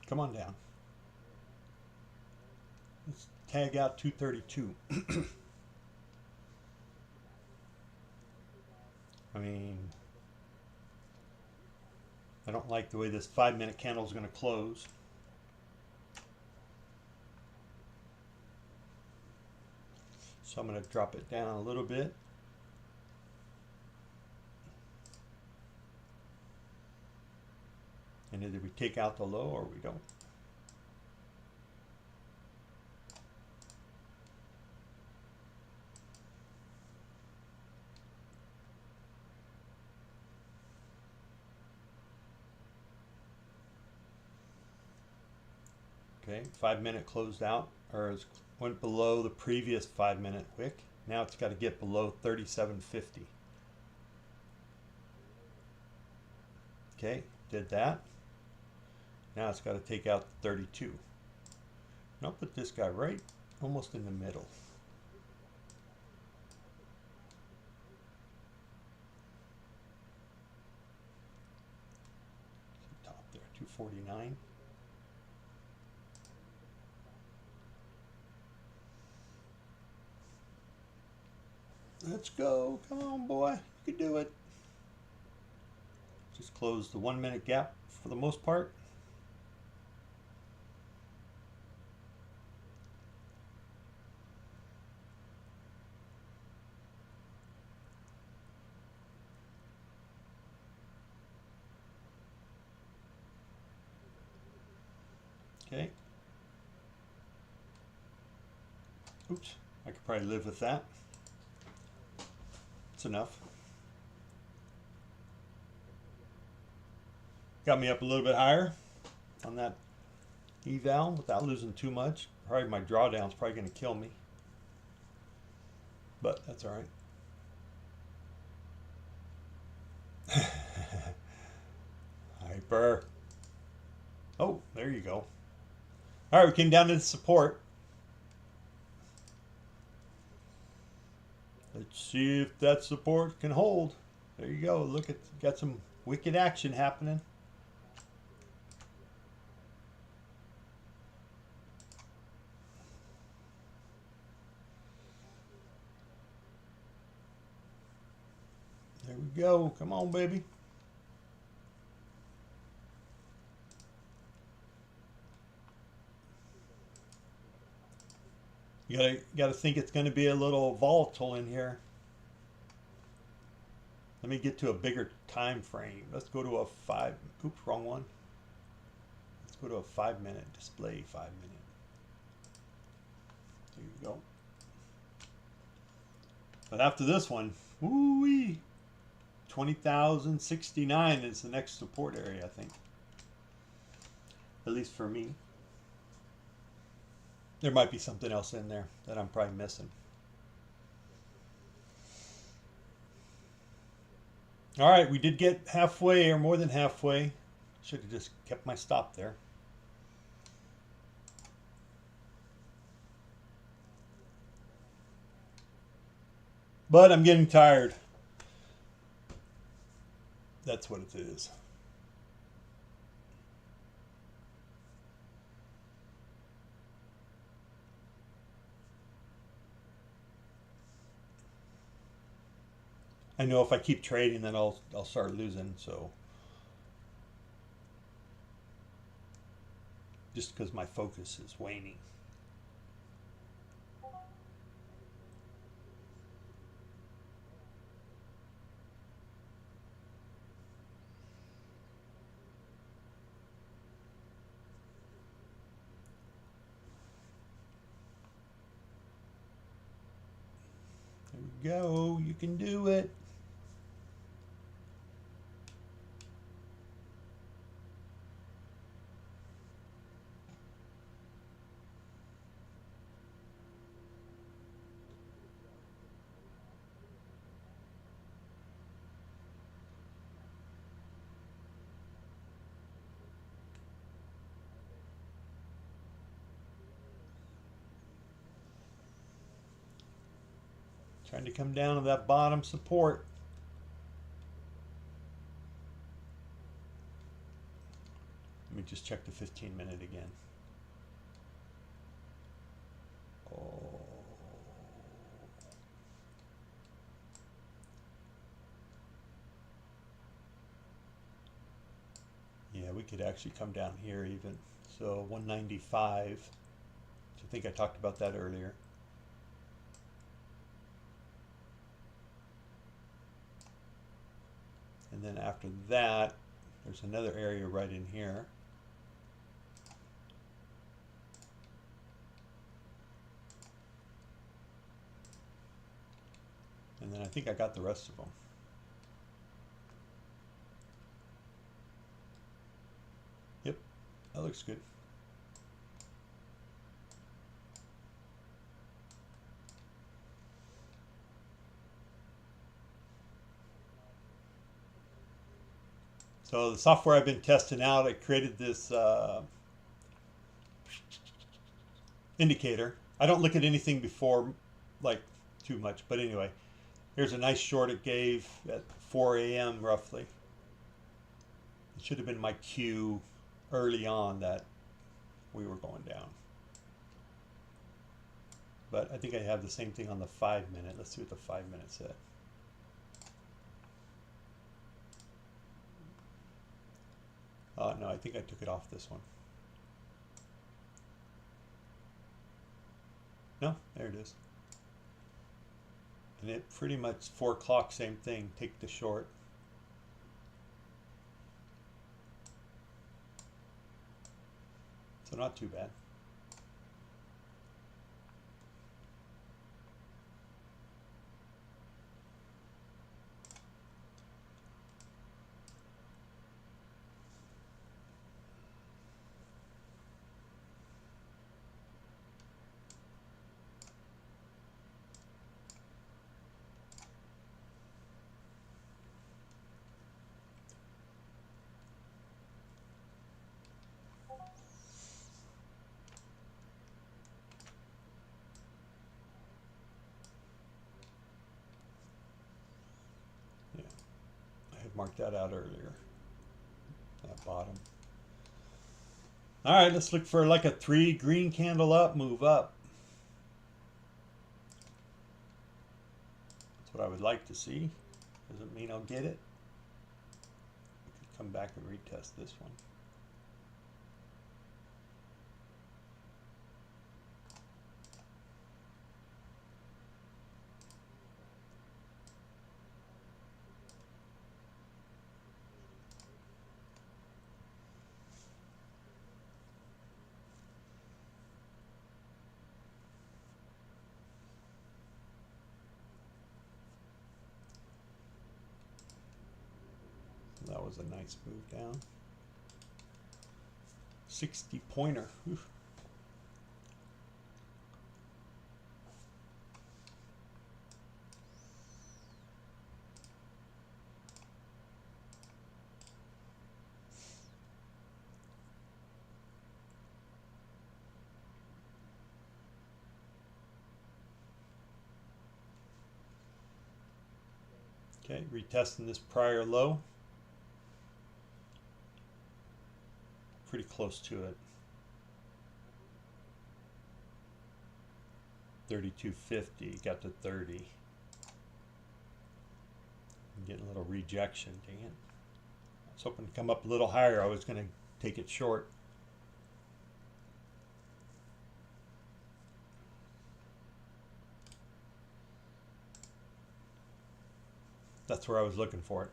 Come on down. Let's tag out 232. I mean, I don't like the way this 5-minute candle is going to close. So I'm going to drop it down a little bit. And either we take out the low or we don't. Okay, 5-minute closed out, or went below the previous 5-minute wick. Now it's got to get below 37.50. Okay, did that. Now it's got to take out 32. And I'll put this guy right almost in the middle. Top there, 249. Let's go. Come on, boy. You can do it. Just close the 1-minute gap for the most part. Okay. Oops. I could probably live with that. It's enough. Got me up a little bit higher on that eval without losing too much. Probably my drawdown's probably going to kill me, but that's all right. Hyper. Oh, there you go. All right, we came down to the support. Let's see if that support can hold. There you go. Look at, got some wicked action happening. There we go. Come on, baby. You gotta think it's going to be a little volatile in here. Let me get to a bigger time frame. Let's go to a 5. Oops, wrong one. Let's go to a 5-minute display. 5-minute. There you go. But after this one, woo-wee, 20,069 is the next support area, I think. At least for me. There might be something else in there that I'm probably missing. All right, we did get halfway or more than halfway. Should have just kept my stop there. But I'm getting tired. That's what it is. I know if I keep trading, then I'll start losing. So just because my focus is waning. Go, you can do it. Trying to come down to that bottom support. Let me just check the 15-minute again. Oh. Yeah, we could actually come down here even. So 195. I think I talked about that earlier. And then after that, there's another area right in here. And then I think I got the rest of them. Yep, that looks good. So the software I've been testing out, I created this indicator. I don't look at anything before, like, too much, but anyway, here's a nice short it gave at 4 a.m. roughly. It should have been my cue early on that we were going down. But I think I have the same thing on the 5-minute. Let's see what the 5-minute said. No, I think I took it off this one. No, there it is. And it pretty much 4 o'clock, same thing, take the short. So not too bad. Marked that out earlier, that bottom. All right, let's look for like a 3 green candle up, move up. That's what I would like to see. Doesn't mean I'll get it. We could come back and retest this one. That was a nice move down. 60 pointer. Oof. Okay, retesting this prior low. Pretty close to it. 32.50, got to 30. I'm getting a little rejection, dang it. I was hoping to come up a little higher. I was going to take it short. That's where I was looking for it.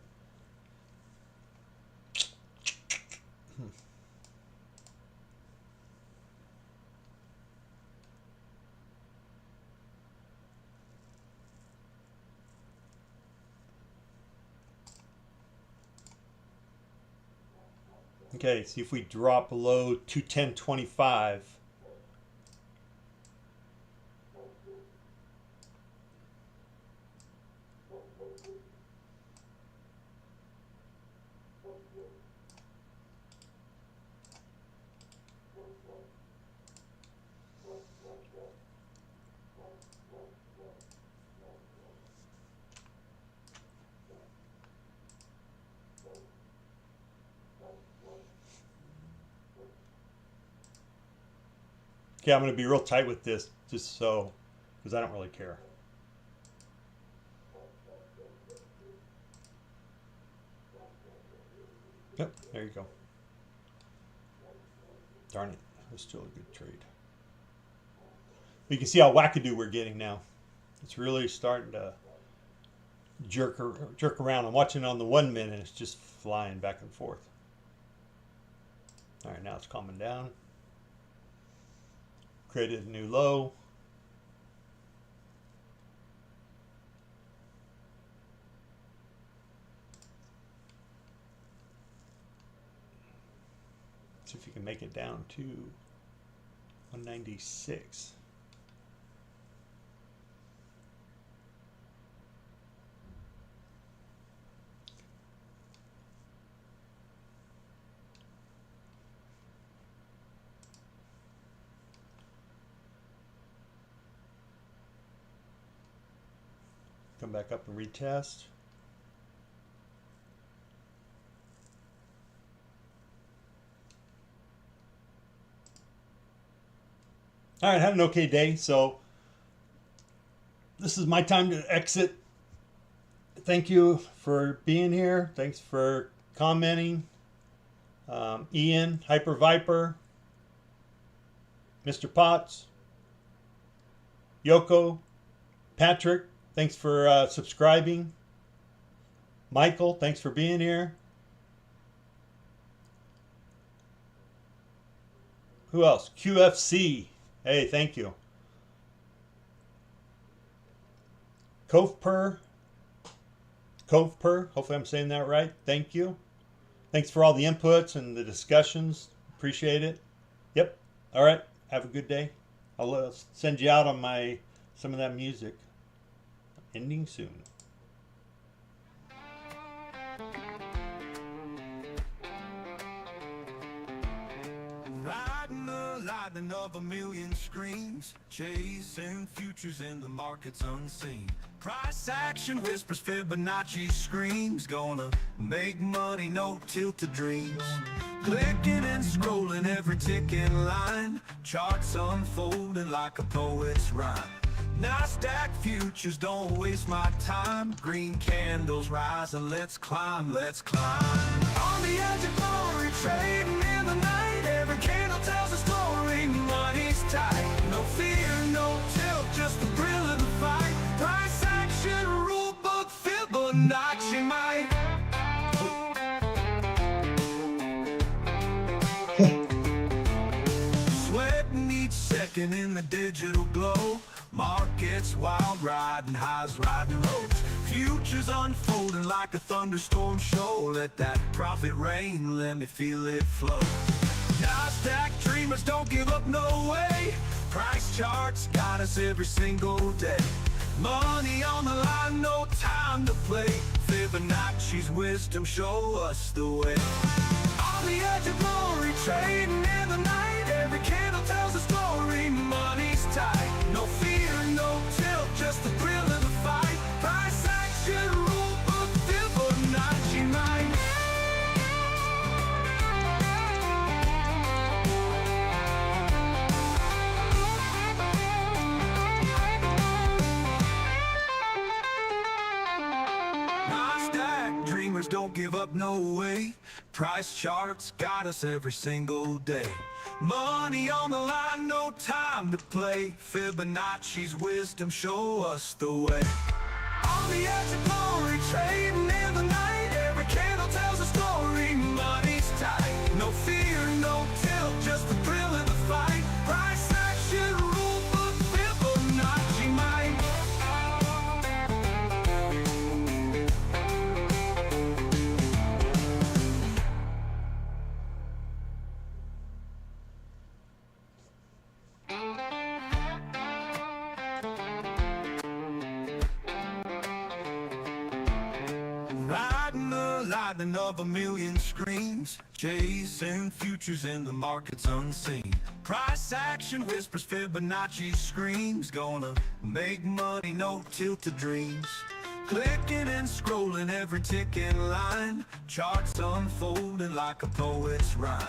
Okay, see if we drop below 210.25. Okay, I'm going to be real tight with this, just so, because I don't really care. Yep, there you go. Darn it, that was still a good trade. But you can see how wackadoo we're getting now. It's really starting to jerk around. I'm watching on the 1 minute, it's just flying back and forth. All right, now it's calming down. Created a new low. See if you can make it down to 196. Come back up and retest. All right, had an okay day. So this is my time to exit. Thank you for being here. Thanks for commenting. Ian, Hyper Viper, Mr. Potts, Yoko, Patrick, thanks for subscribing. Michael, thanks for being here. Who else? QFC. Hey, thank you. Covepur. Hopefully I'm saying that right. Thank you. Thanks for all the inputs and the discussions. Appreciate it. Yep. All right. Have a good day. I'll send you out on some of that music. Ending soon. Riding the lightning of a million screens, chasing futures in the markets unseen. Price action whispers, Fibonacci screams, gonna make money, no tilted dreams. Clicking and scrolling every ticking line, charts unfolding like a poet's rhyme. NASDAQ futures, don't waste my time. Green candles rise and let's climb, let's climb. On the edge of glory, trading in the night. Every candle tells a story, money's tight. No fear, no tilt, just the thrill of the fight. Price action, rule book, Fibonacci might. Sweating each second in the digital glow. Markets wild, riding highs, riding lows. Futures unfolding like a thunderstorm show. Let that profit rain, let me feel it flow. NASDAQ dreamers, don't give up, no way. Price charts got us every single day. Money on the line, no time to play. Fibonacci's wisdom, show us the way. On the edge of glory, trading in the night. Every candle tells a story, money's tight. No fear, no tilt, just the thrill of the fight. Price action, rule book, Fibonacci might. NASDAQ dreamers, don't give up, no way. Price charts got us every single day. Money on the line, no time to play. Fibonacci's wisdom, show us the way. On the edge of glory, trading in the night. Every candle tells a story, money's tight. No fear, no tilt, just the thrill of the fight. Price action, rule book, Fibonacci might. lightning of a million screens, chasing futures in the markets unseen. Price action whispers, Fibonacci screams, gonna make money, no tilted dreams. Clicking and scrolling every ticking line, charts unfolding like a poet's rhyme.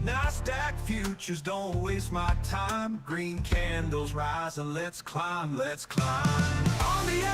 NASDAQ futures, don't waste my time. Green candles rise and let's climb, let's climb. On the edge